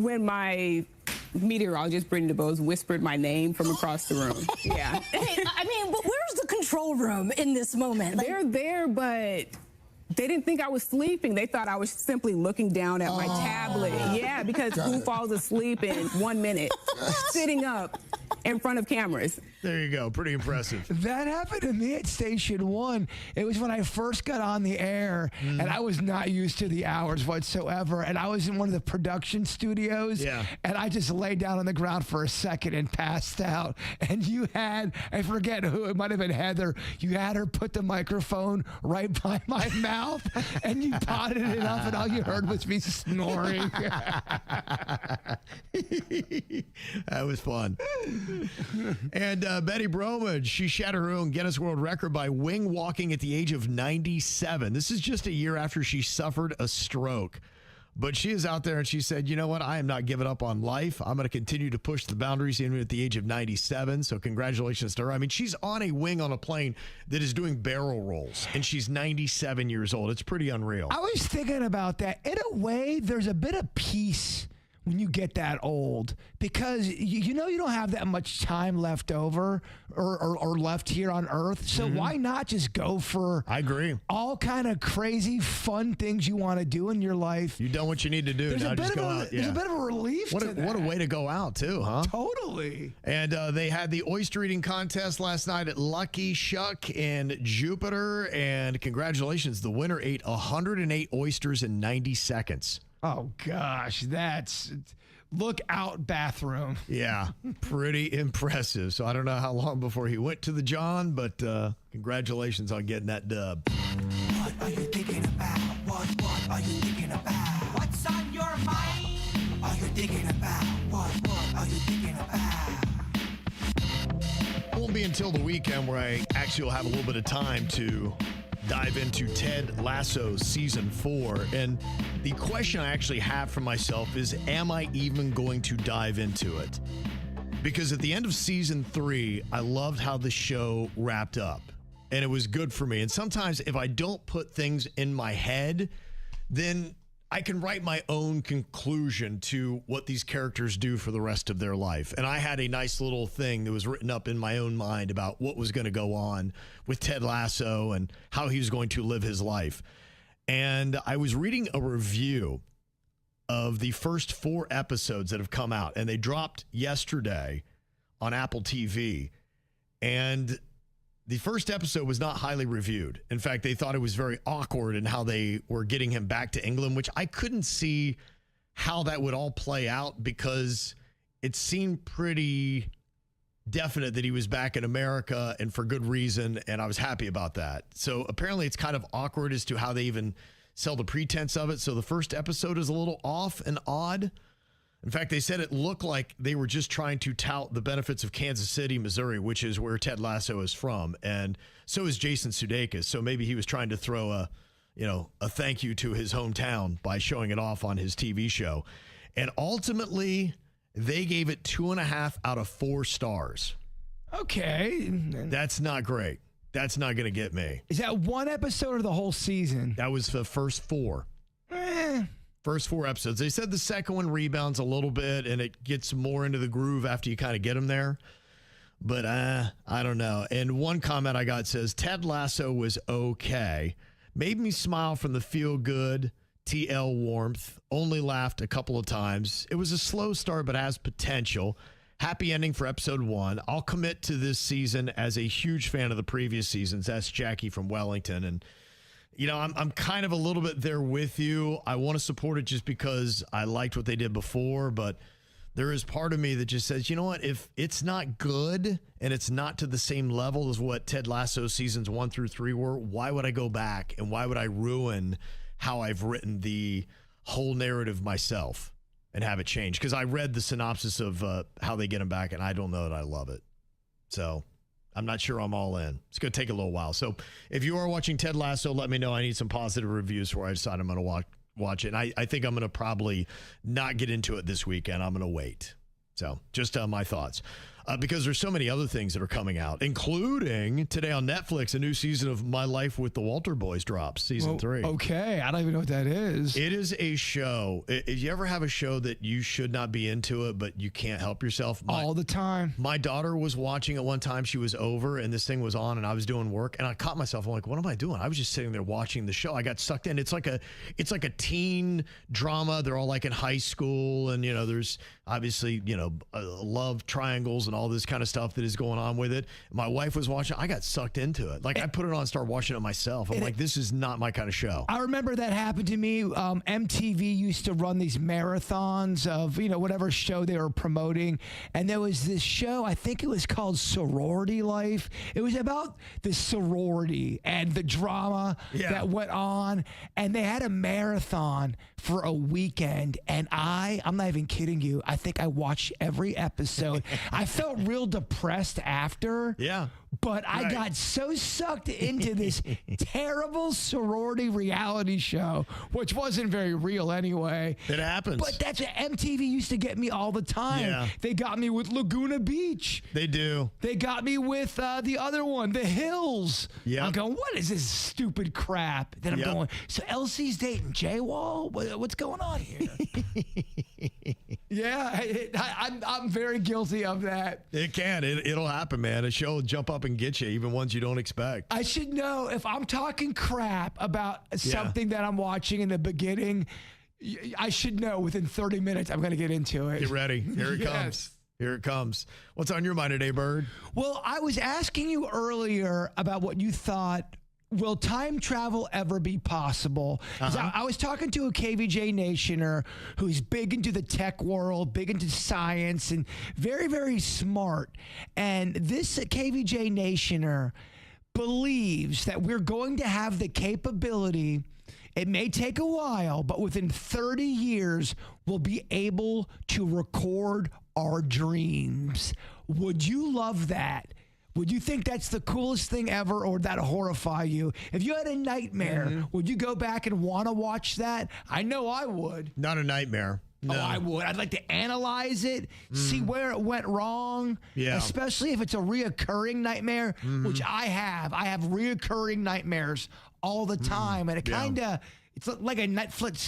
When my meteorologist, Brittany DuBose, whispered my name from across the room. Yeah. Hey, I mean, but where's the control room in this moment? They're there, but they didn't think I was sleeping. They thought I was simply looking down at my tablet. Yeah, because who falls asleep in 1 minute sitting up in front of cameras? There you go. Pretty impressive. That happened to me at Station 1. It was when I first got on the air, and I was not used to the hours whatsoever. And I was in one of the production studios, and I just laid down on the ground for a second and passed out. And you had, I forget who, it might have been Heather, you had her put the microphone right by my mouth, and you potted it up, and all you heard was me snoring. That was fun. And Betty Bromage, she shattered her own Guinness World Record by wing walking at the age of 97. This is just a year after she suffered a stroke. But she is out there and she said, you know what? I am not giving up on life. I'm going to continue to push the boundaries even at the age of 97. So congratulations to her. I mean, she's on a wing on a plane that is doing barrel rolls, and she's 97 years old. It's pretty unreal. I was thinking about that. In a way, there's a bit of peace when you get that old, because you know you don't have that much time left over or left here on Earth. So why not just go for I agree. all kind of crazy fun things you want to do in your life? You've done what you need to do. Now just go out. There's a bit of a relief to that. What a way to go out too, huh? Totally. And they had the oyster eating contest last night at Lucky Shuck in Jupiter, and congratulations, the winner ate 108 oysters in 90 seconds. Oh, gosh, that's look out bathroom. Yeah, pretty impressive. So I don't know how long before he went to the John, but congratulations on getting that dub. What are you thinking about? What are you thinking about? What's on your mind? Are you thinking about? What are you thinking about? It won't be until the weekend where I actually will have a little bit of time to dive into Ted Lasso Season 4. And the question I actually have for myself is, am I even going to dive into it? Because at the end of Season 3, I loved how the show wrapped up. And it was good for me. And sometimes if I don't put things in my head, then I can write my own conclusion to what these characters do for the rest of their life. And I had a nice little thing that was written up in my own mind about what was going to go on with Ted Lasso and how he was going to live his life. And I was reading a review of the first 4 episodes that have come out, and they dropped yesterday on Apple TV. And the first episode was not highly reviewed. In fact, they thought it was very awkward in how they were getting him back to England, which I couldn't see how that would all play out, because it seemed pretty definite that he was back in America and for good reason, and I was happy about that. So apparently it's kind of awkward as to how they even sell the pretense of it. So the first episode is a little off and odd. In fact, they said it looked like they were just trying to tout the benefits of Kansas City, Missouri, which is where Ted Lasso is from. And so is Jason Sudeikis. So maybe he was trying to throw a thank you to his hometown by showing it off on his TV show. And ultimately, they gave it 2.5 out of 4 stars. Okay. That's not great. That's not going to get me. Is that one episode or the whole season? That was the first 4. First 4 episodes. They said the second one rebounds a little bit and it gets more into the groove after you kind of get them there. But I don't know. And one comment I got says, Ted Lasso was okay. Made me smile from the feel-good TL warmth. Only laughed a couple of times. It was a slow start, but has potential. Happy ending for episode 1. I'll commit to this season as a huge fan of the previous seasons. That's Jackie from Wellington. And, you know, I'm kind of a little bit there with you. I want to support it just because I liked what they did before, but there is part of me that just says, you know what, if it's not good and it's not to the same level as what Ted Lasso seasons 1 through 3 were, why would I go back and why would I ruin how I've written the whole narrative myself and have it change? Because I read the synopsis of how they get him back, and I don't know that I love it. So I'm not sure I'm all in. It's going to take a little while. So if you are watching Ted Lasso, let me know. I need some positive reviews before I decide I'm going to watch it. And I think I'm going to probably not get into it this weekend. I'm going to wait. So just my thoughts. Because there's so many other things that are coming out, including today on Netflix, a new season of My Life with the Walter Boys drops, season 3. Okay, I don't even know what that is. It is a show. If you ever have a show that you should not be into it, but you can't help yourself. All the time. My daughter was watching it one time. She was over, and this thing was on, and I was doing work, and I caught myself. I'm like, what am I doing? I was just sitting there watching the show. I got sucked in. It's like a teen drama. They're all like in high school, and, you know, there's obviously, you know, love triangles and all this kind of stuff that is going on with it. My wife was watching. I got sucked into it. Like, I put it on and started watching it myself. I'm like, this is not my kind of show. I remember that happened to me. MTV used to run these marathons of, you know, whatever show they were promoting. And there was this show, I think it was called Sorority Life. It was about the sorority and the drama that went on. And they had a marathon for a weekend. And I'm not even kidding you, I think I watched every episode. I felt real depressed after. Yeah. But I got so sucked into this terrible sorority reality show, which wasn't very real anyway. It happens. But that's what MTV used to get me all the time. Yeah. They got me with Laguna Beach. They do. They got me with the other one, The Hills. Yeah. I'm going, what is this stupid crap? Then I'm going, so Elsie's dating J-Wall? What's going on here? Yeah, I'm very guilty of that. It can. It'll happen, man. A show will jump up and get you, even ones you don't expect. I should know if I'm talking crap about something that I'm watching in the beginning, I should know within 30 minutes I'm going to get into it. Get ready. Here it comes. Here it comes. What's on your mind today, Bird? Well, I was asking you earlier about what you thought. Will time travel ever be possible? I was talking to a KVJ Nationer who's big into the tech world, big into science, and very, very smart. And this KVJ Nationer believes that we're going to have the capability. It may take a while, but within 30 years, we'll be able to record our dreams. Would you love that? Would you think that's the coolest thing ever, or would that horrify you? If you had a nightmare, would you go back and want to watch that? I know I would. Not a nightmare. No. Oh, I would. I'd like to analyze it, see where it went wrong, especially if it's a reoccurring nightmare, which I have. I have reoccurring nightmares all the time, and it kind of... It's like a Netflix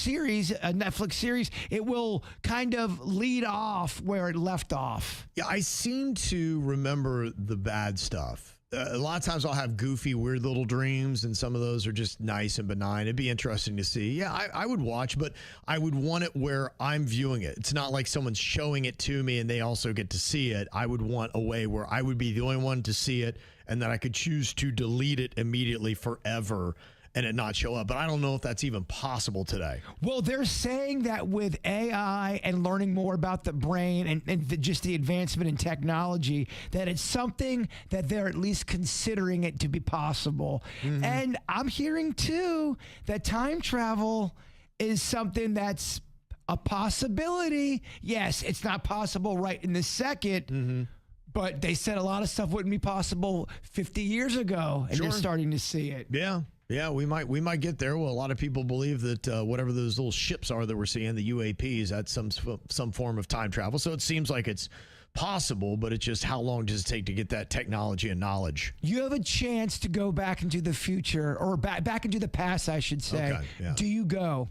series. It will kind of lead off where it left off. Yeah, I seem to remember the bad stuff. A lot of times I'll have goofy, weird little dreams, and some of those are just nice and benign. It'd be interesting to see. Yeah, I would watch, but I would want it where I'm viewing it. It's not like someone's showing it to me and they also get to see it. I would want a way where I would be the only one to see it, and then I could choose to delete it immediately forever and it not show up. But I don't know if that's even possible today. Well, they're saying that with AI and learning more about the brain and just the advancement in technology, that it's something that they're at least considering it to be possible. And I'm hearing, too, that time travel is something that's a possibility. Yes, it's not possible right in this second, but they said a lot of stuff wouldn't be possible 50 years ago, and they're starting to see it. Yeah, we might get there. Well, a lot of people believe that whatever those little ships are that we're seeing, the UAPs, that's some form of time travel. So it seems like it's possible, but it's just how long does it take to get that technology and knowledge? You have a chance to go back into the future, or back into the past, I should say. Okay, yeah. Do you go?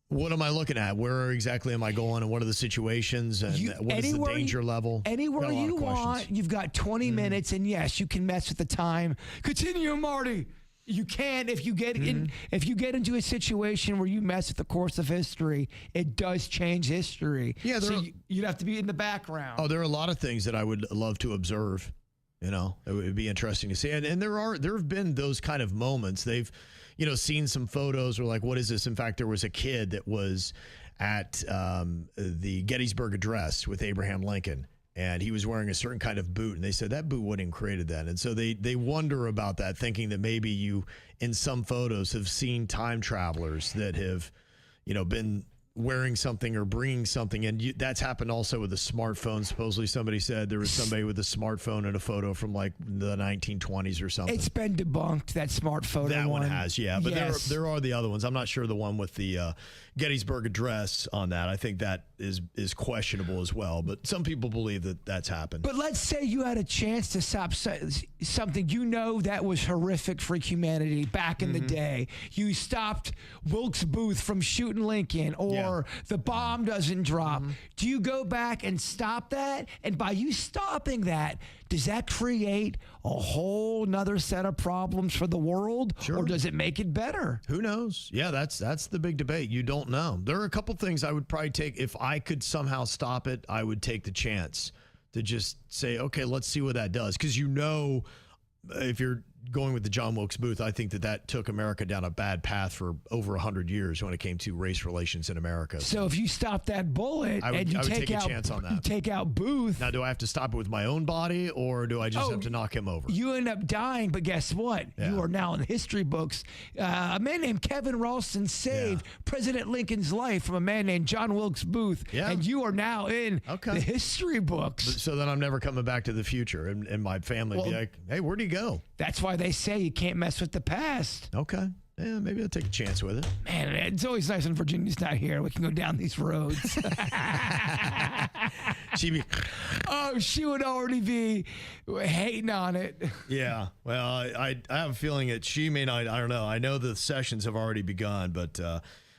What am I looking at? Where exactly am I going, and what are the situations, and what is the danger level? Anywhere you want. You've got 20 minutes, and yes, you can mess with the time. Continue, Marty. You can if you get into a situation where you mess with the course of history, it does change history. Yeah, you'd have to be in the background. Oh, there are a lot of things that I would love to observe. You know, it would be interesting to see. And there have been those kind of moments. They've, seen some photos where like, what is this? In fact, there was a kid that was at the Gettysburg Address with Abraham Lincoln, and he was wearing a certain kind of boot, and they said that boot wouldn't have created that. And so they wonder about that, thinking that maybe you, in some photos, have seen time travelers that have, been wearing something or bringing something. And that's happened also with a smartphone. Supposedly somebody said there was somebody with a smartphone in a photo from like the 1920s or something. It's been debunked, that smart photo. That one has, yeah. But yes. there are the other ones. I'm not sure the one with the Gettysburg Address on that. I think that is questionable as well. But some people believe that that's happened. But let's say you had a chance to stop something that was horrific for humanity back in the day. You stopped Wilkes Booth from shooting Lincoln, or the bomb doesn't drop. Do you go back and stop that? And by you stopping that, does that create a whole nother set of problems for the world? Sure. Or does it make it better? Who knows? Yeah, that's the big debate. You don't know. There are a couple things I would probably take. If I could somehow stop it, I would take the chance to just say, okay, let's see what that does. Because if you're going with the John Wilkes Booth, I think that took America down a bad path for over 100 years when it came to race relations in America. So if you stop that bullet and you take a chance on that. You take out Booth. Now, do I have to stop it with my own body, or do I just have to knock him over? You end up dying, but guess what? Yeah. You are now in history books. A man named Kevin Ralston saved President Lincoln's life from a man named John Wilkes Booth, and you are now in the history books. So then I'm never coming back to the future, and my family be like, hey, where'd he go? That's why they say you can't mess with the past. Okay. Yeah, maybe I'll take a chance with it. Man, it's always nice when Virginia's not here. We can go down these roads. She would already be hating on it. Yeah. Well, I have a feeling that she may not. I don't know. I know the sessions have already begun, but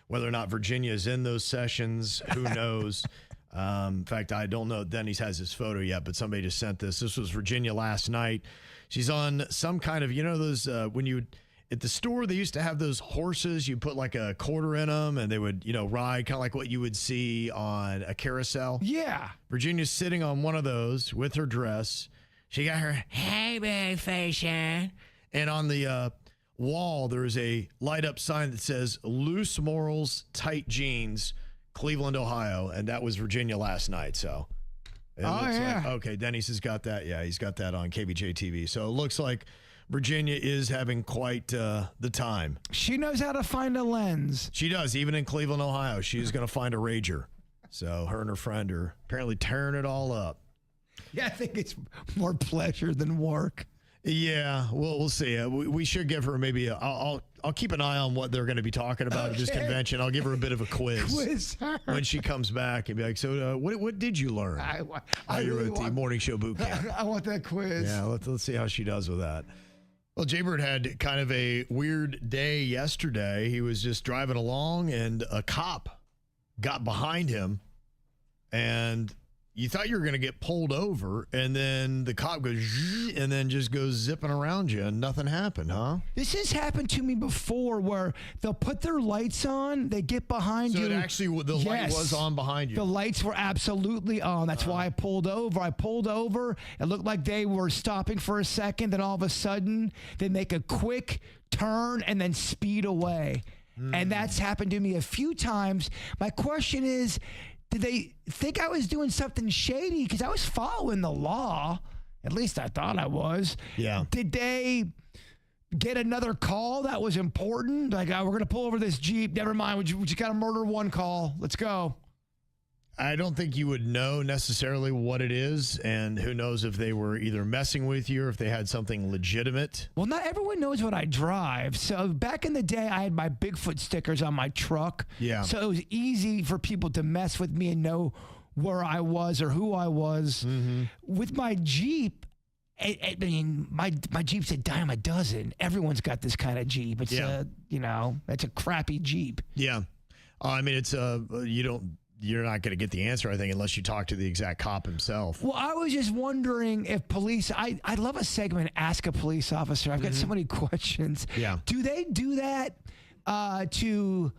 whether or not Virginia is in those sessions, who knows? In fact, I don't know if Denny's has his photo yet, but somebody just sent this. This was Virginia last night. She's on some kind of, those, when you, at the store, they used to have those horses. You put like a quarter in them and they would, ride, kind of like what you would see on a carousel. Yeah. Virginia's sitting on one of those with her dress. She got her, hey, big face on. And on the wall, there's a light up sign that says loose morals, tight jeans, Cleveland, Ohio. And that was Virginia last night. So. Okay, Denny's has got that. Yeah, he's got that on KVJ TV. So it looks like Virginia is having quite the time. She knows how to find a lens. She does. Even in Cleveland, Ohio, she's going to find a rager. So her and her friend are apparently tearing it all up. Yeah, I think it's more pleasure than work. Yeah, well, we'll see. We should give her maybe I'll keep an eye on what they're going to be talking about at this convention. I'll give her a bit of a quiz when she comes back and be like, so what did you learn? I you were at the morning show boot camp. I want that quiz. Yeah, let's see how she does with that. Well, Jbird had kind of a weird day yesterday. He was just driving along and a cop got behind him, and you thought you were going to get pulled over, and then the cop goes, and then just goes zipping around you, and nothing happened, huh? This has happened to me before, where they'll put their lights on, they get behind you. So it actually, the light was on behind you. The lights were absolutely on. That's why I pulled over. It looked like they were stopping for a second, then all of a sudden, they make a quick turn and then speed away. And that's happened to me a few times. My question is, did they think I was doing something shady? Because I was following the law. At least I thought I was. Yeah. Did they get another call that was important? Like, we're going to pull over this Jeep. Never mind. We just got a murder one call. Let's go. I don't think you would know necessarily what it is, and who knows if they were either messing with you or if they had something legitimate. Well, not everyone knows what I drive. So back in the day, I had my Bigfoot stickers on my truck. Yeah. So it was easy for people to mess with me and know where I was or who I was. Mm-hmm. With my Jeep, I mean, my Jeep's a dime a dozen. Everyone's got this kind of Jeep. It's it's a crappy Jeep. Yeah. I mean, it's you're not going to get the answer, I think, unless you talk to the exact cop himself. Well, I was just wondering if police, I love a segment, Ask a Police Officer. I've got so many questions. Yeah. Do they do that to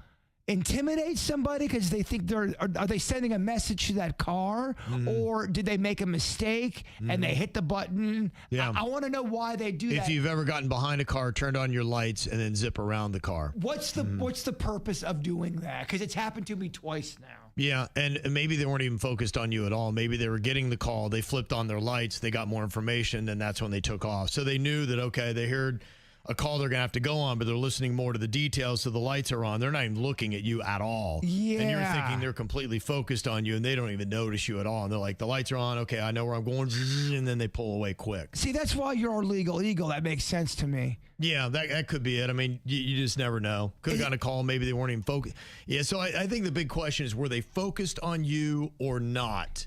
intimidate somebody because they think are they sending a message to that car, or did they make a mistake and they hit the button? Yeah. I want to know why they do that. If you've ever gotten behind a car, turned on your lights, and then zip around the car. What's the purpose of doing that? Because it's happened to me twice now. Yeah, and maybe they weren't even focused on you at all. Maybe they were getting the call, they flipped on their lights, they got more information, and that's when they took off. So they knew that, okay, they heard a call they're going to have to go on, but they're listening more to the details, so the lights are on. They're not even looking at you at all. Yeah. And you're thinking they're completely focused on you, and they don't even notice you at all. And they're like, the lights are on, okay, I know where I'm going, and then they pull away quick. See, that's why you're our legal eagle. That makes sense to me. Yeah, that could be it. I mean, you just never know. Could have gotten a call. Maybe they weren't even focused. Yeah, so I think the big question is, were they focused on you or not?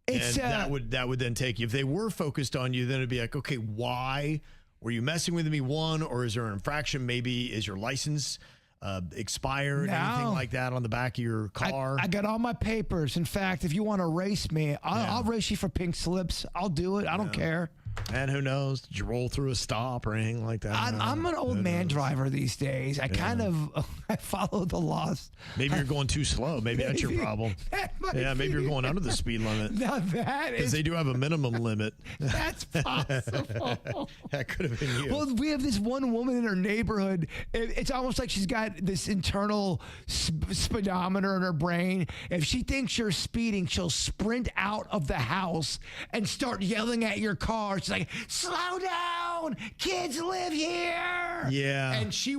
It's, and that would then take you. If they were focused on you, then it'd be like, okay, why? Were you messing with me, one, or is there an infraction? Maybe is your license expired, anything like that on the back of your car? I got all my papers. In fact, if you want to race me, I'll race you for pink slips. I'll do it. I don't care. And who knows? Did you roll through a stop or anything like that? I'm an old man driver these days. I kind of I follow the laws. Maybe you're going too slow. Maybe that's your problem. Maybe you're going under the speed limit. Now that is, because they do have a minimum limit. That's possible. That could have been you. Well, we have this one woman in her neighborhood. It's almost like she's got this internal speedometer in her brain. If she thinks you're speeding, she'll sprint out of the house and start yelling at your car. She's like, slow down, kids live here. Yeah. And she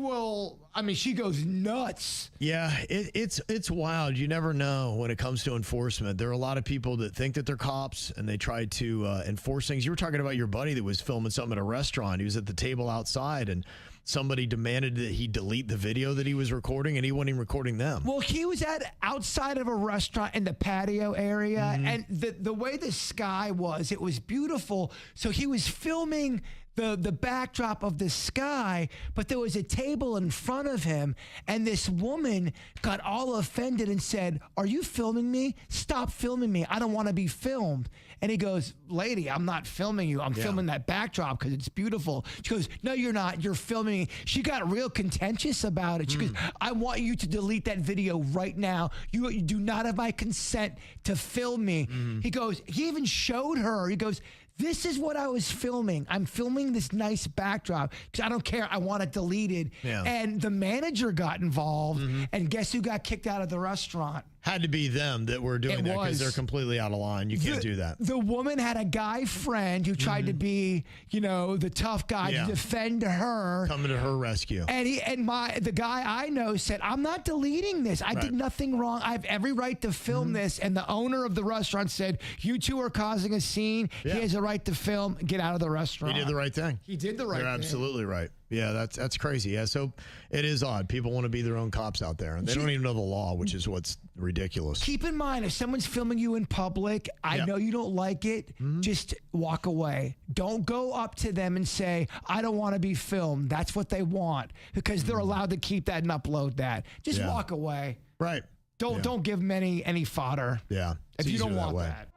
goes nuts. Yeah, it's wild. You never know when it comes to enforcement. There are a lot of people that think that they're cops and they try to enforce things. You were talking about your buddy that was filming something at a restaurant. He was at the table outside and somebody demanded that he delete the video that he was recording, and he wasn't even recording them. Well, he was outside of a restaurant in the patio area, and the way the sky was, it was beautiful. So he was filming the backdrop of the sky, but there was a table in front of him, and this woman got all offended and said, "Are you filming me? Stop filming me. I don't want to be filmed." And he goes, "Lady, I'm not filming you. I'm filming that backdrop because it's beautiful." She goes, "No, you're not. You're filming me." She got real contentious about it. She goes, "I want you to delete that video right now. You do not have my consent to film me." He goes, he even showed her. He goes, "This is what I was filming. I'm filming this nice backdrop because I don't care. I want it deleted." Yeah. And the manager got involved, and guess who got kicked out of the restaurant? Had to be them that were doing that because they're completely out of line. You can't do that. The woman had a guy friend who tried to be, the tough guy to defend her. Coming to her rescue. And the guy I know said, "I'm not deleting this. I did nothing wrong. I have every right to film this." And the owner of the restaurant said, "You two are causing a scene. Yeah. He has a right to film. Get out of the restaurant." He did the right thing. He did the right thing. You're absolutely right. Yeah, that's crazy. Yeah, so it is odd. People want to be their own cops out there, and they don't even know the law, which is what's ridiculous. Keep in mind, if someone's filming you in public, I know you don't like it, just walk away. Don't go up to them and say, "I don't want to be filmed." That's what they want, because they're allowed to keep that and upload that. Just walk away. Right. Don't give them any fodder. Yeah. If you don't want way. that.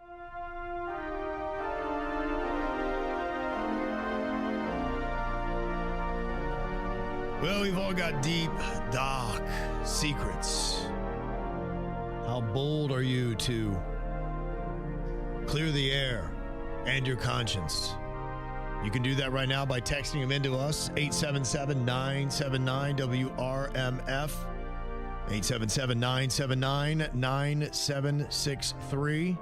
Well, we've all got deep, dark secrets. How bold are you to clear the air and your conscience? You can do that right now by texting them into us, 877-979-WRMF, 877-979-9763.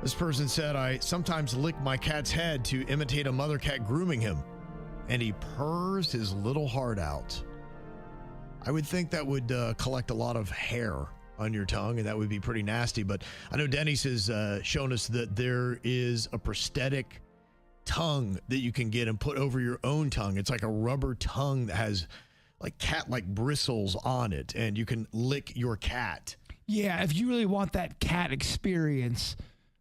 This person said, "I sometimes lick my cat's head to imitate a mother cat grooming him, and he purrs his little heart out." I would think that would collect a lot of hair on your tongue, and that would be pretty nasty. But I know Denny's has shown us that there is a prosthetic tongue that you can get and put over your own tongue. It's like a rubber tongue that has like cat-like bristles on it, and you can lick your cat. Yeah, if you really want that cat experience,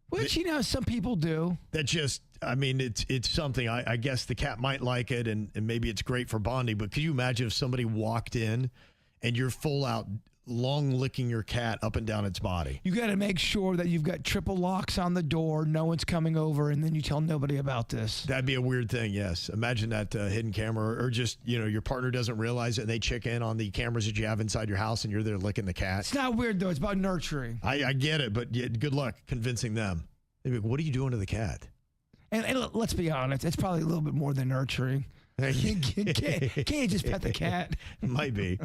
which, some people do. That just, it's something. I guess the cat might like it, and maybe it's great for bonding. But could you imagine if somebody walked in and you're full out long licking your cat up and down its body. You got to make sure that you've got triple locks on the door, no one's coming over, and then you tell nobody about this. That'd be a weird thing, yes. Imagine that hidden camera, or just, your partner doesn't realize it and they check in on the cameras that you have inside your house and you're there licking the cat. It's not weird, though. It's about nurturing. I get it, but good luck convincing them. They'd be like, what are you doing to the cat? And let's be honest, it's probably a little bit more than nurturing. Can't you just pet the cat? Might be.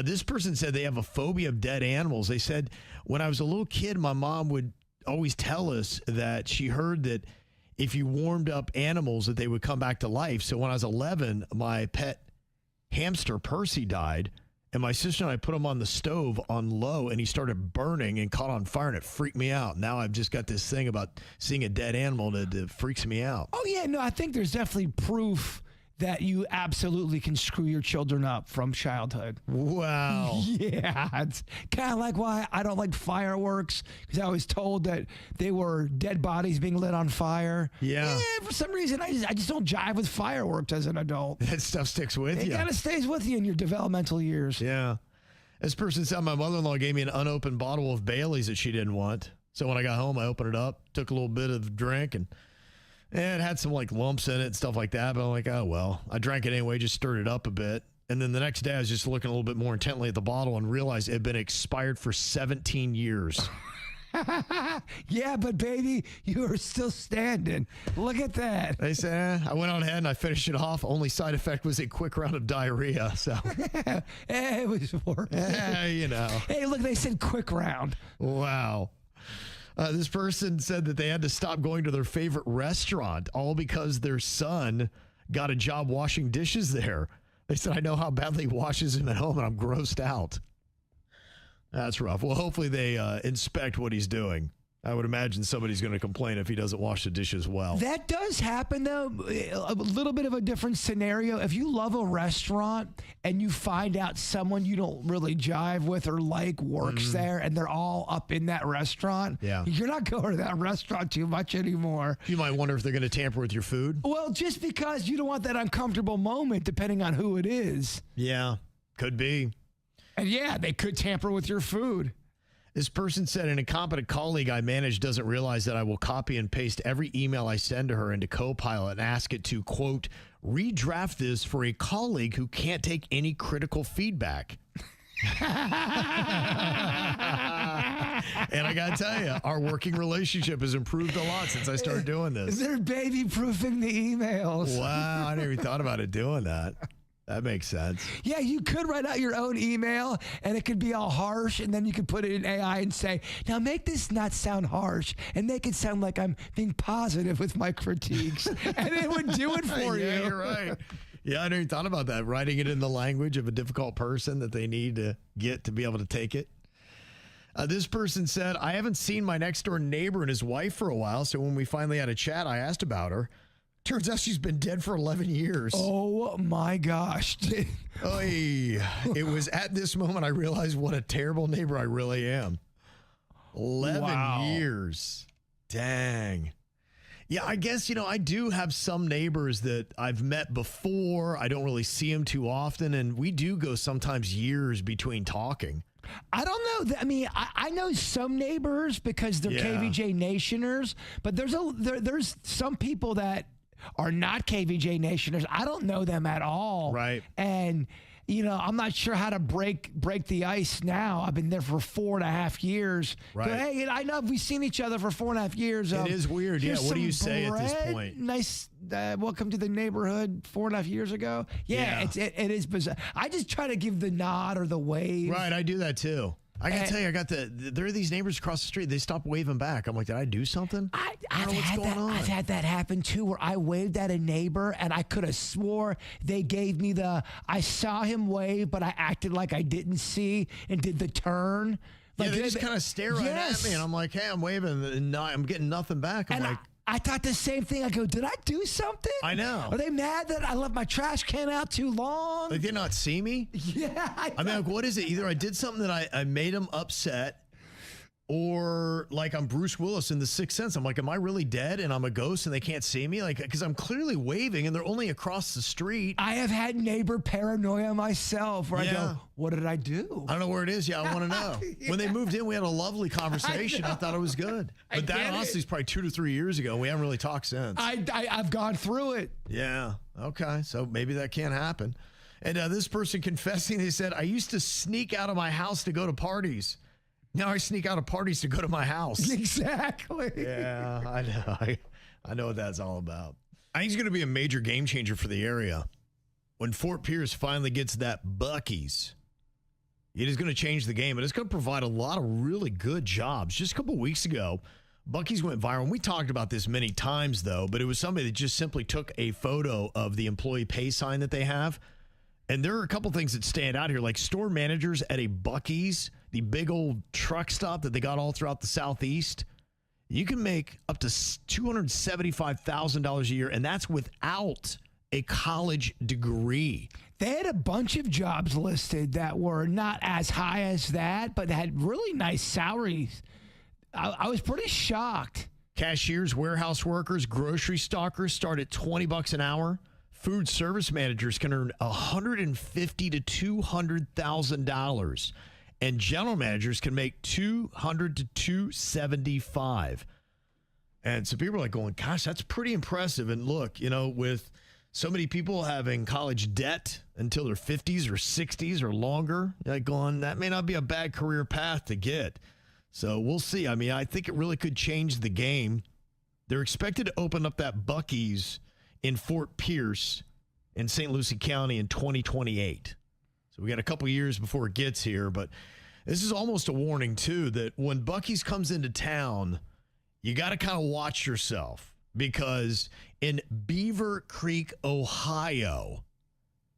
This person said they have a phobia of dead animals. They said, when I was a little kid, my mom would always tell us that she heard that if you warmed up animals, that they would come back to life. So when I was 11, my pet hamster, Percy, died. And my sister and I put him on the stove on low, and he started burning and caught on fire, and it freaked me out. Now I've just got this thing about seeing a dead animal that freaks me out. Oh, yeah. No, I think there's definitely proof that you absolutely can screw your children up from childhood. Wow. Yeah. It's kind of like why I don't like fireworks, because I was told that they were dead bodies being lit on fire. Yeah. For some reason, I just don't jive with fireworks as an adult. That stuff sticks with you. It kind of stays with you in your developmental years. Yeah. This person said my mother-in-law gave me an unopened bottle of Bailey's that she didn't want. So when I got home, I opened it up, took a little bit of drink, and it had some lumps in it and stuff like that. But I'm like, oh, well, I drank it anyway, just stirred it up a bit. And then the next day I was just looking a little bit more intently at the bottle and realized it had been expired for 17 years. Yeah, but baby, you are still standing. Look at that. They said, I went on ahead and I finished it off. Only side effect was a quick round of diarrhea. So it was worth it. Hey, look, they said quick round. Wow. This person said that they had to stop going to their favorite restaurant, all because their son got a job washing dishes there. They said, I know how badly he washes them at home, and I'm grossed out. That's rough. Well, hopefully they inspect what he's doing. I would imagine somebody's going to complain if he doesn't wash the dishes well. That does happen, though. A little bit of a different scenario. If you love a restaurant and you find out someone you don't really jive with or like works there, and they're all up in that restaurant, you're not going to that restaurant too much anymore. You might wonder if they're going to tamper with your food. Well, just because you don't want that uncomfortable moment, depending on who it is. Yeah, could be. And yeah, they could tamper with your food. This person said, an incompetent colleague I manage doesn't realize that I will copy and paste every email I send to her into Copilot and ask it to, quote, redraft this for a colleague who can't take any critical feedback. And I got to tell you, our working relationship has improved a lot since I started doing this. They're baby proofing the emails. Wow, I never even thought about it doing that. That makes sense. Yeah, you could write out your own email, and it could be all harsh, and then you could put it in AI and say, now make this not sound harsh, and make it sound like I'm being positive with my critiques, and it would do it for you. Yeah, you're right. Yeah, I never thought about that, writing it in the language of a difficult person that they need to get to be able to take it. This person said, I haven't seen my next-door neighbor and his wife for a while, so when we finally had a chat, I asked about her. Turns out she's been dead for 11 years. Oh, my gosh. Oy. It was at this moment I realized what a terrible neighbor I really am. 11 years. Dang. Yeah, I guess, I do have some neighbors that I've met before. I don't really see them too often, and we do go sometimes years between talking. I don't know. I mean, I know some neighbors because they're KVJ Nationers, but there's some people that are not KVJ Nationers. I don't know them at all. Right. And, I'm not sure how to break the ice now. I've been there for 4.5 years. Right. But, hey, I know we've seen each other for 4.5 years. It is weird. Yeah. What do you say at this point? Nice. Welcome to the neighborhood 4.5 years ago. Yeah. It is bizarre. I just try to give the nod or the wave. Right. I do that too. I got to tell you, there are these neighbors across the street. They stop waving back. I'm like, did I do something? I don't know what's going on. I've had that happen too, where I waved at a neighbor and I could have swore they gave me I saw him wave, but I acted like I didn't see and did the turn. Like, they just kind of stare right at me, and I'm like, hey, I'm waving, and I'm getting nothing back. I'm like, I thought the same thing. I go, did I do something? I know. Are they mad that I left my trash can out too long? They did not see me? Yeah. I mean, like, what is it? Either I did something that I made them upset, or like I'm Bruce Willis in The Sixth Sense. I'm like, am I really dead and I'm a ghost and they can't see me? Like, because I'm clearly waving and they're only across the street. I have had neighbor paranoia myself where I go, what did I do? I don't know where it is. Yeah, I want to know. When they moved in, we had a lovely conversation. I thought it was good. But that honestly is probably 2 to 3 years ago. We haven't really talked since. I've gone through it. Yeah. Okay. So maybe that can't happen. And this person confessing, they said, I used to sneak out of my house to go to parties. Now I sneak out of parties to go to my house. Exactly. Yeah, I know. I know what that's all about. I think it's going to be a major game changer for the area. When Fort Pierce finally gets that Buc-ee's, it is going to change the game, and it's going to provide a lot of really good jobs. Just a couple of weeks ago, Buc-ee's went viral. And we talked about this many times, though, but it was somebody that just simply took a photo of the employee pay sign that they have. And there are a couple things that stand out here, like store managers at a Buc-ee's, the big old truck stop that they got all throughout the Southeast. You can make up to $275,000 a year, and that's without a college degree. They had a bunch of jobs listed that were not as high as that, but they had really nice salaries. I was pretty shocked. Cashiers, warehouse workers, grocery stockers start at $20 an hour. Food service managers can earn $150,000 to $200,000, and general managers can make $200,000 to $275,000. And so people are like going, gosh, that's pretty impressive. And look, you know, with so many people having college debt until their 50s or 60s or longer, like going, that may not be a bad career path to get. So we'll see. I mean, I think it really could change the game. They're expected to open up that Buc-ee's in Fort Pierce in St. Lucie County in 2028. So we got a couple years before it gets here, but this is almost a warning too, that when Buc-ee's comes into town, you got to kind of watch yourself, because in Beaver Creek, Ohio,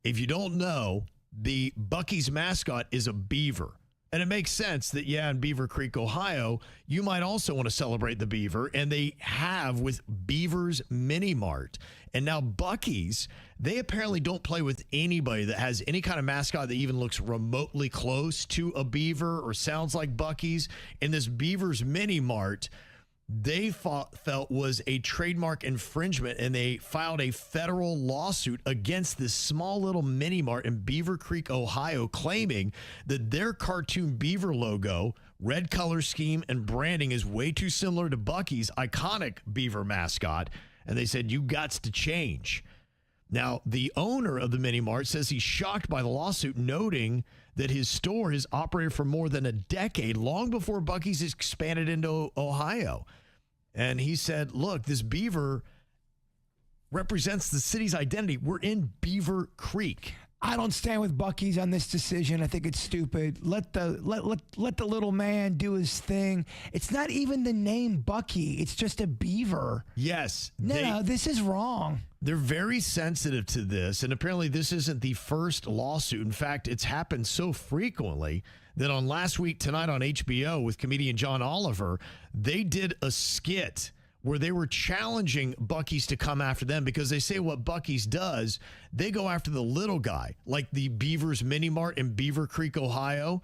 if you don't know, the Buc-ee's mascot is a beaver. And it makes sense that, yeah, in Beaver Creek, Ohio, you might also want to celebrate the beaver, and they have with Beaver's Mini Mart. And now Buc-ee's, they apparently don't play with anybody that has any kind of mascot that even looks remotely close to a beaver or sounds like Buc-ee's. In this Beaver's Mini Mart, they felt was a trademark infringement, and they filed a federal lawsuit against this small little mini mart in Beaver Creek, Ohio, claiming that their cartoon beaver logo, red color scheme, and branding is way too similar to Buc-ee's iconic beaver mascot, and they said, you gots to change. Now, the owner of the mini mart says he's shocked by the lawsuit, noting that his store has operated for more than a decade, long before Buc-ee's expanded into Ohio. And he said, look, this beaver represents the city's identity. We're in Beaver Creek. I don't stand with Buc-ee's on this decision. I think it's stupid. Let the little man do his thing. It's not even the name Buc-ee. It's just a beaver. Yes. No, this is wrong. They're very sensitive to this, and apparently this isn't the first lawsuit. In fact, it's happened so frequently that on Last Week Tonight on HBO with comedian John Oliver, they did a skit where they were challenging Buc-ee's to come after them, because they say what Buc-ee's does, they go after the little guy, like the Beaver's Mini Mart in Beaver Creek, Ohio.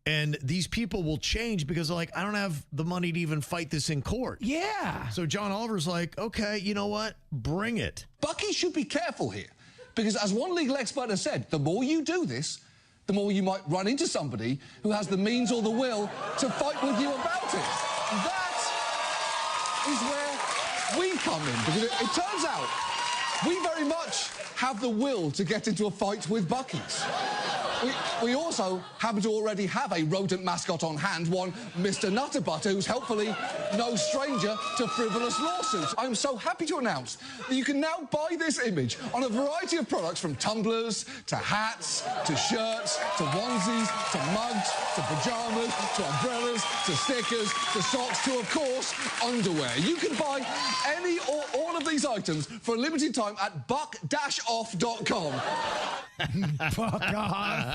And these people will change because they're like, I don't have the money to even fight this in court. Yeah. So John Oliver's like, okay, you know what? Bring it. Buc-ee should be careful here, because as one legal expert has said, the more you do this, the more you might run into somebody who has the means or the will to fight with you about it. That is where we come in, because it turns out we very much have the will to get into a fight with Buc-ee's. We also happen to already have a rodent mascot on hand, one Mr. Nutterbutter, who's helpfully no stranger to frivolous lawsuits. I'm so happy to announce that you can now buy this image on a variety of products, from tumblers to hats to shirts to onesies to mugs to pajamas to umbrellas to stickers to socks to, of course, underwear. You can buy any or all of these items for a limited time at buck-off.com. Fuck off.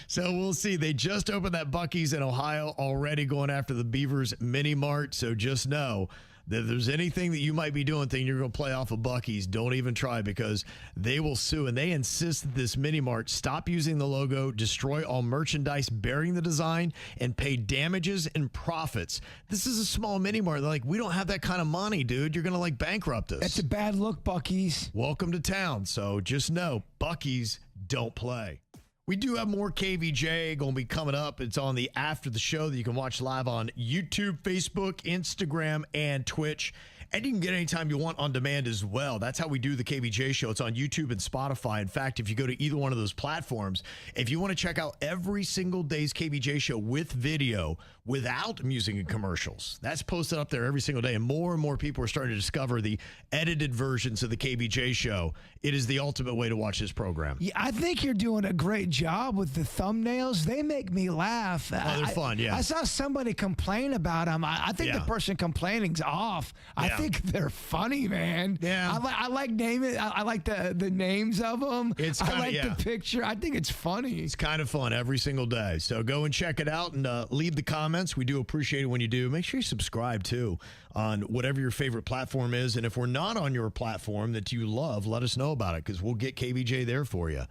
So we'll see. They just opened that Buc-ee's in Ohio, already going after the Beaver's Mini Mart. So just know, If there's anything that you might be doing thinking you're going to play off of Buc-ee's, don't even try, because they will sue. And they insist that this mini mart stop using the logo, destroy all merchandise bearing the design, and pay damages and profits. This is a small mini mart. They're like, we don't have that kind of money, dude. You're going to like bankrupt us. That's a bad look, Buc-ee's. Welcome to town. So just know, Buc-ee's don't play. We do have more KVJ going to be coming up. It's on the after the show that you can watch live on YouTube, Facebook, Instagram, and Twitch. And you can get anytime you want on demand as well. That's how we do the KVJ show. It's on YouTube and Spotify. In fact, if you go to either one of those platforms, if you want to check out every single day's KVJ show with video, without music and commercials, that's posted up there every single day. And more people are starting to discover the edited versions of the KVJ show. It is the ultimate way to watch this program. Yeah, I think you're doing a great job with the thumbnails. They make me laugh. Oh, they're fun, yeah. I saw somebody complain about them. I think the person complaining's off. I think they're funny, man. Yeah. I like naming. I like the names of them. It's I like the picture. I think it's funny. It's kind of fun every single day. So go and check it out and leave the comments. We do appreciate it when you do. Make sure you subscribe, too, on whatever your favorite platform is. And if we're not on your platform that you love, let us know about it, because we'll get KVJ there for you.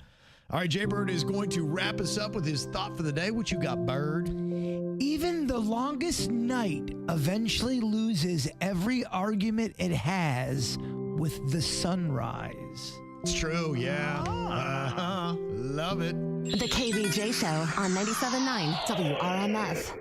All right, Jbird is going to wrap us up with his thought for the day. What you got, Bird? Even the longest night eventually loses every argument it has with the sunrise. It's true, yeah. Love it. The KVJ Show on 97.9 WRMF.